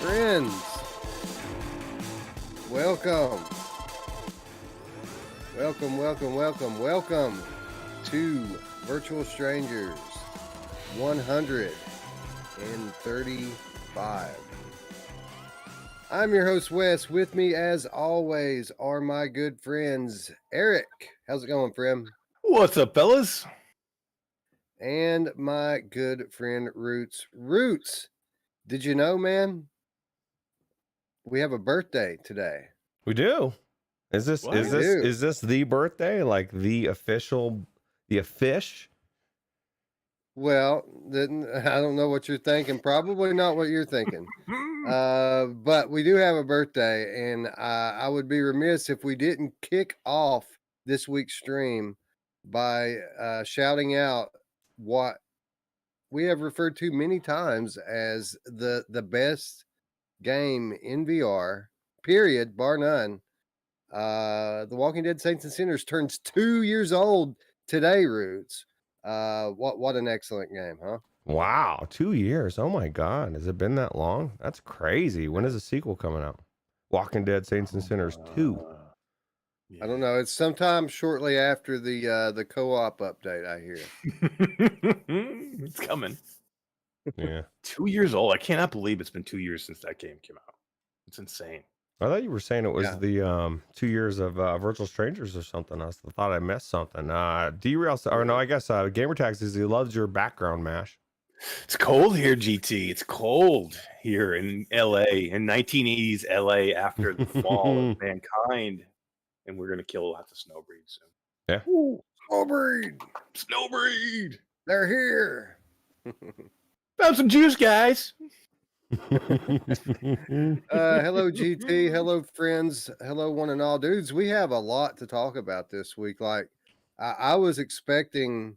friends. Welcome to Virtual Strangers 135. I'm your host, Wes. With me, as always, are my good friends, Eric. How's it going, friend? What's up, fellas? And my good friend, Ruuts. Ruuts, did you know, man? We have a birthday today. We do. Is this the birthday? Like the official, the fish? Well, then I don't know what you're thinking. Probably not what you're thinking. But we do have a birthday, and I would be remiss if we didn't kick off this week's stream by shouting out what we have referred to many times as the best game in VR, period, bar none. The Walking Dead Saints and Sinners turns 2 years old today, Ruuts. What an excellent game, huh? Wow, 2 years. Oh my God. Has it been that long? That's crazy. When is the sequel coming out? Walking Dead Saints and Sinners 2. I don't know. It's sometime shortly after the co-op update, I hear. It's coming. Yeah. 2 years old. I cannot believe it's been 2 years since that game came out. It's insane. I thought you were saying it was the 2 years of Virtual Strangers or something. I thought I missed something. Derail, or no, I guess Gamertag says he loves your background mash. It's cold here, GT. It's cold here in LA, in 1980s LA after the fall of mankind. And we're going to kill lots of snowbreed soon. Yeah. Ooh, snowbreed. Snowbreed. They're here. Found some juice, guys. Hello, GT. Hello, friends. Hello, one and all. Dudes, we have a lot to talk about this week. Like, I was expecting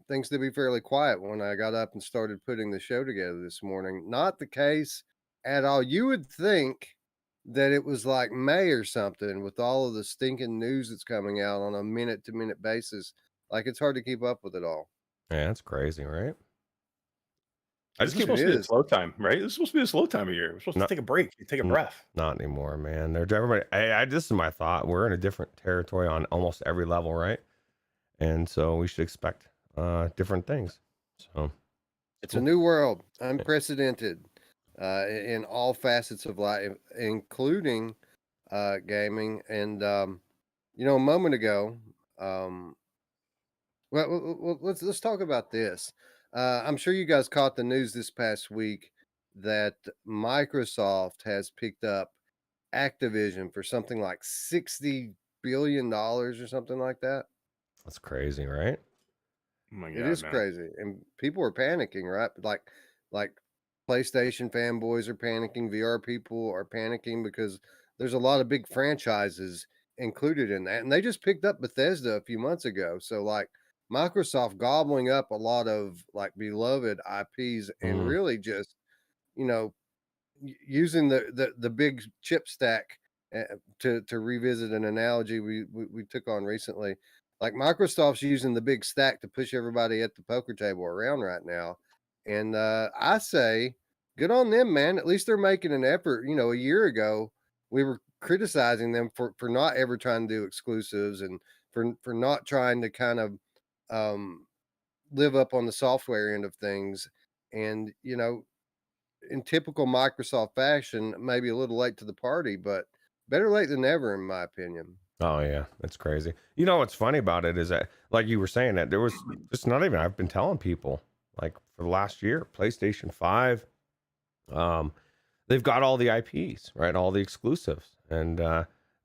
things to be fairly quiet when I got up and started putting the show together this morning. Not the case at all. You would think that it was like May or something with all of the stinking news that's coming out on a minute-to-minute basis. Like, it's hard to keep up with it all. Yeah, that's crazy, right? This is supposed to be a slow time, right? This is supposed to be a slow time of year. We're supposed to take a break, take a breath. Not anymore, man. Everybody. This is my thought. We're in a different territory on almost every level, right? And so we should expect different things. So it's a new world, unprecedented in all facets of life, including gaming. And a moment ago, well, let's talk about this. I'm sure you guys caught the news this past week that Microsoft has picked up Activision for something like $60 billion or something like that. That's crazy, right? Oh my God, it is crazy, and people are panicking, right? Like PlayStation fanboys are panicking, VR people are panicking because there's a lot of big franchises included in that, and they just picked up Bethesda a few months ago. So like Microsoft gobbling up a lot of like beloved IPs and really just, using the big chip stack to revisit an analogy we took on recently. Like Microsoft's using the big stack to push everybody at the poker table around right now. And I say, good on them, man. At least they're making an effort. A year ago, we were criticizing them for not ever trying to do exclusives and for not trying to kind of live up on the software end of things. And, in typical Microsoft fashion, maybe a little late to the party, but better late than never, in my opinion. Oh yeah, that's crazy. You know what's funny about it is that, like you were saying, that there was just not even. I've been telling people like for the last year, PlayStation 5, they've got all the IPs, right, all the exclusives, and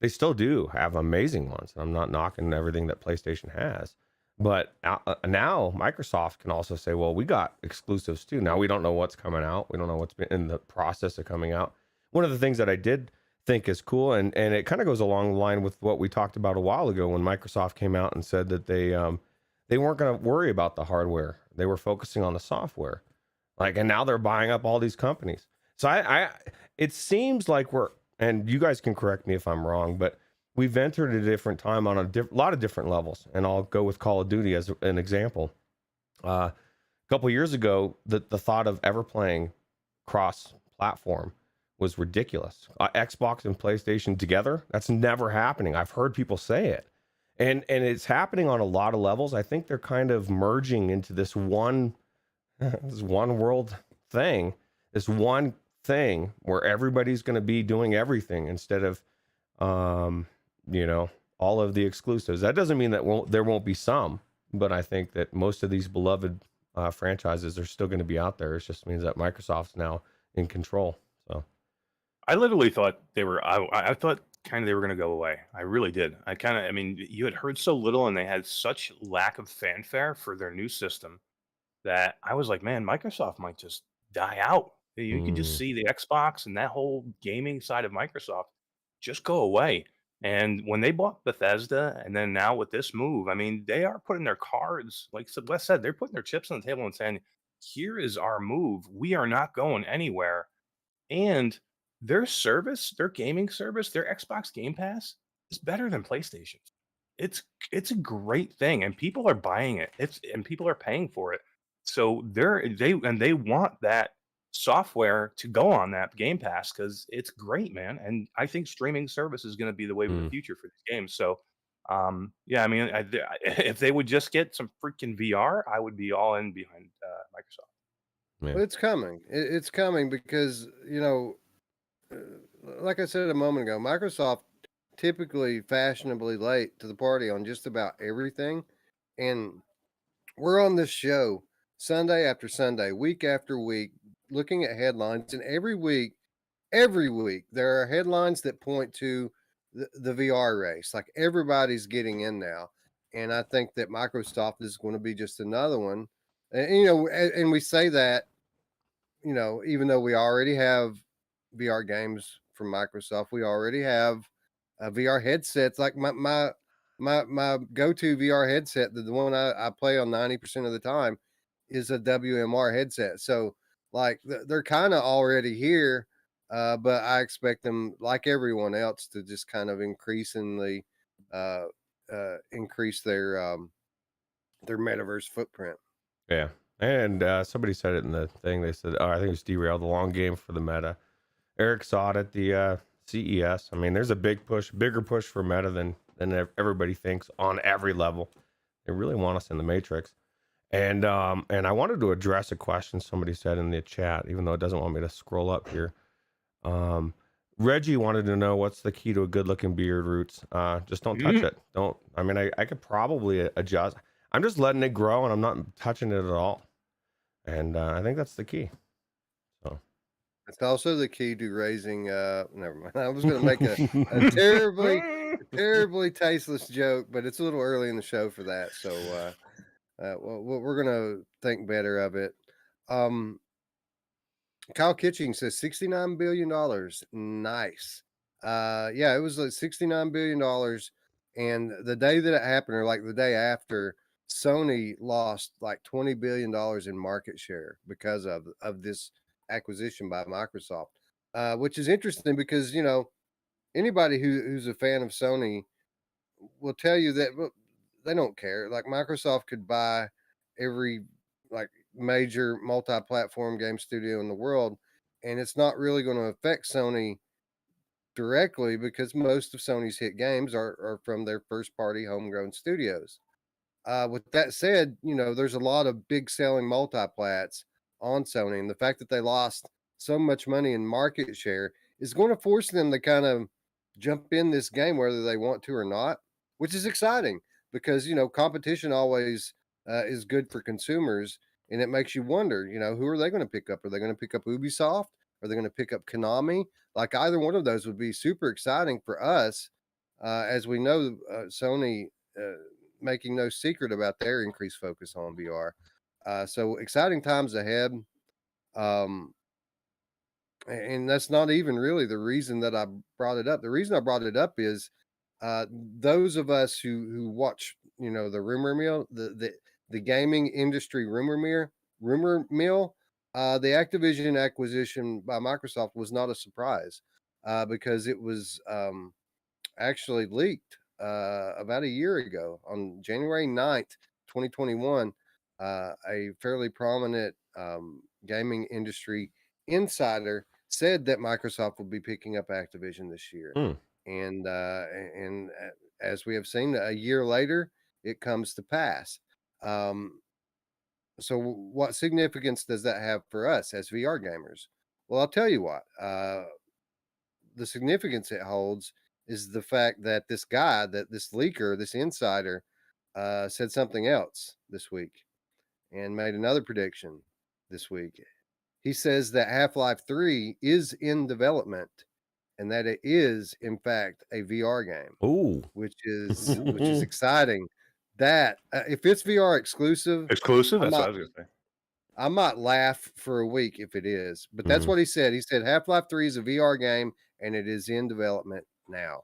they still do have amazing ones. I'm not knocking everything that PlayStation has, but now Microsoft can also say, well, we got exclusives too. Now we don't know what's coming out. We don't know what's been in the process of coming out. One of the things that I did think is cool, and it kind of goes along the line with what we talked about a while ago when Microsoft came out and said that they weren't going to worry about the hardware. They were focusing on the software. And now they're buying up all these companies. So it seems like and you guys can correct me if I'm wrong, but we've entered a different time on a lot of different levels. And I'll go with Call of Duty as an example. A couple years ago, the thought of ever playing cross platform was ridiculous. Xbox and PlayStation together, that's never happening. I've heard people say it. And it's happening on a lot of levels. I think they're kind of merging into this one this one world thing, this one thing where everybody's going to be doing everything instead of you know, all of the exclusives. That doesn't mean that there won't be some, but I think that most of these beloved franchises are still going to be out there. It just means that Microsoft's now in control. So I literally thought they were. I thought kind of they were going to go away. I really did. I mean, you had heard so little, and they had such lack of fanfare for their new system that I was like, man, Microsoft might just die out. You could just see the Xbox and that whole gaming side of Microsoft just go away. And when they bought Bethesda, and then now with this move, I mean, they are putting their cards, like Wes said, they're putting their chips on the table and saying, here is our move. We are not going anywhere. And their service, their gaming service, their Xbox Game Pass is better than PlayStation's. It's a great thing, and people are buying it. And people are paying for it. So they want that software to go on that Game Pass because it's great, man. And I think streaming service is going to be the wave of the future for these games. So, yeah, I mean, if they would just get some freaking VR, I would be all in behind Microsoft. Well, it's coming. It's coming because, you know, like I said a moment ago, Microsoft typically fashionably late to the party on just about everything. And we're on this show Sunday after Sunday, week after week, looking at headlines. And every week, there are headlines that point to the VR race. Like everybody's getting in now. And I think that Microsoft is going to be just another one. And you know, and we say that, you know, even though we already have VR games from Microsoft, we already have VR headsets. Like my go-to VR headset, the one I play on 90% of the time, is a WMR headset. So like they're kind of already here, but I expect them, like everyone else, to just kind of increasingly increase their metaverse footprint. Yeah. And somebody said it in the thing. They said, I think it was Derailed, the long game for the meta. Eric saw it at the CES. I mean, there's a bigger push for meta than everybody thinks on every level. They really want us in the Matrix. And I wanted to address a question somebody said in the chat, even though it doesn't want me to scroll up here. Reggie wanted to know what's the key to a good-looking beard, Ruuts. Just don't touch it. Don't. I mean, I could probably adjust. I'm just letting it grow, and I'm not touching it at all. And I think that's the key. So it's also the key to raising. Never mind. I was going to make a terribly tasteless joke, but it's a little early in the show for that. So we're going to think better of it. Kyle Kitching says $69 billion. Nice. Yeah, it was like $69 billion. And the day that it happened, or like the day after, Sony lost like $20 billion in market share because of this acquisition by Microsoft, which is interesting because, you know, anybody who's a fan of Sony will tell you that they don't care. Like Microsoft could buy every like major multi-platform game studio in the world, and it's not really going to affect Sony directly because most of Sony's hit games are from their first party homegrown studios. With that said, you know, there's a lot of big selling multi-plats on Sony, and the fact that they lost so much money in market share is going to force them to kind of jump in this game whether they want to or not, which is exciting because, you know, competition always is good for consumers, and it makes you wonder, you know, who are they going to pick up? Are they going to pick up Ubisoft? Are they going to pick up Konami? Like either one of those would be super exciting for us, as we know Sony making no secret about their increased focus on VR. So exciting times ahead. And that's not even really the reason that I brought it up. The reason I brought it up is those of us who watch, you know, the rumor mill, the gaming industry rumor mill, the Activision acquisition by Microsoft was not a surprise because it was actually leaked about a year ago on January 9th, 2021. A fairly prominent gaming industry insider said that Microsoft will be picking up Activision this year. Hmm. And as we have seen, a year later, it comes to pass. So what significance does that have for us as VR gamers? Well, I'll tell you what. The significance it holds is the fact that this guy, that this leaker, this insider, said something else this week and made another prediction this week. He says that Half-Life 3 is in development and that it is in fact a VR game. Ooh. Which is exciting. That if it's VR exclusive, that's what I was gonna say. I might laugh for a week if it is, but that's what he said. He said Half-Life 3 is a VR game and it is in development now.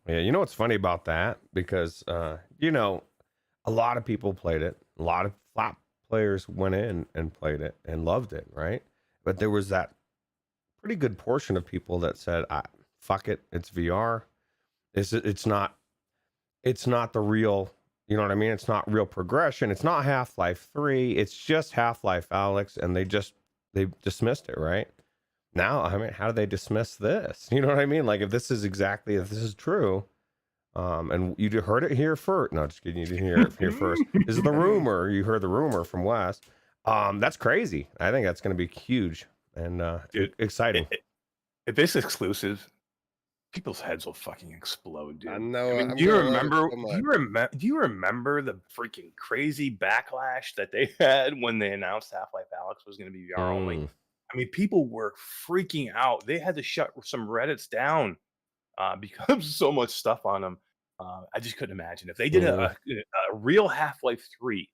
Yeah, you know what's funny about that? Because you know, a lot of people played it. A lot of flap players went in and played it and loved it, right? But there was that pretty good portion of people that said, fuck it, it's VR. It's not the real, you know what I mean? It's not real progression. It's not Half-Life 3. It's just Half-Life Alyx, and they dismissed it, right? Now, I mean, how do they dismiss this? You know what I mean? Like, if this is true, and you heard it here first. No, just kidding. You didn't hear it here first. This is the rumor. You heard the rumor from West. That's crazy. I think that's going to be huge and exciting. If it's exclusive, people's heads will fucking explode, dude. I know. I mean, do you remember the freaking crazy backlash that they had when they announced Half-Life Alyx was going to be VR only? I mean, people were freaking out. They had to shut some Reddits down because of so much stuff on them. I just couldn't imagine if they did a real Half-Life 3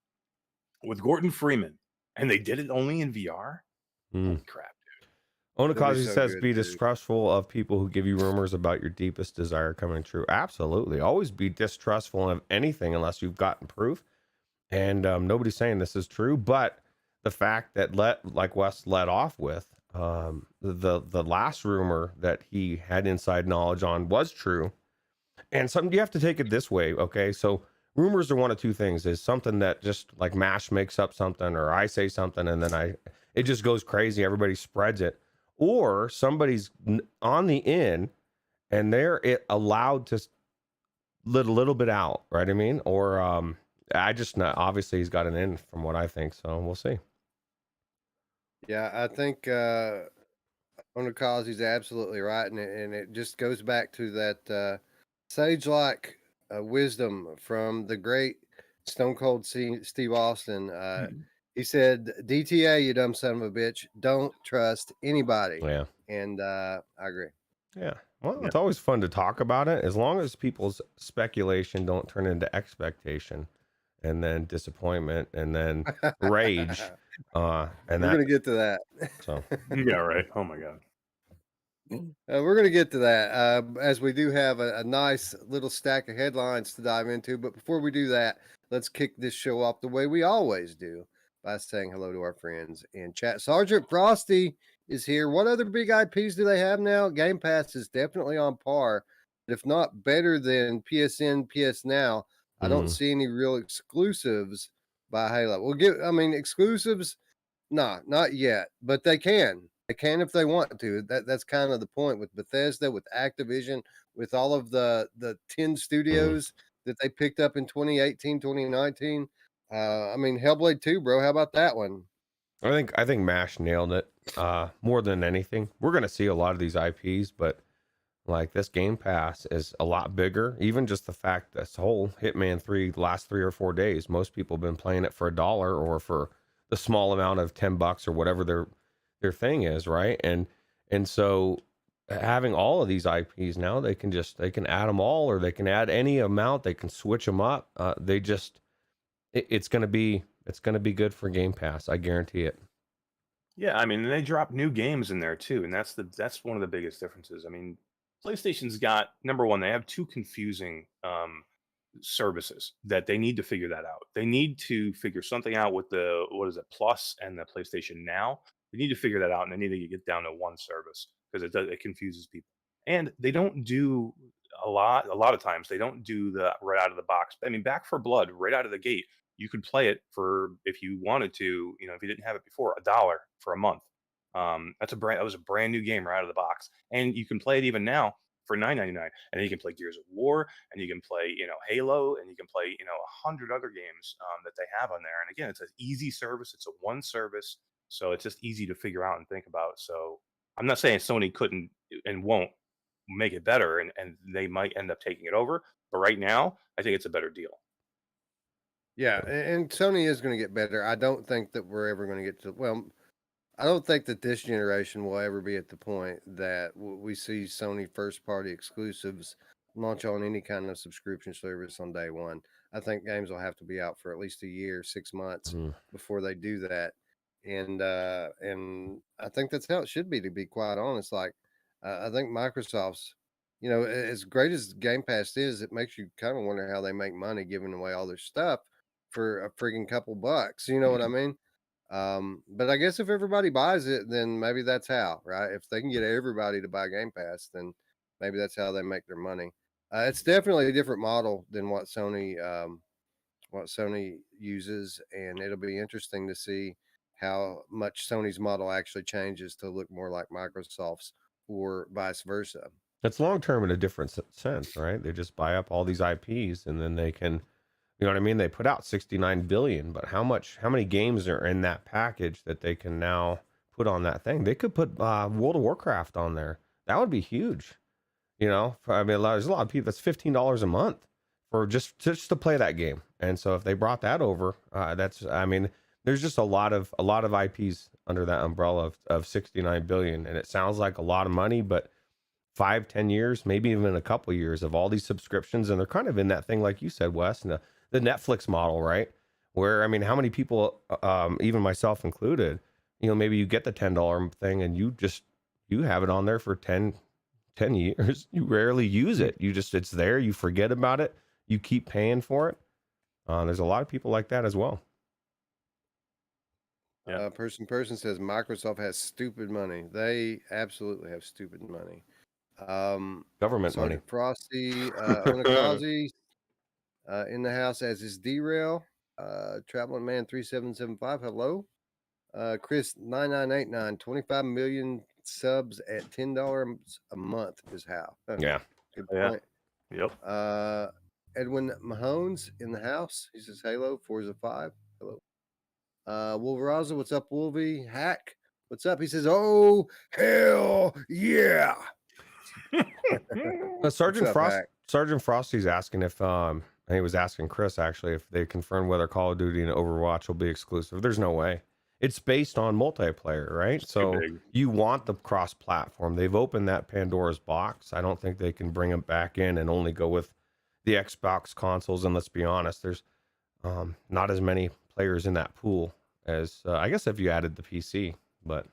with Gordon Freeman and they did it only in VR. Holy crap. Onakazi says, be distrustful of people who give you rumors about your deepest desire coming true. Absolutely. Always be distrustful of anything unless you've gotten proof. And nobody's saying this is true, but the fact that like Wes led off with, the last rumor that he had inside knowledge on was true. And something you have to take it this way, okay? So rumors are one of two things. Is something that just like MASH makes up something, or I say something and then it just goes crazy, everybody spreads it. Or somebody's on the in and they're allowed to let a little bit out, right? I mean, or I just not, obviously he's got an in from what I think, so we'll see. Yeah, I think Onakazi's absolutely right, and it just goes back to that sage-like wisdom from the great Stone Cold Steve Austin. He said, DTA, you dumb son of a bitch, don't trust anybody. Yeah. And I agree. Yeah. Well, it's always fun to talk about it, as long as people's speculation don't turn into expectation and then disappointment and then rage. And we're going to get to that. So yeah, right. Oh my God. We're going to get to that as we do have a nice little stack of headlines to dive into. But before we do that, let's kick this show off the way we always do, by saying hello to our friends in chat. Sergeant Frosty is here. What other big IPs do they have now? Game Pass is definitely on par, if not better than PSN, PS Now. I don't see any real exclusives by Halo. We'll exclusives, not yet, but they can. They can if they want to. That's kind of the point with Bethesda, with Activision, with all of the 10 studios that they picked up in 2018, 2019. Hellblade 2, bro. How about that one? I think MASH nailed it more than anything. We're going to see a lot of these IPs, but like this Game Pass is a lot bigger. Even just the fact this whole Hitman 3, the last 3 or 4 days, most people have been playing it for $1 or for the small amount of $10 or whatever their thing is, right? And so having all of these IPs now, they can add them all, or they can add any amount. They can switch them up. It's going to be good for Game Pass. I guarantee it. Yeah, I mean, they drop new games in there too, and that's one of the biggest differences. I mean, PlayStation's got, number one, they have two confusing services that they need to figure that out. They need to figure something out with the Plus and the PlayStation Now. They need to figure that out, and they need to get down to one service because it confuses people. And they don't do a lot of times they don't do the right out of the box. I mean, Back 4 Blood, right out of the gate, you could play it for, if you wanted to, if you didn't have it before, $1 for a month. That was a brand new game right out of the box, and you can play it even now for $9.99, and then you can play Gears of War, and you can play Halo, and you can play 100 other games that they have on there. And again, it's an easy service. It's a one service, so it's just easy to figure out and think about. So I'm not saying Sony couldn't and won't make it better, and they might end up taking it over. But right now, I think it's a better deal. Yeah, and Sony is going to get better. I don't think that we're ever going to get to, well, I don't think that this generation will ever be at the point that we see Sony first party exclusives launch on any kind of subscription service on day one. I think games will have to be out for at least a year, 6 months before they do that. And I think that's how it should be, to be quite honest. Like, I think Microsoft's, as great as Game Pass is, it makes you kind of wonder how they make money giving away all their stuff for a freaking couple bucks. You know what I mean? But I guess if everybody buys it, then maybe that's how, right? If they can get everybody to buy Game Pass, then maybe that's how they make their money. It's definitely a different model than what Sony uses, and it'll be interesting to see how much Sony's model actually changes to look more like Microsoft's, or vice versa. It's long term in a different sense, right? They just buy up all these IPs, and then they can, you know what I mean? They put out 69 billion, but how many games are in that package that they can now put on that thing? They could put World of Warcraft on there. That would be huge. I mean, there's a lot of people. That's $15 a month for just to play that game. And so if they brought that over, there's just a lot of IPs under that umbrella of 69 billion, and it sounds like a lot of money, but 5-10 years, maybe even a couple years of all these subscriptions, and they're kind of in that thing like you said, Wes, and the Netflix model, right? Where, I mean, how many people, even myself included, maybe you get the $10 thing and you have it on there for 10 years. You rarely use it. It's there. You forget about it. You keep paying for it. There's a lot of people like that as well. Yeah. Person says Microsoft has stupid money. They absolutely have stupid money. Government money. Frosty, Onakazi, in the house, as is Derail, Traveling Man 3775. Hello, Chris 9989. 25 million subs at $10 a month is how. Yeah. Good point. Yep. Edwin Mahones in the house. He says Halo, Forza 5. Hello. Wolveraza, what's up, Wolvie? Hack, what's up? He says, oh hell yeah. Sergeant Frosty's asking if he was asking Chris actually if they confirmed whether Call of Duty and Overwatch will be exclusive. There's no way. It's based on multiplayer, right? So you want the cross-platform. They've opened that Pandora's box. I don't think they can bring them back in and only go with the Xbox consoles. And let's be honest, there's not as many players in that pool as I guess if you added the PC, but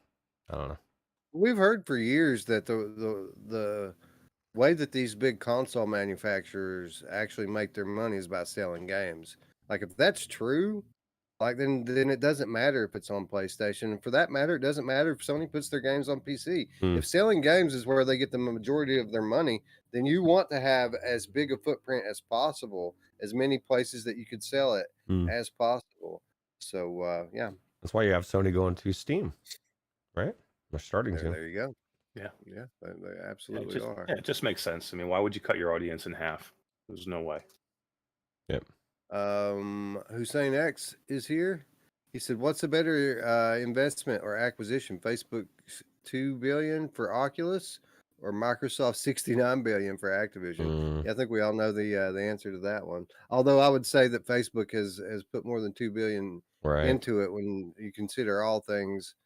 I don't know. We've heard for years that the way that these big console manufacturers actually make their money is by selling games. Like, if that's true, like then it doesn't matter if it's on PlayStation. And for that matter, it doesn't matter if Sony puts their games on PC. If selling games is where they get the majority of their money, then you want to have as big a footprint as possible, as many places that you could sell it as possible. So yeah, that's why you have Sony going to Steam, right? They're starting to. There you go. Yeah, they absolutely are. Yeah, it just makes sense. I mean, why would you cut your audience in half? There's no way. Yep. Hussein X is here. He said, "What's a better investment or acquisition? Facebook $2 billion for Oculus, or Microsoft $69 billion for Activision?" Yeah, I think we all know the answer to that one. Although I would say that Facebook has put more than $2 billion into it when you consider all things.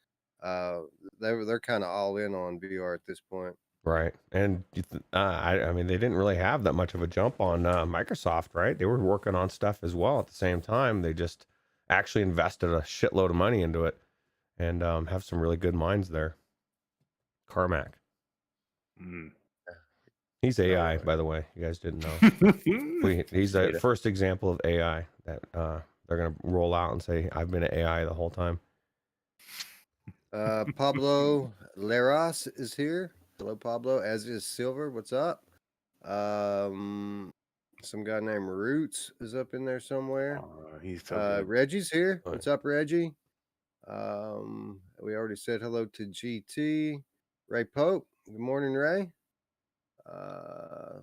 They're kind of all in on VR at this point. Right. And I mean, they didn't really have that much of a jump on Microsoft, right? They were working on stuff as well at the same time. They just actually invested a shitload of money into it and have some really good minds there. Carmack. He's AI, by the way. You guys didn't know. He's the first example of AI that they're going to roll out and say, I've been an AI the whole time. Pablo Leras is here. Hello, Pablo. As is Silver. What's up? Some guy named Ruuts is up in there somewhere. He's so Reggie's here. What's up, Reggie? We already said hello to GT. Ray Pope. Good morning, Ray.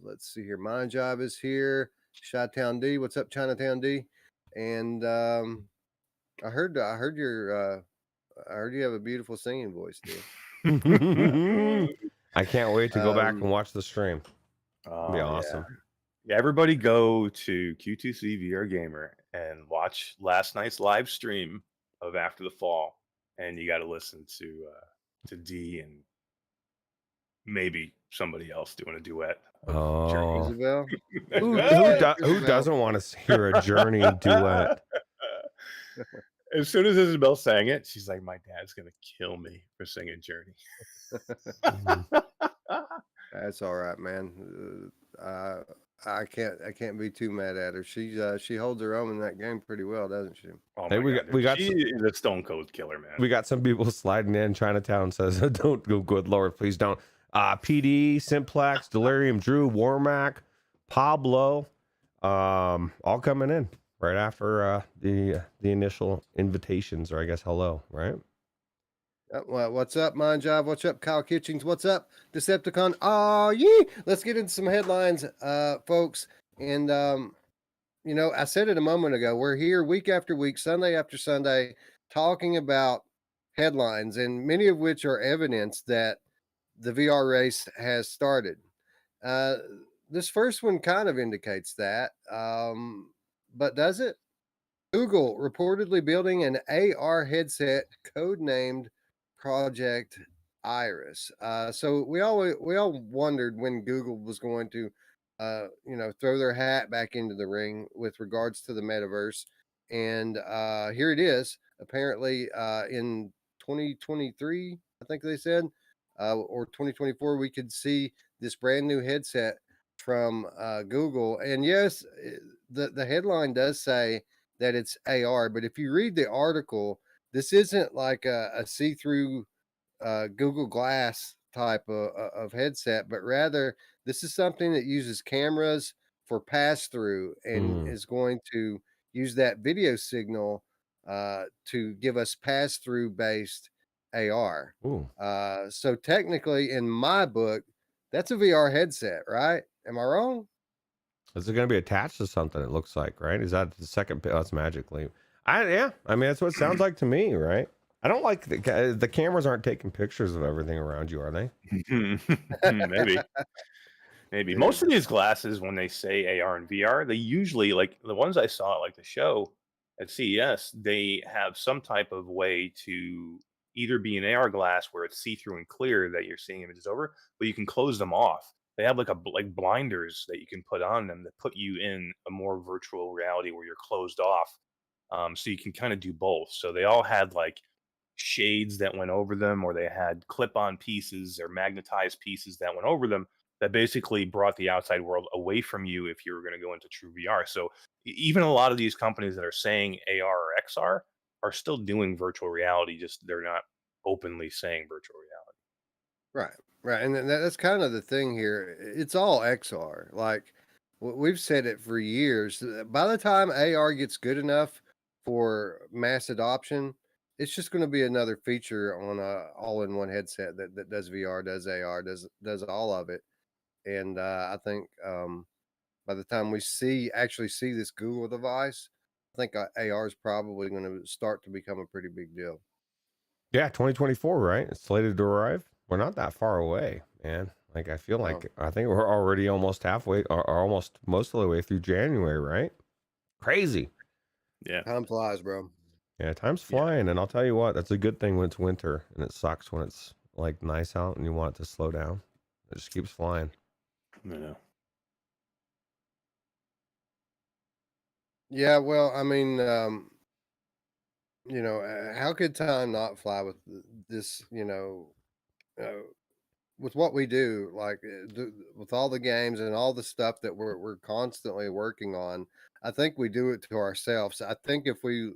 Let's see here. My Job is here. Chi-Town D. What's up, Chinatown D? And I heard you have a beautiful singing voice, dude. I can't wait to go back and watch the stream. It'll be Oh, awesome. Yeah, everybody go to Q2C VR Gamer and watch last night's live stream of After the Fall, and you got to listen to D and maybe somebody else doing a duet. Oh, Isabel. who doesn't want to hear a Journey duet? As soon as Isabel sang it, she's like, "My dad's gonna kill me for singing Journey." That's all right, man. I can't be too mad at her. She holds her own in that game pretty well, doesn't she? Oh Hey, my we got she some, is a stone cold killer, man. we got some people sliding in. Chinatown says, "Don't go, good Lord, please don't." PD, Simplex, Delirium, Drew, Warmac, Pablo, all coming in right after the initial invitations, or I guess hello, right? Well, what's up, Mind Job? What's up, Kyle Kitchings? What's up, Decepticon? Oh, yeah. Let's get into some headlines, folks. And I said it a moment ago. We're here week after week, Sunday after Sunday, talking about headlines, and many of which are evidence that the VR race has started. This first one kind of indicates that, but does it? Google reportedly building an AR headset codenamed Project Iris. So we all wondered when Google was going to, throw their hat back into the ring with regards to the metaverse, and here it is. Apparently, in 2023, I think they said, or 2024, we could see this brand new headset from Google. And yes, the headline does say that it's AR, but if you read the article, this isn't like a see-through Google Glass type of headset, but rather this is something that uses cameras for pass-through and is going to use that video signal to give us pass-through based AR. So technically, in my book, that's a VR headset, right? Am I wrong? Is it going to be attached to something? It looks like, right? Is that the second? Oh, that's Magic Leap. Yeah. I mean, that's what it sounds like to me, right? I don't like the cameras aren't taking pictures of everything around you, are they? Maybe. Maybe. Most of these glasses, when they say AR and VR, they usually, like the ones I saw at like the show at CES, they have some type of way to either be an AR glass where it's see-through and clear that you're seeing images over, but you can close them off. They have like blinders that you can put on them that put you in a more virtual reality where you're closed off. So you can kind of do both. So they all had like shades that went over them, or they had clip-on pieces or magnetized pieces that went over them that basically brought the outside world away from you if you were going to go into true VR. So even a lot of these companies that are saying AR or XR are still doing virtual reality, just they're not openly saying virtual reality. Right. And that's kind of the thing here. It's all XR. Like we've said it for years. By the time AR gets good enough for mass adoption, it's just going to be another feature on a all-in-one headset that does VR, does AR, does all of it. And I think by the time we actually see this Google device, I think AR is probably going to start to become a pretty big deal. Yeah, 2024, right? It's slated to arrive. We're not that far away, man. Like I feel like I think we're already almost halfway, or almost most of the way through January, right? Crazy. Yeah, time flies, bro. Yeah, time's flying, and I'll tell you what, that's a good thing when it's winter, and it sucks when it's like nice out and you want it to slow down. It just keeps flying. Yeah. Yeah, well, I mean, how could time not fly with this? With what we do, like with all the games and all the stuff that we're constantly working on. I think we do it to ourselves. I think if we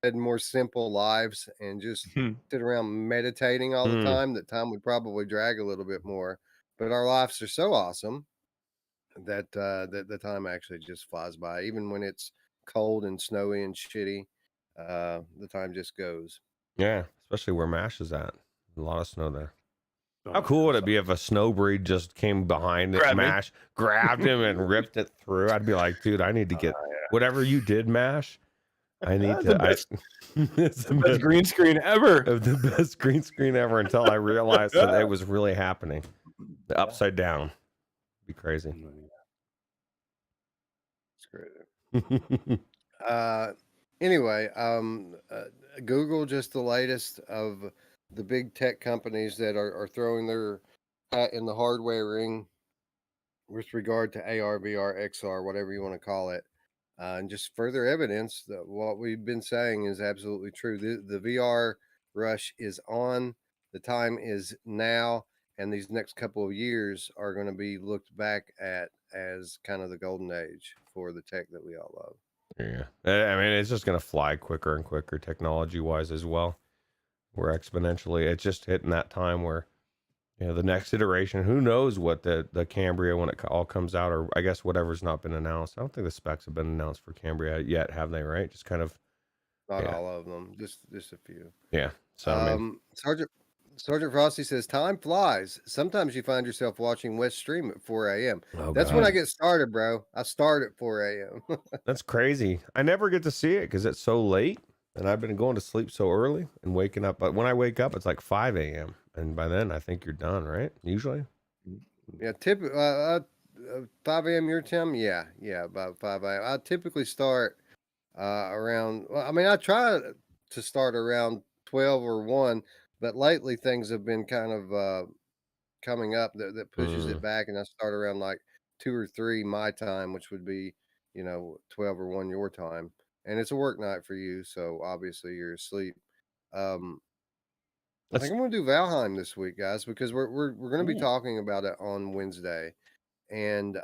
had more simple lives and just sit around meditating all the time, that time would probably drag a little bit more. But our lives are so awesome that that the time actually just flies by, even when it's cold and snowy and shitty. The time just goes. Yeah, especially where Mash is at. A lot of snow there. Oh, How my cool would God. it be if a snow breed just came behind it, Grab me. Mash, grabbed him and ripped it through? I'd be like, dude, I need to get whatever you did, Mash. I need The to. best, It's the best green screen ever. of the best green screen ever until I realized that it was really happening. The upside down. Be crazy. It's great. Anyway, Google, just the latest of the big tech companies that are throwing their hat in the hardware ring with regard to AR, VR, XR, whatever you want to call it. And just further evidence that what we've been saying is absolutely true. The VR rush is on. The time is now. And these next couple of years are going to be looked back at as kind of the golden age for the tech that we all love. Yeah. I mean, it's just going to fly quicker and quicker technology wise as well. We're exponentially, it's just hitting that time where, you know, the next iteration, who knows what the Cambria, when it all comes out, or I guess whatever's not been announced. I don't think the specs have been announced for Cambria yet, have they? Right? Just kind of. Not all of them, just a few. Yeah. So, I mean, Sergeant Frosty says, time flies. Sometimes you find yourself watching West Stream at 4 a.m. oh, That's God. when I get started, bro. I start at 4 a.m. That's crazy. I never get to see it because it's so late, and I've been going to sleep so early and waking up. But when I wake up, it's like 5 a.m. And by then, I think you're done, right? Usually. Yeah, 5 a.m. your time? Yeah, about 5 a.m. I typically start around, well, I mean, I try to start around 12 or 1, but lately things have been kind of coming up that pushes it back, and I start around like 2 or 3 my time, which would be, 12 or 1 your time. And it's a work night for you, so obviously you're asleep. I think I'm going to do Valheim this week, guys, because we're going to be talking about it on Wednesday. And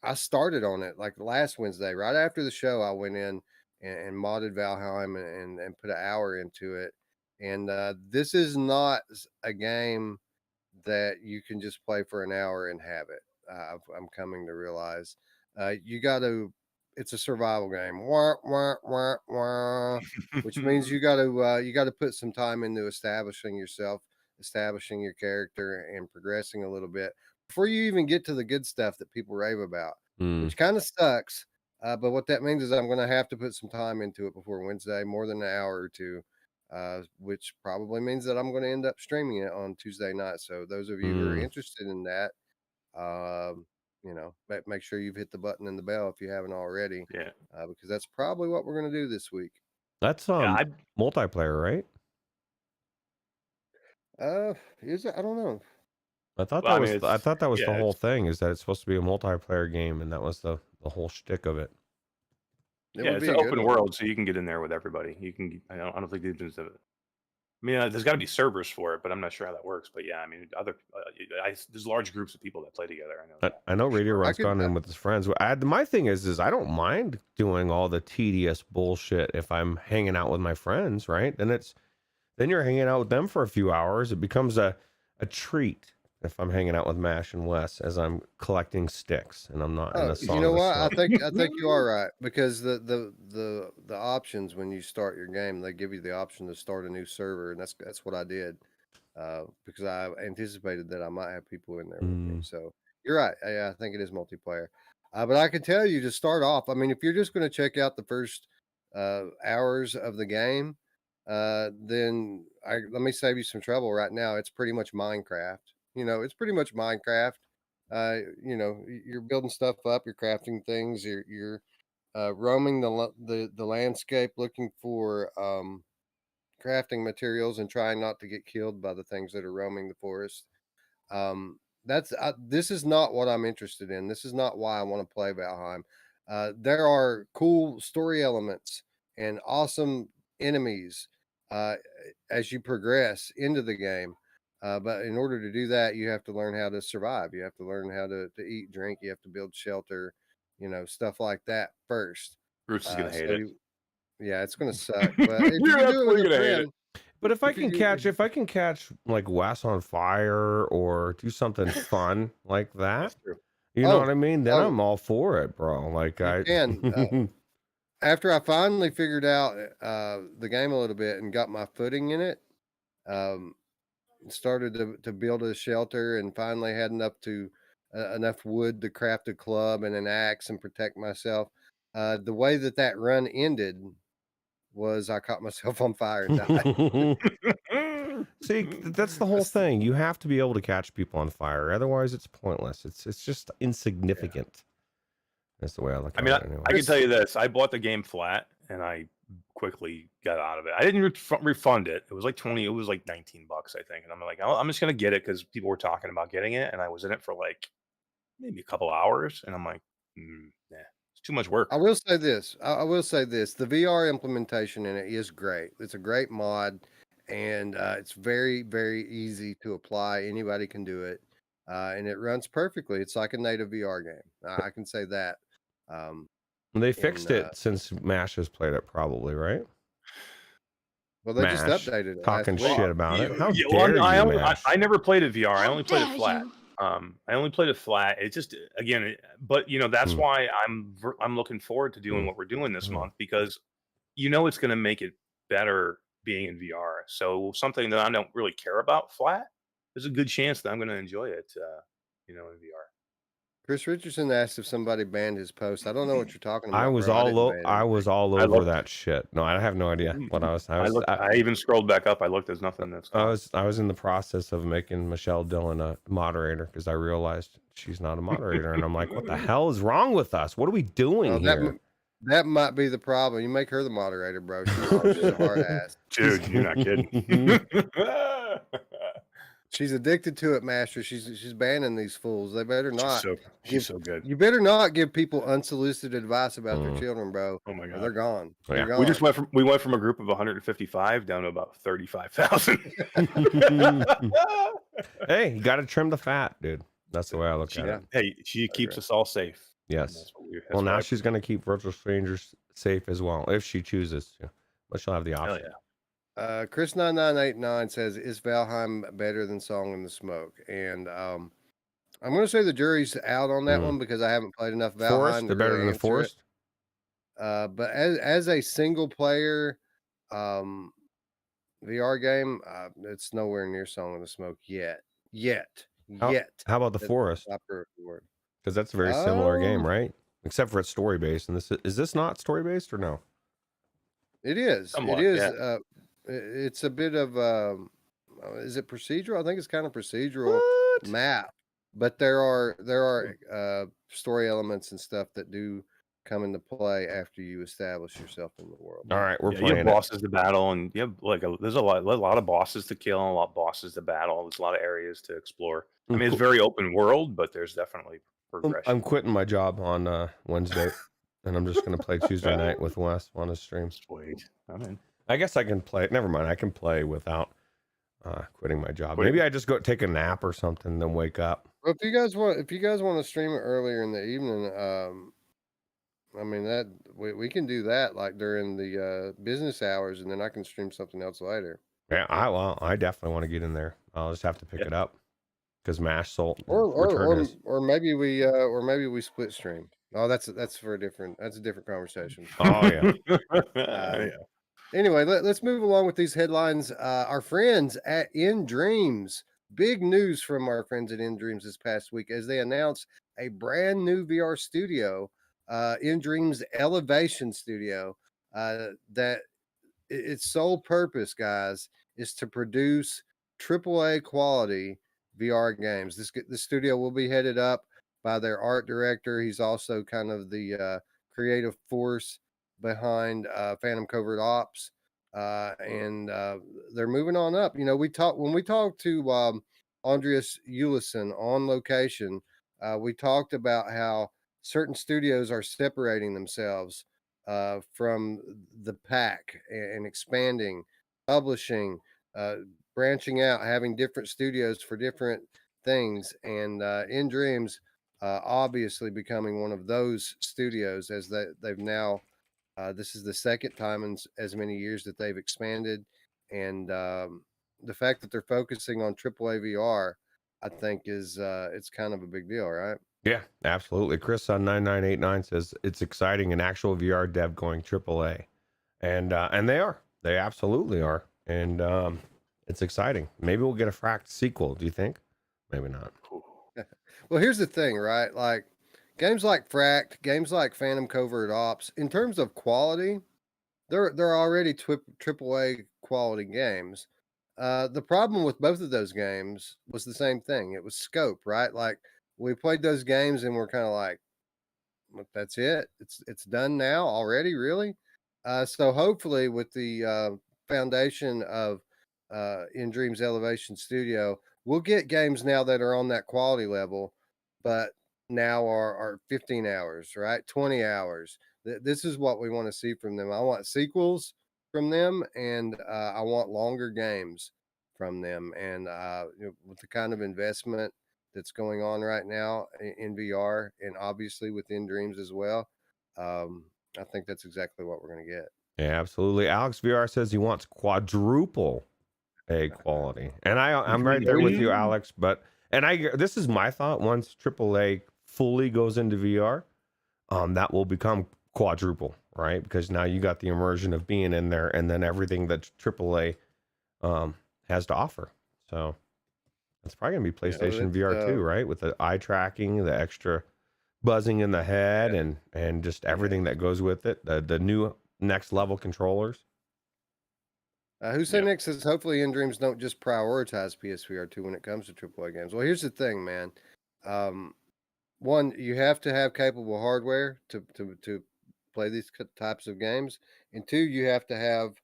I started on it like last Wednesday, right after the show. I went in and modded Valheim and put an hour into it. And this is not a game that you can just play for an hour and have it. I'm coming to realize you got to. It's a survival game, wah, wah, wah, wah, which means you got to put some time into establishing yourself, establishing your character, and progressing a little bit before you even get to the good stuff that people rave about, which kind of sucks. But what that means is I'm going to have to put some time into it before Wednesday, more than an hour or two, which probably means that I'm going to end up streaming it on Tuesday night. So those of you who are interested in that, make sure you've hit the button and the bell if you haven't already. Yeah. Because that's probably what we're going to do this week. That's multiplayer, right? Is it? I don't know. I thought that was the whole thing, is that it's supposed to be a multiplayer game, and that was the whole shtick of it. It's an open world, so you can get in there with everybody. You can. I don't think there's I mean, there's got to be servers for it, but I'm not sure how that works. But yeah, I mean, there's large groups of people that play together. I know Radio Ron's gone in with his friends. My thing is I don't mind doing all the tedious bullshit if I'm hanging out with my friends, right? Then you're hanging out with them for a few hours. It becomes a treat if I'm hanging out with Mash and Wes as I'm collecting sticks and I'm not in a song. You know what? I think you are right, because the options when you start your game, they give you the option to start a new server, and that's what I did, because I anticipated that I might have people in there with me. So you're right. I think it is multiplayer, but I can tell you to start off. I mean, if you're just going to check out the first hours of the game, then let me save you some trouble right now. It's pretty much Minecraft. It's pretty much Minecraft. You're building stuff up, you're crafting things, you're roaming the landscape looking for crafting materials and trying not to get killed by the things that are roaming the forest. This is not what I'm interested in. This is not why I want to play Valheim. There are cool story elements and awesome enemies as you progress into the game. But in order to do that, you have to learn how to survive. You have to learn how to eat, drink. You have to build shelter, stuff like that first. Ruuts is going to hate it. Yeah, it's going to suck. But if you can do it with a friend. But if I can catch like Wes on fire or do something fun like that, you know what I mean? Then I'm all for it, bro. Like can. after I finally figured out the game a little bit and got my footing in it, started to build a shelter and finally had enough wood to craft a club and an axe and protect myself. The way that run ended was I caught myself on fire and died. See, that's the whole thing. You have to be able to catch people on fire, otherwise it's pointless. It's just insignificant. That's the way I look at it. Anyway, I can tell you this: I bought the game flat, and I quickly got out of it. I didn't refund it. It was like 20. It was like $19, I think. And I'm like, I'm just gonna get it because people were talking about getting it, and I was in it for like maybe a couple hours, and I'm like, nah, it's too much work. I will say this. I will say this. The VR implementation in it is great. It's a great mod, and it's very, very easy to apply. Anybody can do it, and it runs perfectly. It's like a native VR game. I can say that. They fixed it since Mash has played it, probably, right? Well, they just Mash, updated it. talking last week. shit about it. How Yeah, dare you, I Mash? never played it VR. I only played it dare flat. you. I only played it flat. It just but that's why I'm looking forward to doing what we're doing this month, because it's going to make it better being in VR. So something that I don't really care about flat, there's a good chance that I'm going to enjoy it, in VR. Chris Richardson asked if somebody banned his post. I don't know what you're talking about. I was bro. all didn't ban I it. was all I over looked. that shit. No, I have no idea what I was. I even scrolled back up. I looked. There's nothing that's. I was in the process of making Michelle Dillon a moderator because I realized she's not a moderator, and I'm like, what the hell is wrong with us? What are we doing here? That might be the problem. You make her the moderator, bro. She's a hard ass. Dude, you're not kidding. She's addicted to it, Master. She's banning these fools. They better not. She's so good. You better not give people unsolicited advice about their children, bro. Oh my god, they're gone. Yeah. They're gone. We went from a group of 155 down to about 35,000. Hey, you got to trim the fat, dude. That's the way I look at it. Hey, she keeps us all safe. Yes. Well, now she's going to keep virtual strangers safe as well if she chooses to, but she'll have the option. Hell yeah. Chris 9989 says, "Is Valheim better than Song in the Smoke?" And I'm going to say the jury's out on that one because I haven't played enough Valheim. Forest, they're better than the Forest. But as a single player VR game, it's nowhere near Song in the Smoke yet. How about the Forest? Because that's a very similar game, right? Except for it's story based. And is this not story based or no? It is. Somewhat, it is. yeah. It's a bit of is it procedural? I think it's kind of procedural map, but there are story elements and stuff that do come into play after you establish yourself in the world. All right, we're You playing have bosses to battle, and you have there's a lot of bosses to kill, and a lot of bosses to battle. There's a lot of areas to explore. I mean, it's very open world, but there's definitely progression. I'm quitting my job on Wednesday, and I'm just going to play Tuesday night with Wes on his stream. Sweet. I'm in. I guess I can play. Never mind. I can play without quitting my job. Maybe I just go take a nap or something, then wake up. Well, if you guys want to stream it earlier in the evening, I mean that we can do that like during the business hours, and then I can stream something else later. Yeah, I definitely want to get in there. I'll just have to pick it up because Mash sold or maybe we split stream. Oh, that's a different conversation. Oh yeah. Yeah. Anyway, let's move along with these headlines. Our friends at nDreams, big news from our friends at nDreams this past week as they announced a brand new VR studio, nDreams Elevation Studio, that its sole purpose, guys, is to produce AAA quality VR games. This studio will be headed up by their art director. He's also kind of the creative force behind Phantom Covert Ops, and they're moving on up. When we talked to Andreas Ullison on location, we talked about how certain studios are separating themselves from the pack and expanding, publishing, branching out, having different studios for different things, and nDreams obviously becoming one of those studios as they've now. This is the second time in as many years that they've expanded, and the fact that they're focusing on AAA VR, I think is it's kind of a big deal, right? Yeah, absolutely. Chris on 9989 says it's exciting, an actual VR dev going AAA, and they absolutely are, and it's exciting. Maybe we'll get a Fracked sequel. Do you think? Maybe not. Well, here's the thing, right? Like games like Fracked, games like Phantom Covert Ops, in terms of quality, they're already AAA quality games. The problem with both of those games was the same thing. It was scope, right? Like we played those games and we're kind of like, that's it. It's done now already, really. So hopefully, with the foundation of nDreams Elevation Studio, we'll get games now that are on that quality level, but now are 15 hours, right? 20 hours. This is what we want to see from them. I want sequels from them, and I want longer games from them. And with the kind of investment that's going on right now in VR, and obviously within Dreams as well, I think that's exactly what we're going to get. Yeah, absolutely. Alex VR says he wants quadruple A quality, and I'm right there with you, Alex. But this is my thought. Once AAA fully goes into VR, that will become quadruple, right? Because now you got the immersion of being in there, and then everything that AAA has to offer. So it's probably gonna be PlayStation VR too, right? With the eye tracking, the extra buzzing in the head, and just everything that goes with it. The new next level controllers. Hussein Nick says, hopefully nDreams don't just prioritize PSVR 2 when it comes to AAA games. Well, here's the thing, man. One, you have to have capable hardware to play these types of games. And two, you have to have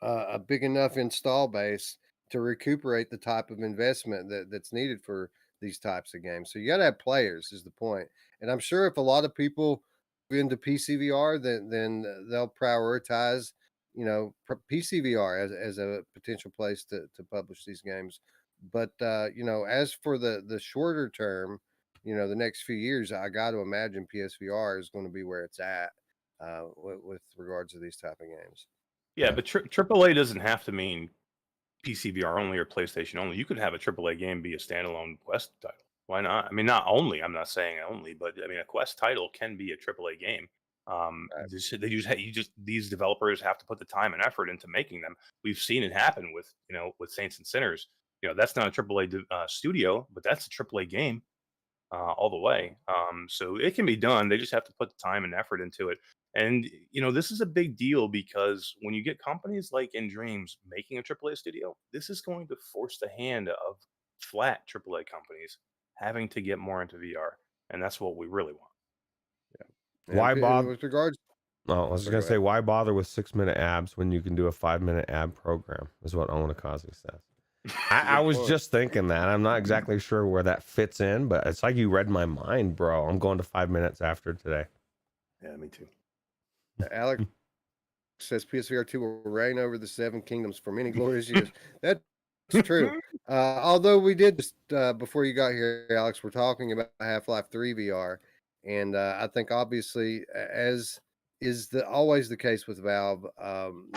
a big enough install base to recuperate the type of investment that's needed for these types of games. So you got to have players is the point. And I'm sure if a lot of people into PCVR, then they'll prioritize, PCVR as a potential place to publish these games. But as for the shorter term, the next few years, I got to imagine PSVR is going to be where it's at with regards to these type of games. Yeah, but AAA doesn't have to mean PCVR only or PlayStation only. You could have a AAA game be a standalone Quest title. Why not? I mean, not only. I'm not saying only, but I mean, a Quest title can be a AAA game. These developers have to put the time and effort into making them. We've seen it happen with Saints and Sinners. That's not a AAA studio, but that's a AAA game all the way. So it can be done. They just have to put the time and effort into it. And this is a big deal because when you get companies like nDreams making a AAA studio, this is going to force the hand of flat AAA companies having to get more into VR, and that's what we really want. Yeah. Why bother? With regards, I was going to say, why bother with 6-minute abs when you can do a 5-minute ab program? Is what Onakazi says. I was just thinking that. I'm not exactly sure where that fits in, but it's like you read my mind, bro. I'm going to 5 minutes after today. Yeah, me too. Alex says PSVR 2 will reign over the 7 kingdoms for many glorious years. That's true. Although we did just before you got here, Alex, we're talking about Half-Life 3 VR, and I think obviously, as is always the case with Valve,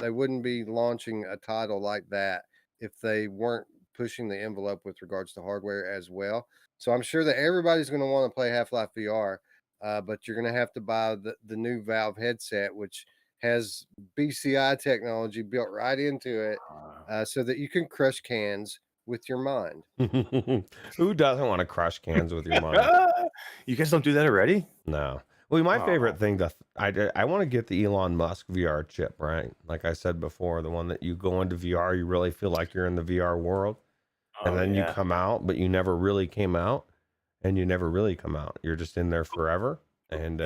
they wouldn't be launching a title like that if they weren't pushing the envelope with regards to hardware as well. So I'm sure that everybody's going to want to play Half-Life VR, but you're going to have to buy the new Valve headset, which has BCI technology built right into it, so that you can crush cans with your mind. Who doesn't want to crush cans with your mind? You guys don't do that already? No. Well, my favorite thing I want to get the Elon Musk VR chip, right? Like I said before, the one that you go into VR, you really feel like you're in the VR world, and then you come out, but you never really came out, and you never really come out. You're just in there forever. And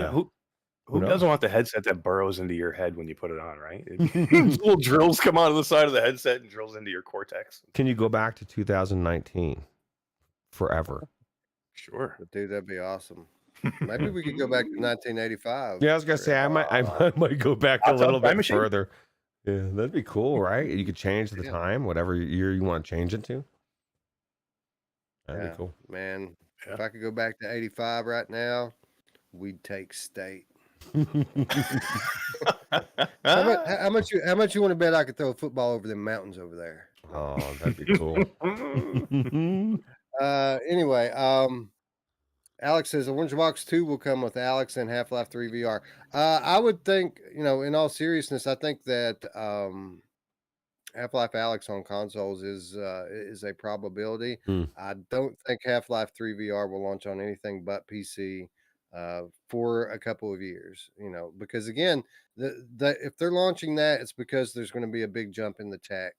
who doesn't want the headset that burrows into your head when you put it on, right? Little drills come out of the side of the headset and drills into your cortex. Can you go back to 2019 forever? Sure. But dude, that'd be awesome. Maybe we could go back to 1985. Yeah, I was gonna say I might go back a little bit further. Yeah, that'd be cool, right? You could change the time, whatever year you want to change it to. That'd be cool, man. If I could go back to 85 right now, we'd take state. How much you want to bet I could throw a football over the mountains over there? Oh, that'd be cool. Anyway, Alex says Orange Box 2 will come with Alex and Half-Life 3 VR. I would think, in all seriousness, I think that Half-Life Alex on consoles is a probability. Hmm. I don't think Half-Life 3 VR will launch on anything but PC for a couple of years. Because again, if they're launching that, it's because there's going to be a big jump in the tech,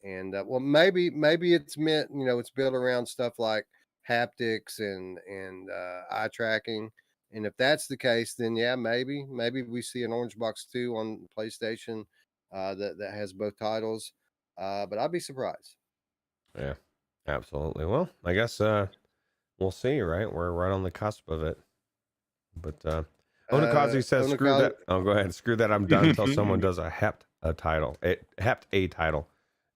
and well, maybe it's meant, it's built around stuff like haptics and eye tracking. And if that's the case, then yeah, maybe we see an Orange Box 2 on PlayStation that has both titles. But I'd be surprised. Yeah, absolutely. Well, I guess we'll see, right? We're right on the cusp of it. But Onikazi says, screw that. Oh, go ahead. Screw that. I'm done until someone does a Hept title. Hept a title.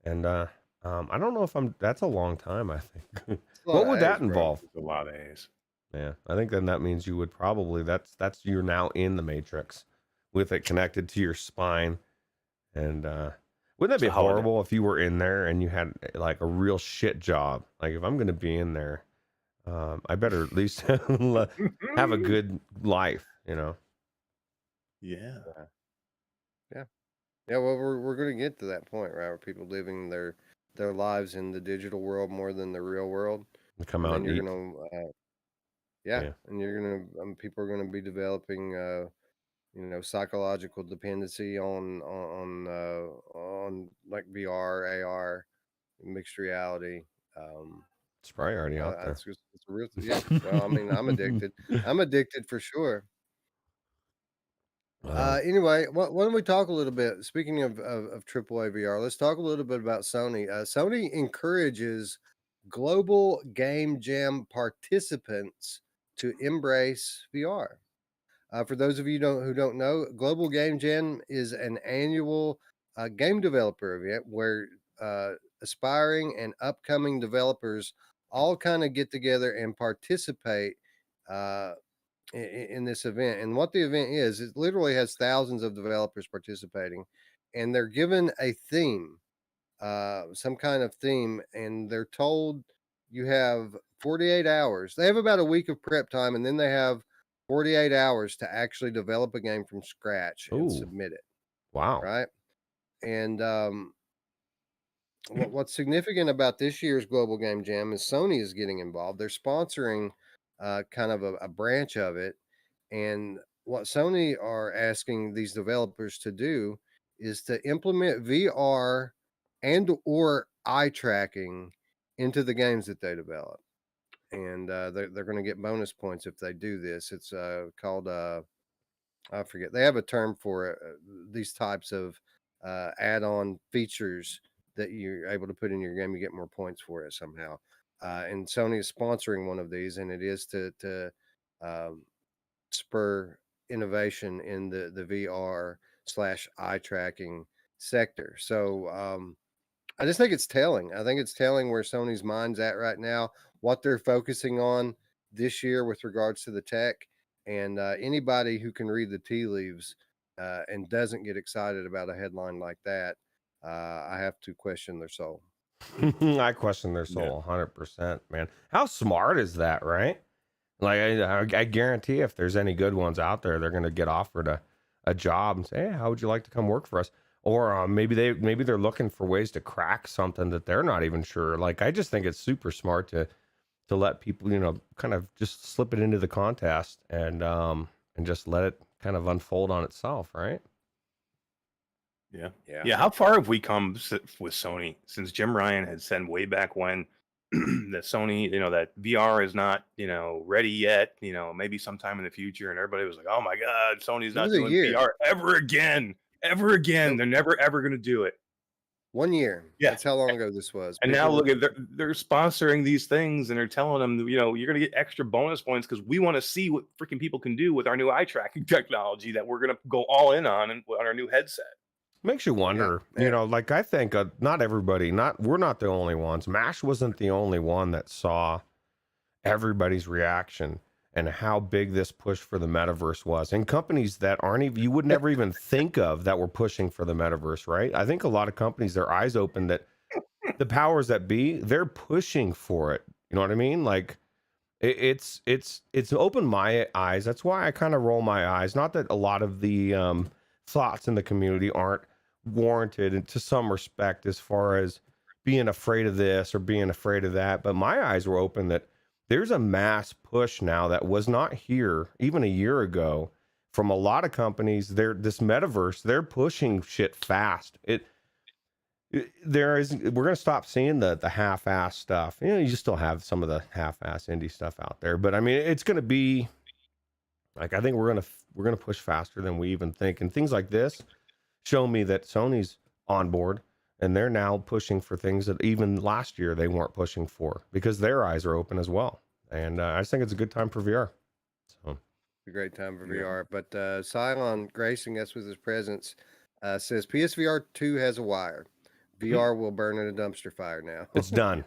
And I don't know if that's a long time, I think. What would that involve? A lot of A's. Yeah, I think then that means you would probably, that's you're now in the Matrix with it connected to your spine. And wouldn't that be horrible if you were in there and you had like a real shit job? Like if I'm going to be in there, I better at least have a good life, Yeah. Well, we're going to get to that point, right, where people living their lives in the digital world more than the real world. Come out and you're eat. Gonna, and you're gonna, people are going to be developing, psychological dependency on like VR, AR, mixed reality. It's probably already out there. It's a real, yeah. Well, I mean, I'm addicted. I'm addicted for sure. Anyway, why don't we talk a little bit? Speaking of AAA VR, let's talk a little bit about Sony. Sony encourages global game jam participants to embrace VR. For those of you who don't know, Global Game Jam is an annual game developer event where aspiring and upcoming developers all kind of get together and participate in this event. And what the event is, it literally has thousands of developers participating, and they're given a theme, some kind of theme, and they're told you have 48 hours. They have about a week of prep time, and then they have 48 hours to actually develop a game from scratch and submit it. Wow. Right. And what's significant about this year's Global Game Jam is Sony is getting involved. They're sponsoring kind of a branch of it. And what Sony are asking these developers to do is to implement VR and or eye tracking into the games that they develop. And they're going to get bonus points if they do this. It's called, I forget. They have a term for it, these types of add-on features that you're able to put in your game. You get more points for it somehow. And Sony is sponsoring one of these, and it is to spur innovation in the VR / eye tracking sector. So I just think it's telling. I think it's telling where Sony's mind's at right now, what they're focusing on this year with regards to the tech. And anybody who can read the tea leaves and doesn't get excited about a headline like that, I have to question their soul. I question their soul 100%, man. How smart is that, right? Like, I guarantee if there's any good ones out there, they're going to get offered a job and say, hey, how would you like to come work for us? Or maybe they're looking for ways to crack something that they're not even sure. Like, I just think it's super smart to let people, kind of just slip it into the contest and just let it kind of unfold on itself, right? Yeah. How far have we come with Sony since Jim Ryan had said way back when that Sony, that VR is not, ready yet, maybe sometime in the future, and everybody was like, oh my God, Sony's not doing VR ever again. Nope. They're never ever going to do it. 1 year. Yeah. That's how long ago this was. And now look at they're sponsoring these things, and they're telling them, you're going to get extra bonus points because we want to see what freaking people can do with our new eye tracking technology that we're going to go all in on our new headset. Makes you wonder, like I think not everybody, we're not the only ones. MASH wasn't the only one that saw everybody's reaction and how big this push for the metaverse was. And companies that you would never even think of that were pushing for the metaverse, right? I think a lot of companies, their eyes open that the powers that be, they're pushing for it. You know what I mean? Like It's opened my eyes. That's why I kind of roll my eyes. Not that a lot of the thoughts in the community aren't warranted, and to some respect, as far as being afraid of this or being afraid of that. But my eyes were open that there's a mass push now that was not here even a year ago from a lot of companies. This metaverse, they're pushing shit fast. We're gonna stop seeing the half-ass stuff. You know, you still have some of the half-ass indie stuff out there, but I mean, it's gonna be like, I think we're gonna push faster than we even think, and things like this show me that Sony's on board, and they're now pushing for things that even last year they weren't pushing for, because their eyes are open as well. And I just think it's a good time for VR. So A great time for VR. But Cylon, gracing us with his presence, says PSVR 2 has a wire. VR will burn in a dumpster fire now. it's done.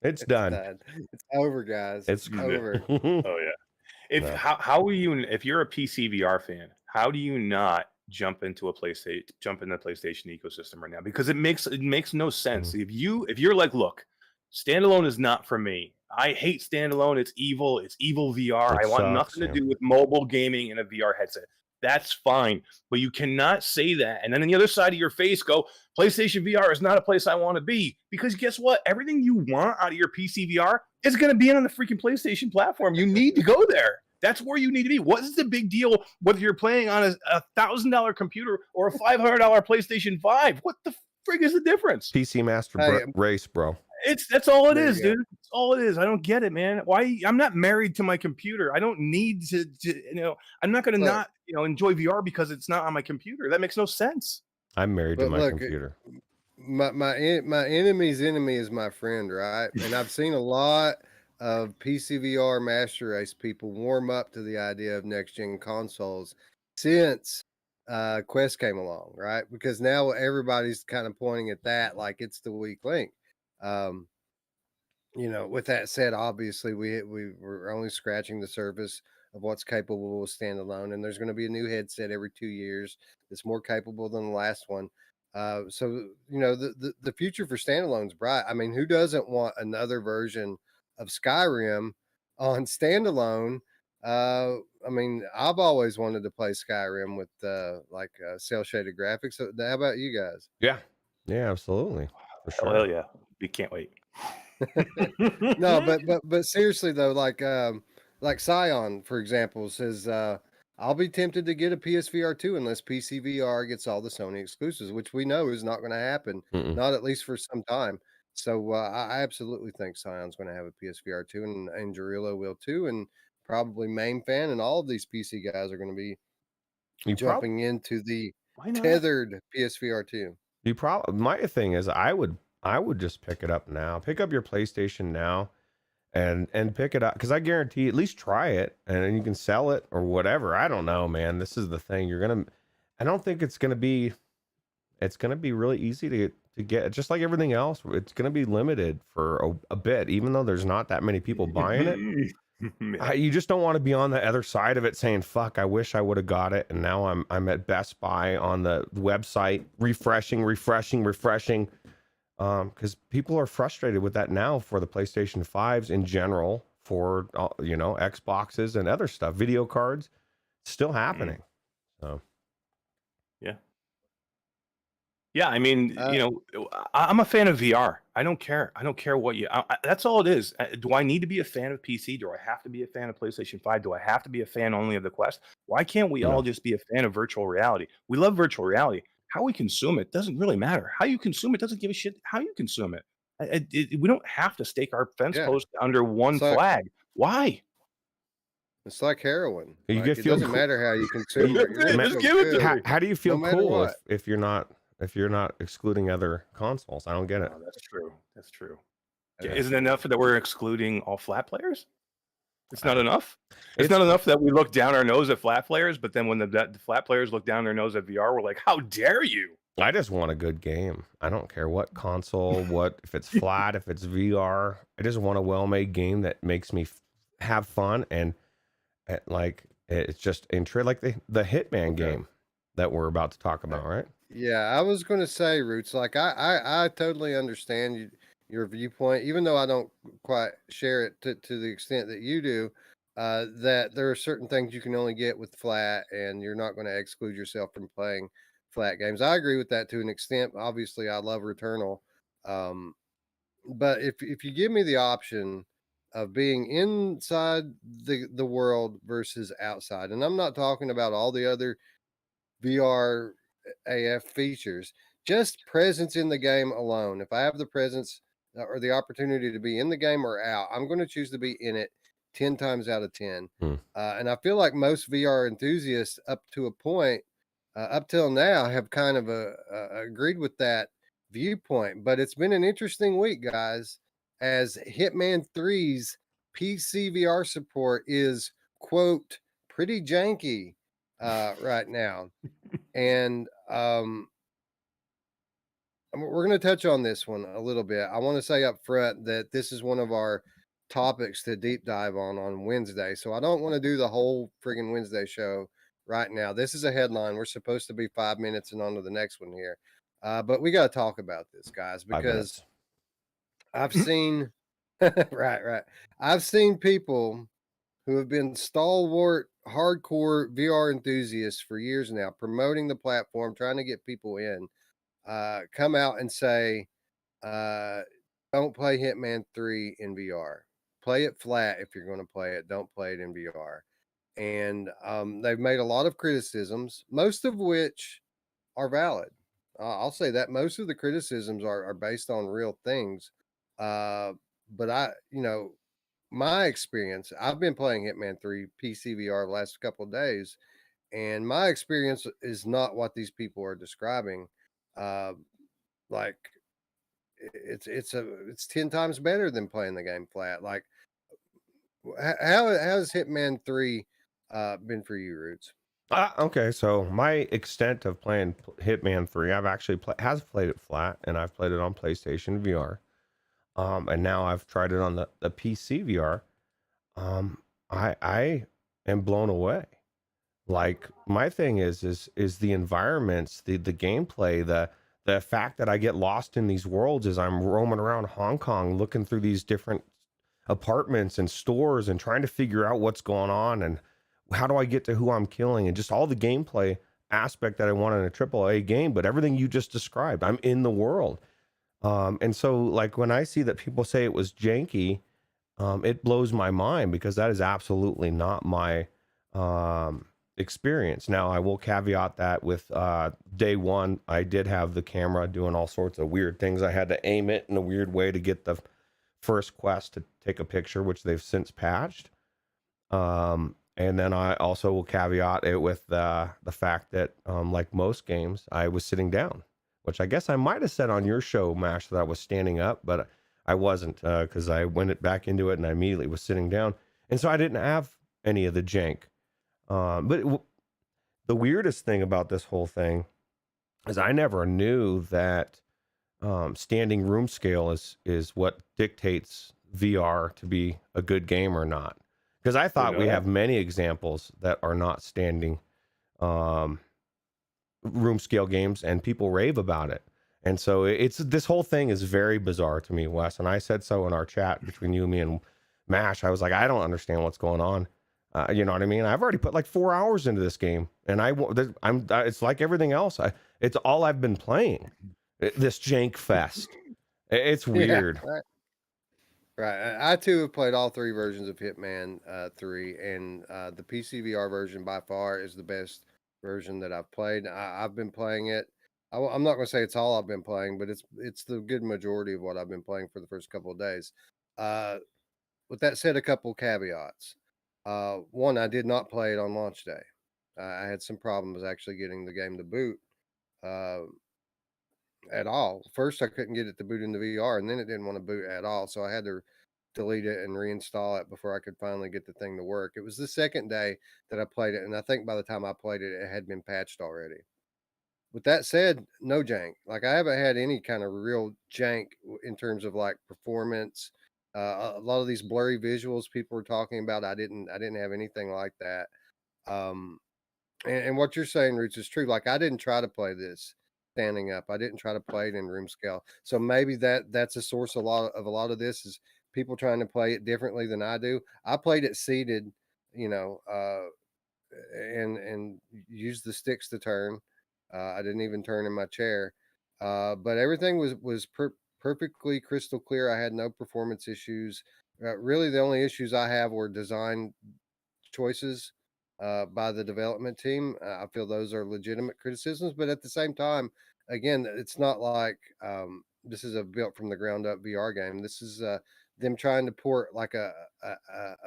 It's done. done. It's over, guys. It's over. Oh yeah. No. How are you, if you're a PC VR fan, how do you not jump into the PlayStation ecosystem right now? Because it makes no sense. If you're like, look, standalone is not for me. I hate standalone. It's evil. It's evil VR. I want nothing to do with mobile gaming and a VR headset. That's fine. But you cannot say that and then on the other side of your face go, PlayStation VR is not a place I want to be. Because guess what? Everything you want out of your PC VR is going to be on the freaking PlayStation platform. You need to go there. That's where you need to be. What is the big deal whether you're playing on a $1,000 computer or a $500 PlayStation 5? What the frig is the difference? PC Master Race, bro. That's all it is, dude. That's all it is. I don't get it, man. Why? I'm not married to my computer. I don't need to I'm not going to enjoy VR because it's not on my computer. That makes no sense. I'm married to my computer. My enemy's enemy is my friend, right? And I've seen a lot of PC VR Master Race people warm up to the idea of next gen consoles since Quest came along, right? Because now everybody's kind of pointing at that like it's the weak link. With that said, obviously we're only scratching the surface of what's capable of standalone, and there's going to be a new headset every 2 years that's more capable than the last one. So the future for standalone's bright. I mean, who doesn't want another version of Skyrim on standalone? I mean, I've always wanted to play Skyrim with cell shaded graphics. So how about you guys? Yeah, absolutely, for sure. Hell yeah, we can't wait. No, but seriously though, like Scion, for example, says I'll be tempted to get a PSVR 2 unless PC VR gets all the Sony exclusives, which we know is not going to happen, not at least for some time. So I absolutely think Scion's going to have a PSVR 2, and Jarillo will too, and probably Main Fan and all of these PC guys are going to be jumping into the tethered PSVR 2. My thing is, I would just pick it up now. Pick up your PlayStation now, and pick it up, because I guarantee, at least try it, and then you can sell it or whatever. I don't know, man. This is the thing. I don't think it's gonna be really easy to get. Just like everything else, it's gonna be limited for a bit, even though there's not that many people buying it. You just don't want to be on the other side of it saying, fuck, I wish I would have got it, and now I'm at Best Buy on the website refreshing, because people are frustrated with that now for the PlayStation 5s in general, for Xboxes and other stuff, video cards. It's still happening. So yeah, I mean, I'm a fan of VR. I don't care what that's all it is. Do I need to be a fan of PC? Do I have to be a fan of PlayStation 5? Do I have to be a fan only of the Quest? Why can't we all just be a fan of virtual reality? We love virtual reality. How we consume it doesn't really matter. How you consume it doesn't give a shit how you consume it. We don't have to stake our fence post under one flag. Why? It's like heroin. It doesn't matter how you consume it. Just give it to me. How do you feel cool if you're not excluding other consoles? I don't get it. Oh, that's true. Isn't it enough that we're excluding all flat players? It's not enough. It's not enough that we look down our nose at flat players, but then when the flat players look down their nose at VR, we're like, how dare you? I just want a good game. I don't care what console, if it's flat, if it's VR. I just want a well-made game that makes me have fun, and it's just like the Hitman game that we're about to talk about, right? Yeah, I was going to say, Ruuts, like I totally understand your viewpoint, even though I don't quite share it to the extent that you do. That there are certain things you can only get with flat, and you're not going to exclude yourself from playing flat games. I agree with that to an extent. Obviously, I love Returnal, um, but if you give me the option of being inside the world versus outside, and I'm not talking about all the other VR AF features, just presence in the game alone. If I have the presence or the opportunity to be in the game or out, I'm going to choose to be in it 10 times out of 10. And I feel like most VR enthusiasts, up to a point, up till now, have kind of agreed with that viewpoint. But it's been an interesting week, guys, as Hitman 3's PC VR support is, quote, pretty janky right now. And we're going to touch on this one a little bit. I want to say up front that this is one of our topics to deep dive on Wednesday. So I don't want to do the whole friggin' Wednesday show right now. This is a headline. We're supposed to be 5 minutes and on to the next one here. But we got to talk about this, guys, because I've seen, right. I've seen people who have been stalwart, hardcore VR enthusiasts for years now, promoting the platform, trying to get people in, come out and say, don't play Hitman 3 in VR. Play it flat if you're going to play it. Don't play it in VR. And they've made a lot of criticisms, most of which are valid. I'll say that most of the criticisms are based on real things. But my experience, I've been playing Hitman 3 PC VR the last couple of days, and my experience is not what these people are describing. Like it's 10 times better than playing the game flat. Like how has Hitman 3 been for you, Roots? Okay, so my extent of playing Hitman 3, I've actually has played it flat, and I've played it on PlayStation VR. And now I've tried it on the PC VR. I am blown away. Like, my thing is the environments, the gameplay, the fact that I get lost in these worlds as I'm roaming around Hong Kong, looking through these different apartments and stores and trying to figure out what's going on and how do I get to who I'm killing, and just all the gameplay aspect that I want in a AAA game. But everything you just described, I'm in the world. And so, like, when I see that people say it was janky, it blows my mind, because that is absolutely not my experience. Now, I will caveat that with day one, I did have the camera doing all sorts of weird things. I had to aim it in a weird way to get the first quest to take a picture, which they've since patched. And then I also will caveat it with the fact that, like most games, I was sitting down, which I guess I might have said on your show, Mash, that I was standing up, but I wasn't, because I went back into it and I immediately was sitting down. And so I didn't have any of the jank. The weirdest thing about this whole thing is I never knew that standing room scale is what dictates VR to be a good game or not. Because I thought we have many examples that are not standing room scale games, and people rave about it. And so this whole thing is very bizarre to me, Wes. And I said so in our chat between you, me, and Mash. I was like, I don't understand what's going on. You know what I mean? I've already put like 4 hours into this game, and it's like everything else. It's all I've been playing. This jank fest. It's weird. Yeah, right. I too have played all 3 versions of Hitman 3, and the PC VR version by far is the best version that I've played. I've been playing it. I'm not going to say it's all I've been playing, but it's the good majority of what I've been playing for the first couple of days. With that said, a couple caveats. One, I did not play it on launch day. I had some problems actually getting the game to boot at all. First, I couldn't get it to boot in the VR, and then it didn't want to boot at all. So I had to delete it and reinstall it before I could finally get the thing to work. It was the second day that I played it, and I think by the time I played it, it had been patched already. With that said, no jank. Like, I haven't had any kind of real jank in terms of like performance. A lot of these blurry visuals people were talking about, I didn't have anything like that. And what you're saying, Roots, is true. Like, I didn't try to play this standing up. I didn't try to play it in room scale. So maybe that's a source a lot of this is people trying to play it differently than I do. I played it seated, you know, and use the sticks to turn. I didn't even turn in my chair, but everything was perfectly crystal clear. I had no performance issues. Really, the only issues I have were design choices by the development team. I feel those are legitimate criticisms, but at the same time, again, it's not like this is a built from the ground up VR game. This is them trying to port like a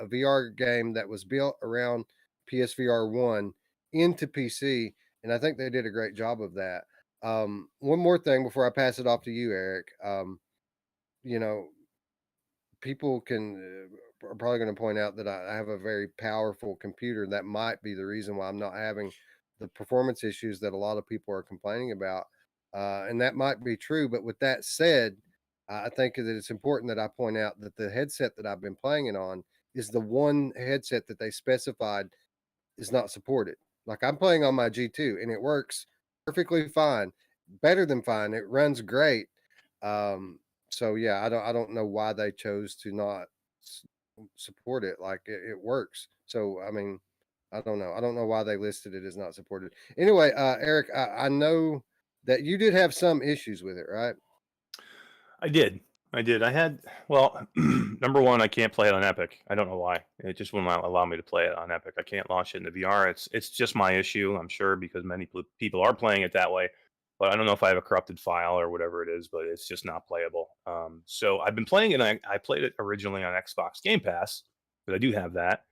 VR game that was built around PSVR 1 into PC, and I think they did a great job of that. One more thing before I pass it off to you, Eric. You know, people are probably going to point out that I have a very powerful computer. That might be the reason why I'm not having the performance issues that a lot of people are complaining about. And that might be true. But with that said, I think that it's important that I point out that the headset that I've been playing it on is the one headset that they specified is not supported. Like I'm playing on my G2 and it works perfectly fine, better than fine. It runs great. So yeah, I don't know why they chose to not support it. Like it works. So I mean, I don't know. I don't know why they listed it as not supported. Anyway, Eric, I know that you did have some issues with it, right? I did. I had, well, number one, I can't play it on Epic. I don't know why. It just wouldn't allow me to play it on Epic. I can't launch it in the VR. It's just my issue, I'm sure, because many people are playing it that way. But I don't know if I have a corrupted file or whatever it is, but it's just not playable. So I've been playing it. I played it originally on Xbox Game Pass, but I do have that.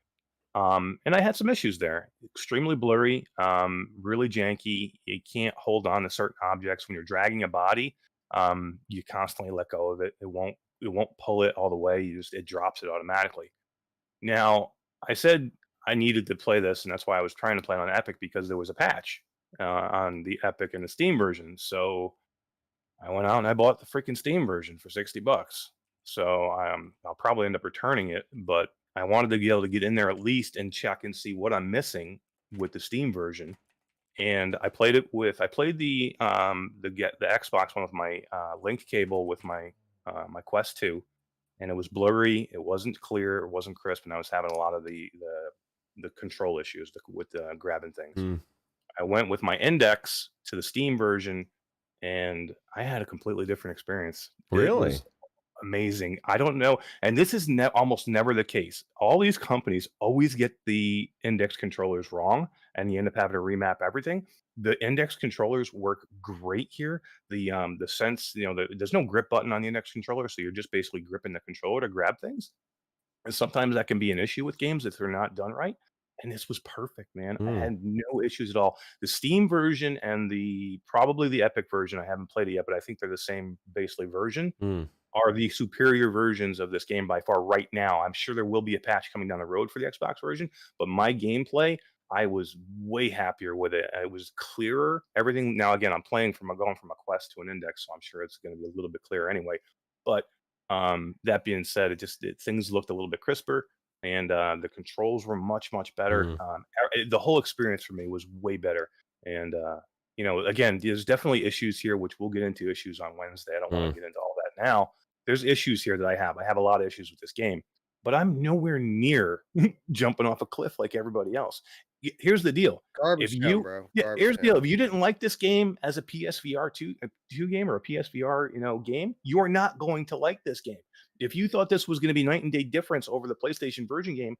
And I had some issues there. Extremely blurry, really janky. You can't hold on to certain objects when you're dragging a body. You constantly let go of it. It won't pull it all the way. It drops it automatically. Now, I said I needed to play this, and that's why I was trying to play it on Epic because there was a patch on the Epic and the Steam version. So I went out and I bought the freaking Steam version for $60. So I'll probably end up returning it, but I wanted to be able to get in there at least and check and see what I'm missing with the Steam version. And I played the Xbox one with my link cable with my my Quest 2, and it was blurry, it wasn't clear, it wasn't crisp, and I was having a lot of the control issues with grabbing things. Mm. I went with my Index to the Steam version, and I had a completely different experience. It Really? was amazing. I don't know, and this is almost never the case. All these companies always get the Index controllers wrong, and you end up having to remap everything. The Index controllers work great here. The sense, there's no grip button on the Index controller, so you're just basically gripping the controller to grab things. And sometimes that can be an issue with games if they're not done right. And this was perfect, man. I had no issues at all. The Steam version and probably the Epic version, I haven't played it yet, but I think they're the same basically version, are the superior versions of this game by far right now. I'm sure there will be a patch coming down the road for the Xbox version, but my gameplay, I was way happier with it. It was clearer. Everything now, again, I'm going from a Quest to an Index, so I'm sure it's going to be a little bit clearer anyway. But that being said, things looked a little bit crisper, and the controls were much better. The whole experience for me was way better. And again, there's definitely issues here, which we'll get into issues on Wednesday. I don't want to get into all that now. There's issues here that I have. I have a lot of issues with this game, but I'm nowhere near jumping off a cliff like everybody else. Here's the deal. Garbage time, bro. Yeah, Garbage here's the time. deal. If you didn't like this game as a PSVR 2 game or a PSVR, game, you are not going to like this game. If you thought this was going to be night and day difference over the PlayStation version game,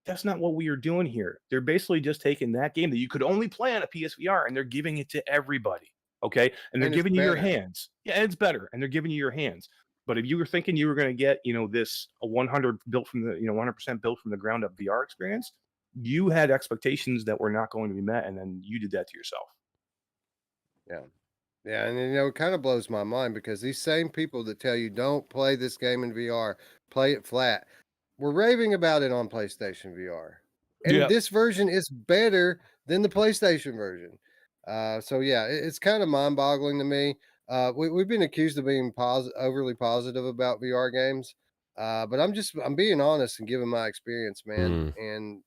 that's not what we are doing here. They're basically just taking that game that you could only play on a PSVR and they're giving it to everybody. Okay. And they're giving you your hands. Yeah, it's better. And they're giving you your hands. But if you were thinking you were going to get, this 100% built from the ground up VR experience, you had expectations that were not going to be met, and then you did that to yourself. Yeah, and it kind of blows my mind because these same people that tell you don't play this game in VR, play it flat, we're raving about it on PlayStation VR. And this version is better than the PlayStation version. So yeah, it's kind of mind-boggling to me. We've been accused of being overly positive about VR games. But I'm being honest and giving my experience, man. And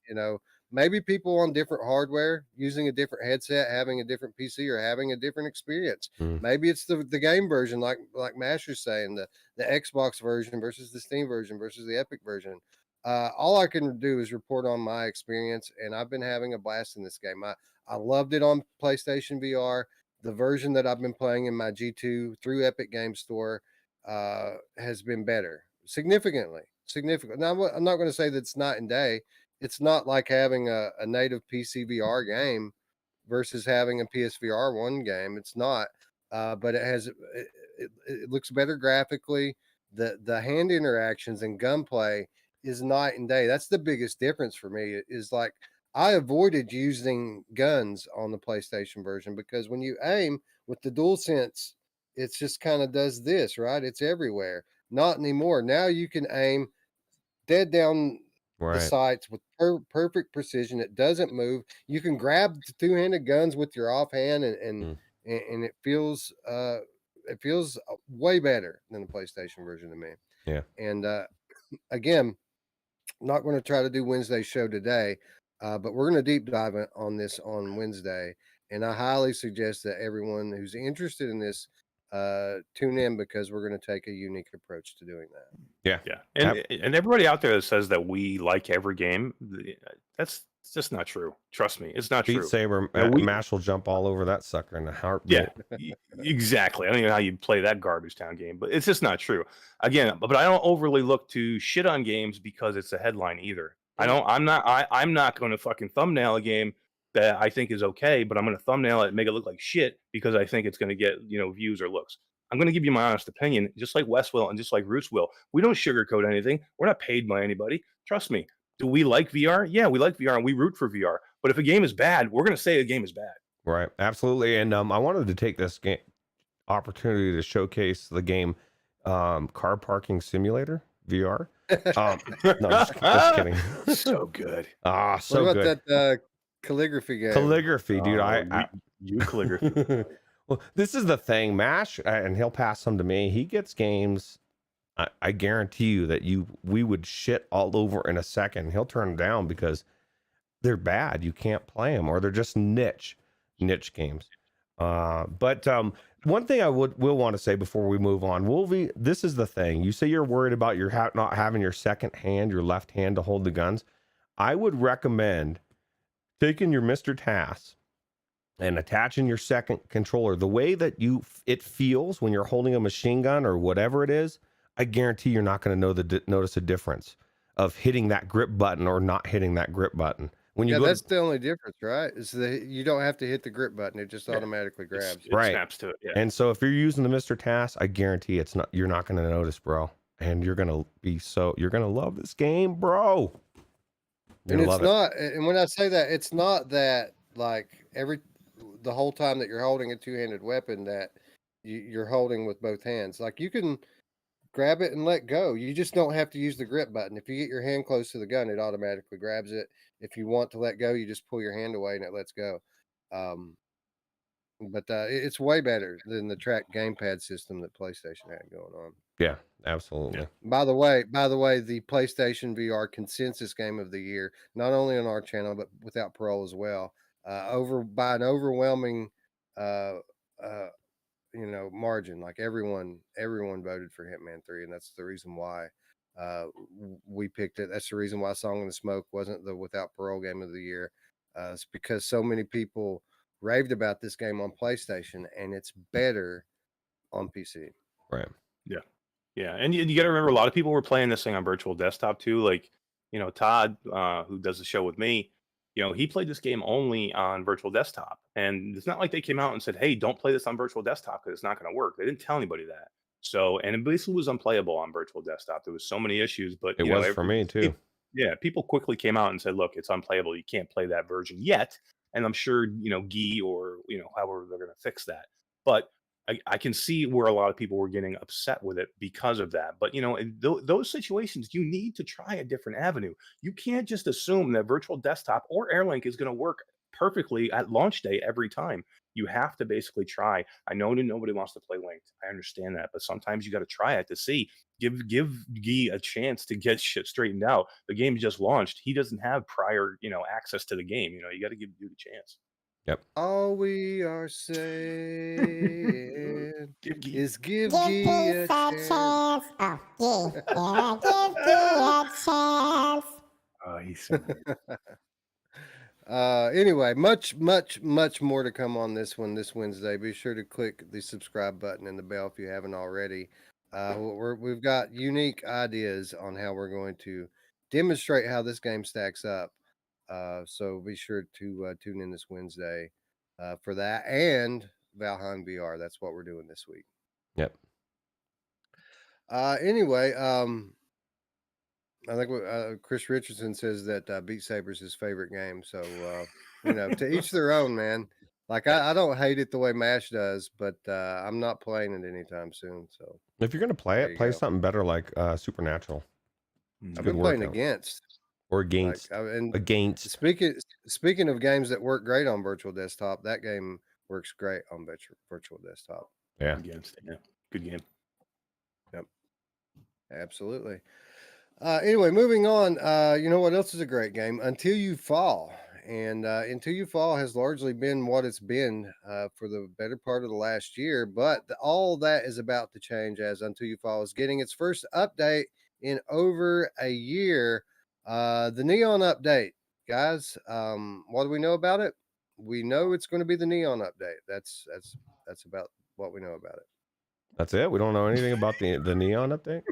maybe people on different hardware using a different headset, having a different PC, or having a different experience. Maybe it's the game version, like Master's saying, the Xbox version versus the Steam version versus the Epic version. All I can do is report on my experience, and I've been having a blast in this game. I loved it on PlayStation VR. The version that I've been playing in my G2 through Epic Game Store has been better, significantly. Now, I'm not going to say that it's night and day. It's not like having a native PC VR game versus having a PSVR 1 game. It's not, but it looks better graphically. The hand interactions and gunplay is night and day. That's the biggest difference for me. Is like I avoided using guns on the PlayStation version because when you aim with the DualSense, it's just kind of does this, right? It's everywhere. Not anymore. Now you can aim dead down the sights with perfect precision. It doesn't move. You can grab the two-handed guns with your offhand, and it feels way better than the PlayStation version to me. Yeah. And again, not going to try to do Wednesday's show today, but we're going to deep dive on this on Wednesday. And I highly suggest that everyone who's interested in this tune in, because we're going to take a unique approach to doing that. Yeah. And everybody out there that says that we like every game, that's just not true. Trust me, it's not true. Beat Saber, Mash will jump all over that sucker in a heartbeat. Yeah, exactly. I don't even know how you play that garbage town game, but it's just not true. Again, but I don't overly look to shit on games because it's a headline either. I'm not going to fucking thumbnail a game that I think is okay, but I'm going to thumbnail it and make it look like shit because I think it's going to get, views or looks. I'm going to give you my honest opinion, just like Wes will and just like Ruuts will. We don't sugarcoat anything. We're not paid by anybody. Trust me. Do we like VR? Yeah, we like VR and we root for VR. But if a game is bad, we're going to say a game is bad. Right. Absolutely. And I wanted to take this opportunity to showcase the game Car Parking Simulator VR. No, just kidding. So good. So what about good. that calligraphy game? Calligraphy, dude. You calligraphy. Well, this is the thing, Mash, and he'll pass some to me. He gets games. I guarantee you that we would shit all over in a second. He'll turn them down because they're bad. You can't play them, or they're just niche games. But one thing I will want to say before we move on, Wolvie, this is the thing. You say you're worried about your not having your second hand, your left hand to hold the guns. I would recommend taking your Mr. Task and attaching your second controller. The way that it feels when you're holding a machine gun or whatever it is, I guarantee you're not going to notice a difference of hitting that grip button or not hitting that grip button. When you that's the only difference, right? Is you don't have to hit the grip button; it just automatically grabs. It snaps to it. Yeah. And so if you're using the Mr. Task, I guarantee you're not going to notice, bro. And you're going to love this game, bro. And it's not. And when I say that, it's not that like the whole time that you're holding a two-handed weapon that you're holding with both hands. Like you can grab it and let go. You just don't have to use the grip button. If you get your hand close to the gun, it automatically grabs it. If you want to let go, you just pull your hand away and it lets go. But it's way better than the track gamepad system that PlayStation had going on. Yeah, absolutely. Yeah. By the way, the PlayStation VR consensus game of the year, not only on our channel but Without Parole as well, by an overwhelming margin. Like everyone voted for Hitman 3, and that's the reason why we picked it. That's the reason why Song in the Smoke wasn't the Without Parole game of the year. It's because so many people raved about this game on PlayStation, and it's better on PC. Right. Yeah. And you got to remember, a lot of people were playing this thing on virtual desktop too. Like, Todd, who does the show with me, he played this game only on virtual desktop. And it's not like they came out and said, hey, don't play this on virtual desktop because it's not going to work. They didn't tell anybody that. So, and it basically was unplayable on virtual desktop. There was so many issues, but it was for me too. People quickly came out and said, look, it's unplayable. You can't play that version yet. And I'm sure, Guy or, however they're going to fix that. But I can see where a lot of people were getting upset with it because of that. But, in those situations, you need to try a different avenue. You can't just assume that virtual desktop or Airlink is going to work perfectly at launch day every time. You have to basically try. I know that nobody wants to play Linked. I understand that, but sometimes you got to try it to see. Give Guy a chance to get shit straightened out. The game just launched. He doesn't have prior, access to the game. You got to give Guy a chance. Yep. All we are saying Give Guy. is give Give Guy a peace a chance. chance. Oh, yeah. Give Guy a chance. Oh, he's so Anyway, much more to come on this one this Wednesday. Be sure to click the subscribe button and the bell if you haven't already. We've got unique ideas on how we're going to demonstrate how this game stacks up. So be sure to tune in this Wednesday for that and Valheim VR. That's what we're doing this week. Yep. Anyway, I think Chris Richardson says that Beat Saber's his favorite game. So, to each their own, man. Like, I don't hate it the way MASH does, but I'm not playing it anytime soon. So, If you're going to play There it, you play go. something better like Supernatural. I've good been playing workout. against. Or Like, against. and Against. speaking of games that work great on virtual desktop, that game works great on virtual desktop. Yeah. against. Yeah, good game. Absolutely. Anyway, moving on. You know what else is a great game? Until You Fall. And Until You Fall has largely been what it's been for the better part of the last year. But all that is about to change as Until You Fall is getting its first update in over a year. The Neon update, guys. What do we know about it? We know it's going to be the Neon update. That's about what we know about it. That's it? We don't know anything about the Neon update?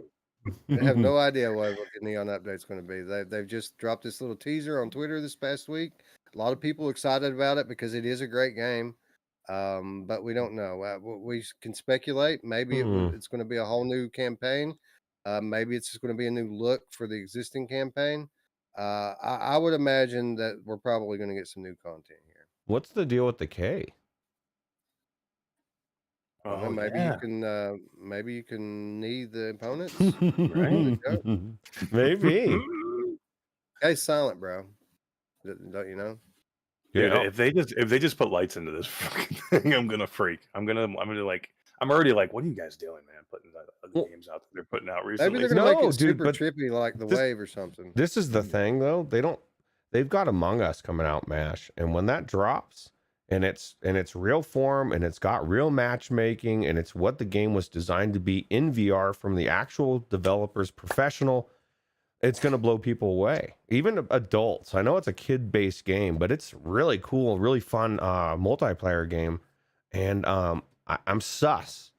I have no idea what the Neon update's going to be. They've just dropped this little teaser on Twitter this past week. A lot of people excited about it because it is a great game, but we don't know. We can speculate. Maybe it's going to be a whole new campaign. Maybe it's just going to be a new look for the existing campaign. I would imagine that we're probably going to get some new content here. What's the deal with the K? Well, maybe you can knee the opponents. Maybe. Hey, silent, bro. Don't you know? Dude, Yeah. if they just put lights into this fucking thing, I'm gonna freak. I'm already like, what are you guys doing, man? Putting the games out that they're putting out recently. Maybe they're gonna make No, it dude, super but trippy like the this- Wave or something. This is the thing though. They've got Among Us coming out, MASH. And when that drops and it's real form and it's got real matchmaking and it's what the game was designed to be in VR from the actual developers, professional, it's going to blow people away. Even adults. I know it's a kid-based game, but it's really cool, really fun multiplayer game. And I'm sus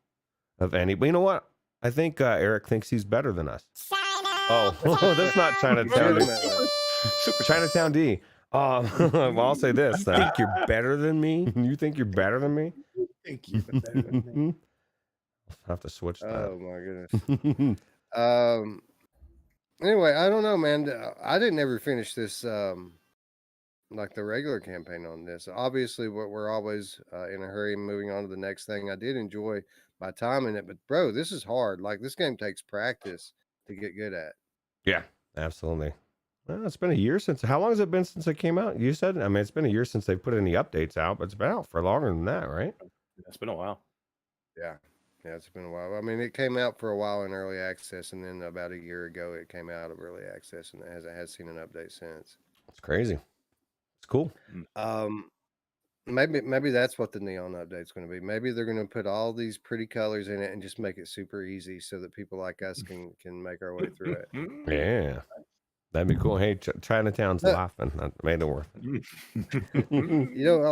of any. But you know what? I think Eric thinks he's better than us. Oh, that's not Chinatown. Super Chinatown D. Well, I'll say this. I think you're better than me. You think you're better than me? Thank you. Better than me. I'll have to switch that. Oh my goodness. Anyway, I don't know, man. I didn't ever finish this like the regular campaign on this. Obviously, we're always in a hurry moving on to the next thing. I did enjoy my time in it, but bro, this is hard. Like this game takes practice to get good at. Yeah, absolutely. Well, it's been a year since. How long has it been since it came out? You said. I mean, it's been a year since they put any updates out, but it's been out for longer than that, right? It's been a while. Yeah, it's been a while. I mean, it came out for a while in early access, and then about a year ago, it came out of early access, and it has seen an update since. It's crazy. It's cool. Maybe that's what the Neon update's going to be. Maybe they're going to put all these pretty colors in it and just make it super easy so that people like us can make our way through it. Yeah, that'd be cool. Hey, Chinatown's laughing. That made it worth it. You know,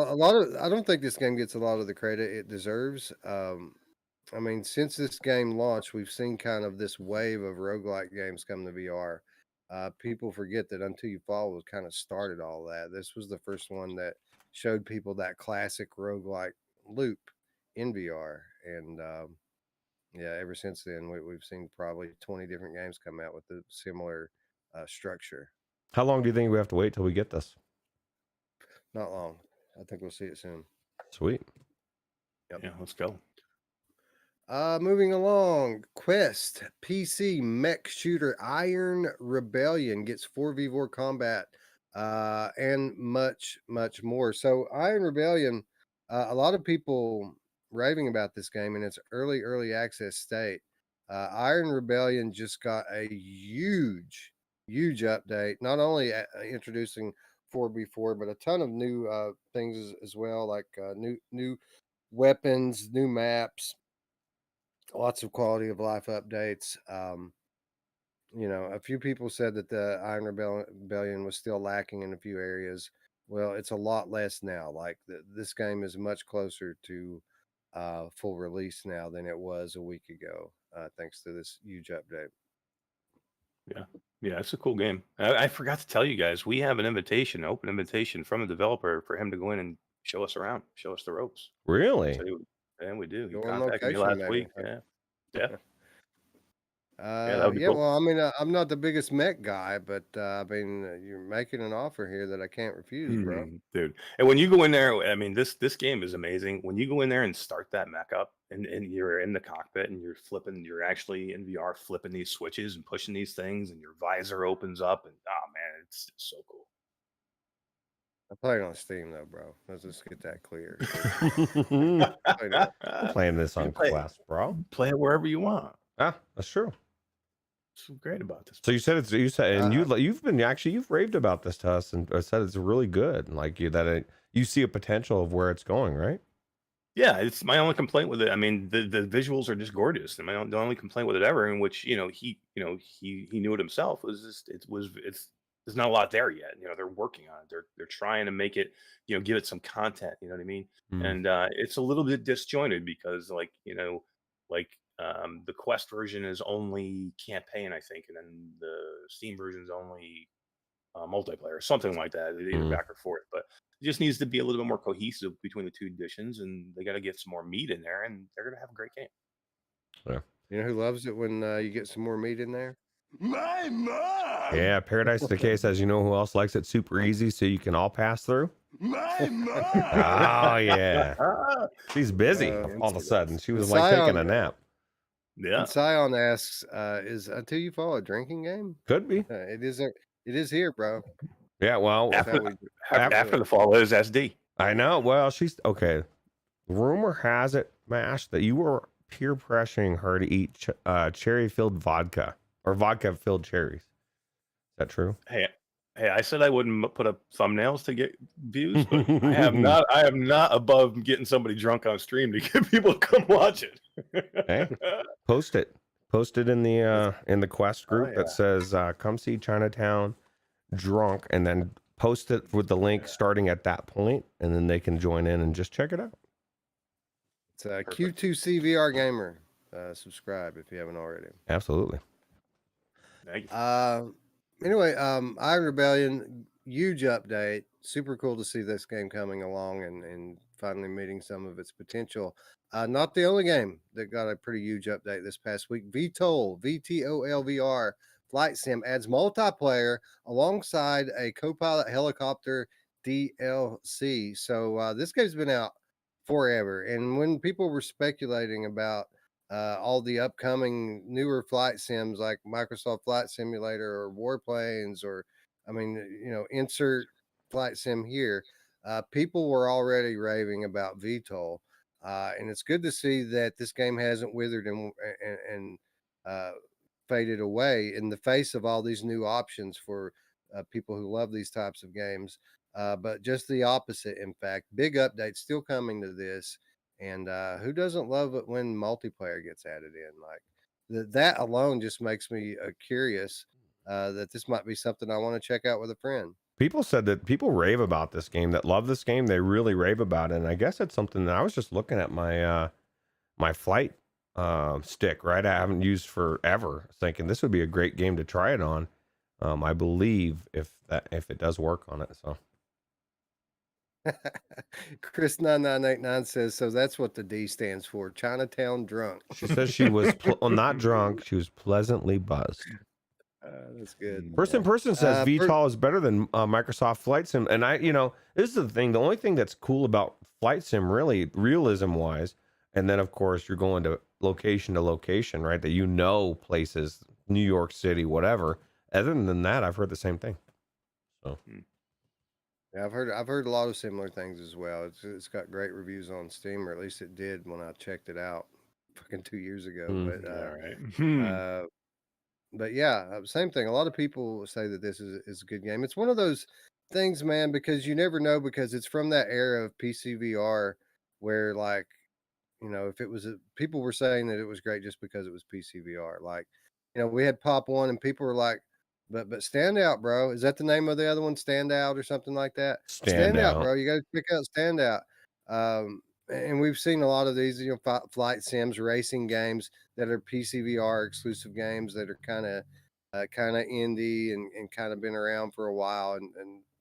I don't think this game gets a lot of the credit it deserves. I mean, since this game launched, we've seen kind of this wave of roguelike games come to VR. People forget that Until You Fall was kind of started all that. This was the first one that showed people that classic roguelike loop in VR. And yeah, ever since then, we've seen probably 20 different games come out with a similar structure. How long do you think we have to wait till we get this? Not long. I think we'll see it soon. Sweet. Yep. Yeah, let's go. Moving along, Quest PC mech shooter Iron Rebellion gets 4v4 combat and much more. So Iron Rebellion, a lot of people raving about this game in its early access state. Iron Rebellion just got a huge update, not only introducing 4v4, but a ton of new things as well, like new weapons, new maps, lots of quality of life updates. A few people said that the Iron Rebellion was still lacking in a few areas. Well, it's a lot less now. Like this game is much closer to full release now than it was a week ago, thanks to this huge update. Yeah, it's a cool game. I forgot to tell you guys, we have an open invitation from a developer for him to go in and show us around, show us the ropes. Really? So and we do. He Go on contacted me location, last maybe. week. Yeah. That would be cool. Well, I mean, I'm not the biggest mech guy, but I mean, you're making an offer here that I can't refuse, bro. Dude. And when you go in there, I mean, this game is amazing. When you go in there and start that mech up and you're in the cockpit and you're actually in VR flipping these switches and pushing these things and your visor opens up and oh man, it's so cool. I play it on Steam though, bro. Let's just get that clear. I'm playing this on Quest, bro. Play it wherever you want. Ah, that's true. What's great about this? So you said, and you've raved about this to us and said it's really good, and like you see a potential of where it's going, right? Yeah, it's my only complaint with it. I mean, the visuals are just gorgeous, and the only complaint with it ever, in which he knew it himself, was just there's not a lot there yet. They're working on it. They're trying to make it, give it some content. You know what I mean? And it's a little bit disjointed because the Quest version is only campaign, I think, and then the Steam version is only multiplayer, something like that, either back or forth. But it just needs to be a little bit more cohesive between the two editions, and they got to get some more meat in there, and they're gonna have a great game. Yeah. You know who loves it when you get some more meat in there? My mom! Yeah, Paradise Decay says, you know who else likes it super easy so you can all pass through? My mom! Oh, yeah. She's busy all of a sudden. She was like taking a nap. Yeah. And Scion asks, is Until You Fall a drinking game? Could be. It is here, bro. Yeah, well, After the fall is SD. I know. Well, she's okay. Rumor has it, Mash, that you were peer pressuring her to eat cherry-filled vodka or vodka-filled cherries. Is that true? Hey, I said I wouldn't put up thumbnails to get views, but I am not above getting somebody drunk on stream to get people to come watch it. Hey, post it in the Quest group that says come see Chinatown drunk, and then post it with the link starting at that point, and then they can join in and just check it out. It's Q2C VR Gamer. Subscribe if you haven't already. Absolutely. Thank you. Anyway, Iron Rebellion, huge update. Super cool to see this game coming along and finally meeting some of its potential. Not the only game that got a pretty huge update this past week. VTOL VR Flight Sim adds multiplayer alongside a co-pilot helicopter DLC. So this game's been out forever. And when people were speculating about all the upcoming newer flight sims like Microsoft Flight Simulator or Warplanes, or insert flight sim here, people were already raving about VTOL, and it's good to see that this game hasn't withered and faded away in the face of all these new options for people who love these types of games, but just the opposite. In fact, big updates still coming to this. And who doesn't love it when multiplayer gets added in? Like that alone just makes me curious that this might be something I want to check out with a friend. People said that people rave about this game, that love this game. They really rave about it. And I guess it's something that I was just looking at my my flight stick, right? I haven't used forever, thinking this would be a great game to try it on. I believe if it does work on it. So. Chris 9989 says, so that's what the D stands for, Chinatown drunk. She says she was not drunk, she was pleasantly buzzed. That's good. Person says VTOL is better than Microsoft Flight Sim, and this is the thing. The only thing that's cool about Flight Sim, really, realism wise, and then of course you're going to location, right? That places, New York City, whatever. Other than that, I've heard the same thing. So. Yeah, I've heard a lot of similar things as well. It's got great reviews on Steam, or at least it did when I checked it out fucking 2 years ago. Hmm. All right. Uh, but yeah, same thing. A lot of people say that this is a good game. It's one of those things, man, because you never know, because it's from that era of PC VR where, like, you know, if it was people were saying that it was great just because it was PC VR. Like, you know, we had Pop One, and people were like, but Standout, bro, is that the name of the other one? Standout or something like that? Stand Standout, out. bro. You got to pick out Standout. And we've seen a lot of these, you know, flight sims, racing games that are PC VR exclusive games that are kind of indie and kind of been around for a while, and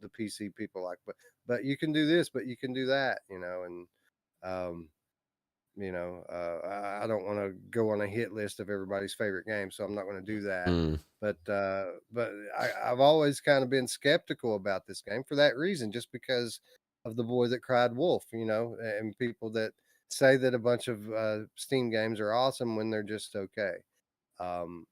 the PC people like, but you can do this, but you can do that, you know, and um, you know, I don't want to go on a hit list of everybody's favorite game, so I'm not going to do that. Mm. But I've always kind of been skeptical about this game for that reason, just because of the boy that cried wolf, you know, and people that say that a bunch of Steam games are awesome when they're just okay. Um,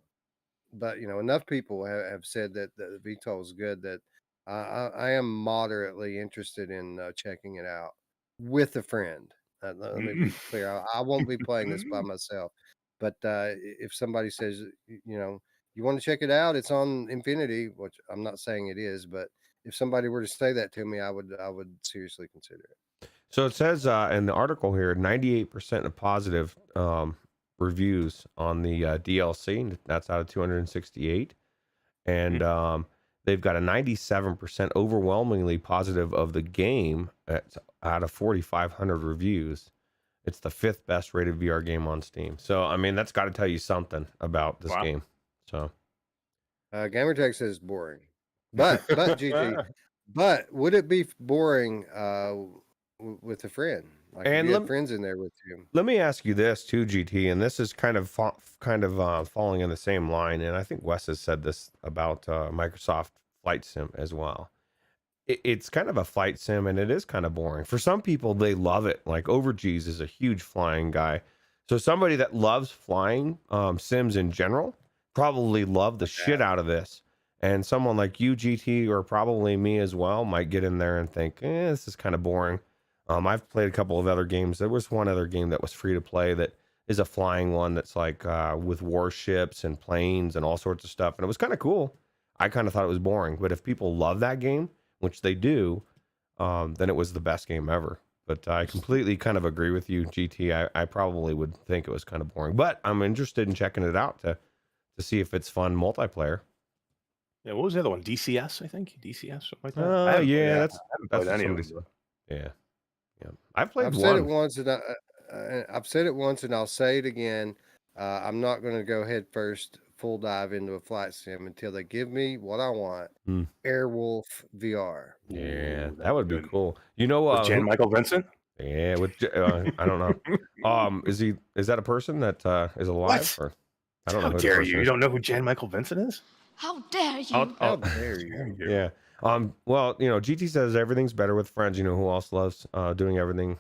but you know, enough people have said that the VTOL is good that I am moderately interested in checking it out with a friend. Let me be clear. I won't be playing this by myself. But if somebody says, you know, you want to check it out, it's on Infinity, which I'm not saying it is, but if somebody were to say that to me, I would seriously consider it. So it says in the article here, 98% of positive reviews on the DLC. That's out of 268, and they've got a 97% overwhelmingly positive of the game out of 4,500 reviews. It's the 5th best rated VR game on Steam. So I mean, that's got to tell you something about this game. So Gamertag says boring, but GT, but would it be boring with a friend? Like if And you had friends in there with you. let me ask you this too, GT, and this is kind of falling in the same line. And I think Wes has said this about Microsoft Flight Sim as well. It's kind of a flight sim, and it is kind of boring. For some people, they love it. Like Overgees is a huge flying guy, so somebody that loves flying sims in general probably love the shit out of this. And someone like you, GT, or probably me as well, might get in there and think, this is kind of boring. I've played a couple of other games. There was one other game that was free to play that is a flying one that's like with warships and planes and all sorts of stuff. And it was kind of cool. I kind of thought it was boring. But if people love that game, which they do, then it was the best game ever. But I completely kind of agree with you, GT. I probably would think it was kind of boring. But I'm interested in checking it out to see if it's fun multiplayer. Yeah, what was the other one? DCS, I think. DCS, something like that. Yeah, that's played what any of somebody them. said. Yeah. I've played I've one. said it once, and I've said it once, and I'll say it again. I'm not going to go head first, full dive into a flight sim until they give me what I want. Airwolf VR. Yeah, Ooh, that would be good. cool. You know, With Jan Michael Vincent? yeah, with I don't know. Is that a person that is alive? What? Or I don't How know. Who dare the person you? You is. don't know who Jan Michael Vincent is? How dare you? How dare you? Yeah. Well, you know, GT says everything's better with friends. You know who else loves doing everything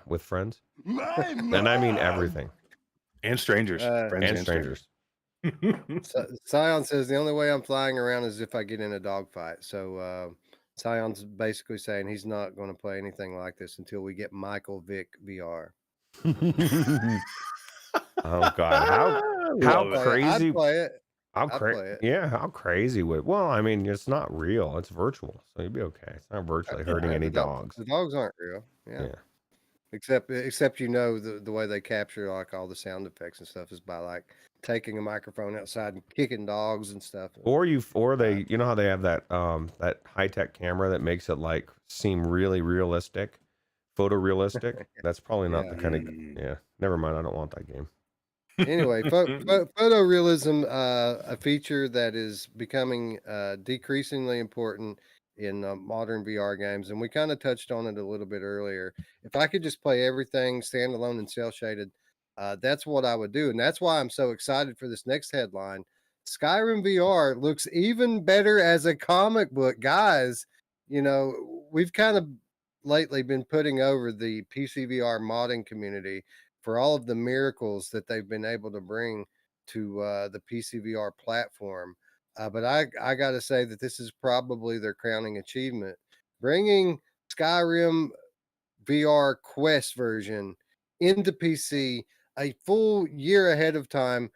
with friends? And I mean everything. And strangers. Friends And strangers. Scion says the only way I'm flying around is if I get in a dogfight. So Scion's basically saying he's not going to play anything like this until we get Michael Vick VR. Oh God, how crazy! I'd play it. How I'd play it. Yeah, how crazy would? Well, I mean, it's not real; it's virtual, so you'd be okay. It's not virtually hurting any dogs. The dogs aren't real. Yeah. Except you know the way they capture like all the sound effects and stuff is by like taking a microphone outside and kicking dogs and stuff. Or they, you know how they have that that high tech camera that makes it like seem really realistic, photorealistic. That's probably not the kind of. Yeah, never mind. I don't want that game. Anyway, photorealism, a feature that is becoming decreasingly important in modern VR games, and we kind of touched on it a little bit earlier. If I could just play everything standalone and cell shaded, that's what I would do, and that's why I'm so excited for this next headline. Skyrim VR looks even better as a comic book, guys. You know, we've kind of lately been putting over the PC VR modding community for all of the miracles that they've been able to bring to the PC VR platform. But I got to say that this is probably their crowning achievement, bringing Skyrim VR Quest version into PC a full year ahead of time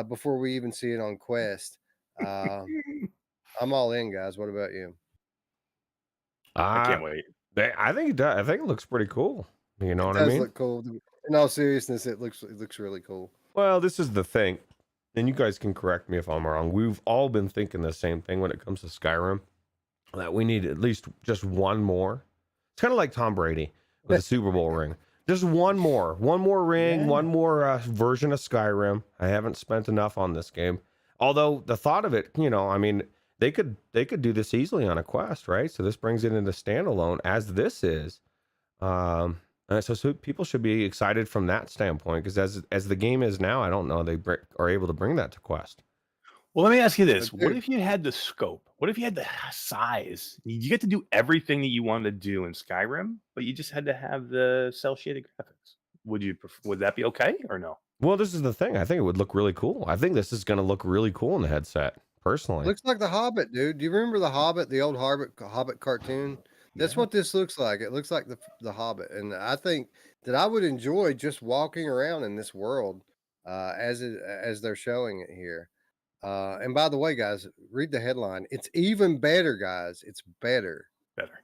before we even see it on Quest. I'm all in, guys. What about you? I can't wait. I think it does. I think it looks pretty cool. You know It what I does mean? look cool. In all seriousness, it looks really cool. Well, this is the thing, and you guys can correct me if I'm wrong. We've all been thinking the same thing when it comes to Skyrim, that we need at least just one more. It's kind of like Tom Brady with the Super Bowl ring. Just one more ring, one more version of Skyrim. I haven't spent enough on this game. Although the thought of it, you know, I mean, they could do this easily on a Quest, right? So this brings it into standalone as this is. So people should be excited from that standpoint, because as the game is now, I don't know they are able to bring that to Quest. Well, let me ask you this. But What dude- if you had the scope? What if you had the size? You get to do everything that you wanted to do in Skyrim, but you just had to have the cell shaded graphics. Would that be okay or no? Well, this is the thing. I think it would look really cool. I think this is going to look really cool in the headset, personally. Looks like the Hobbit, dude. Do you remember the Hobbit, the old Hobbit cartoon? That's what this looks like. It looks like the Hobbit, and I think that I would enjoy just walking around in this world as they're showing it here. And by the way, guys, read the headline. It's even better, guys. It's better. Better.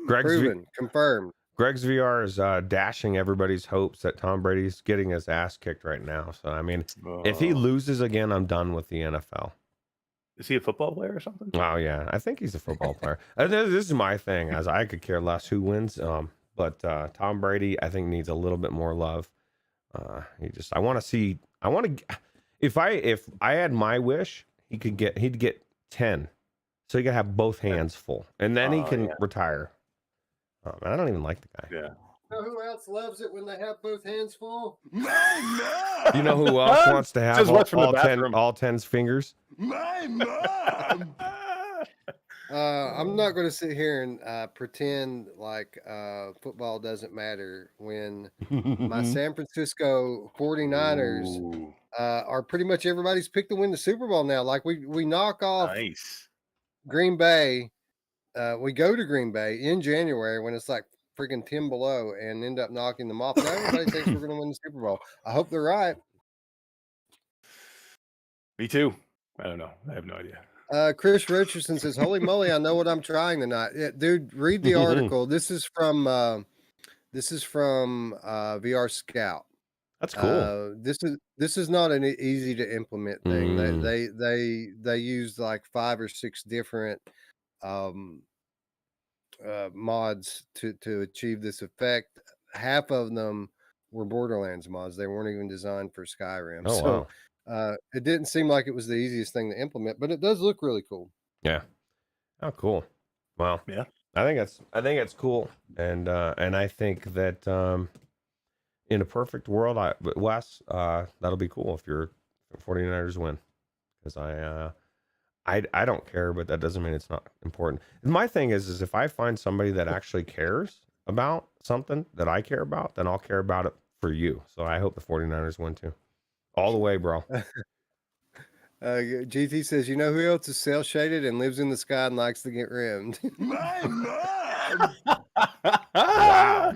Proven, confirmed. Greg's VR is dashing everybody's hopes that Tom Brady's getting his ass kicked right now. So, I mean, if he loses again, I'm done with the NFL. Is he a football player or something? Oh, yeah. I think he's a football player. This is my thing, as I could care less who wins. But Tom Brady, I think, needs a little bit more love. If I had my wish, he'd get 10. So he could have both hands full. And then he can retire. I don't even like the guy. Yeah. You know who else loves it when they have both hands full? My mom! You know who else wants to have Just watch from the all bathroom. 10's fingers? My mom! I'm not going to sit here and pretend like football doesn't matter when my San Francisco 49ers Ooh, are pretty much everybody's picked to win the Super Bowl now. Like we knock off nice. Green Bay. We go to Green Bay in January when it's like freaking 10 below and end up knocking them off. Now everybody thinks we're going to win the Super Bowl. I hope they're right. Me too. I don't know. I have no idea. Chris Richardson says, "Holy moly, I know what I'm trying tonight." Yeah, dude, read the article. This is from VR Scout. That's cool. This is not an easy to implement thing. Mm. They used like 5 or 6 different mods to achieve this effect. Half of them were Borderlands mods. They weren't even designed for Skyrim. Oh, So wow. it didn't seem like it was the easiest thing to implement, but it does look really cool. Yeah. Oh, cool. Well, Yeah. I think it's cool, and I think that in a perfect world, Wes, that'll be cool if your 49ers win, because I don't care, but that doesn't mean it's not important. My thing is if I find somebody that actually cares about something that I care about, then I'll care about it for you. So I hope the 49ers win too. All the way, bro. GT says, "You know who else is cell shaded and lives in the sky and likes to get rimmed?" My mom! Wow.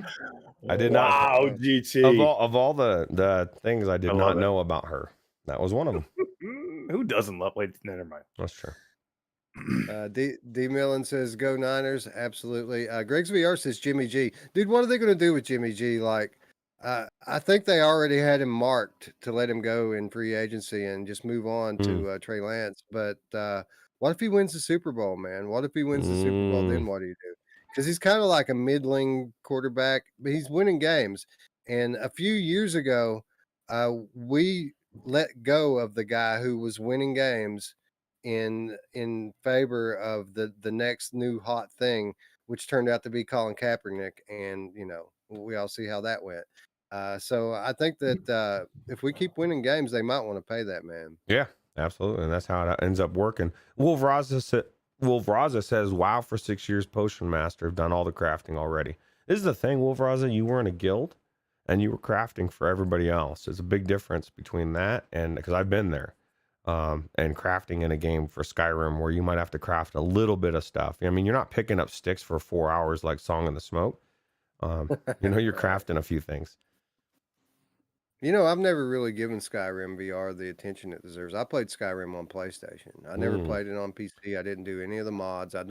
I did not. Wow, GT. Of all the things I did I not love it. know about her, that was one of them. Who doesn't love? Wait, never mind. That's true. D Millen says, "Go Niners!" Absolutely. Greg's VR says, "Jimmy G, dude, what are they going to do with Jimmy G? Like, I think they already had him marked to let him go in free agency and just move on to Trey Lance. But what if he wins the Super Bowl, man? What if he wins the Super Bowl? Then what do you do? Because he's kind of like a middling quarterback, but he's winning games. And a few years ago, we let go of the guy who was winning games in favor of the next new hot thing, which turned out to be Colin Kaepernick, and we all see how that went. So I think that if we keep winning games, they might want to pay that man. Yeah, absolutely, and that's how it ends up working. Wolf Raza says, "Wow, for 6 years, Potion Master have done all the crafting already." This is the thing, Wolf Raza. You were in a guild, and you were crafting for everybody else. There's a big difference between that and, because I've been there. and crafting in a game for Skyrim where you might have to craft a little bit of stuff. I mean, you're not picking up sticks for 4 hours like Song in the Smoke. You're crafting a few things. I've never really given Skyrim VR the attention it deserves. I played Skyrim on PlayStation. I never played it on PC. I didn't do any of the mods. I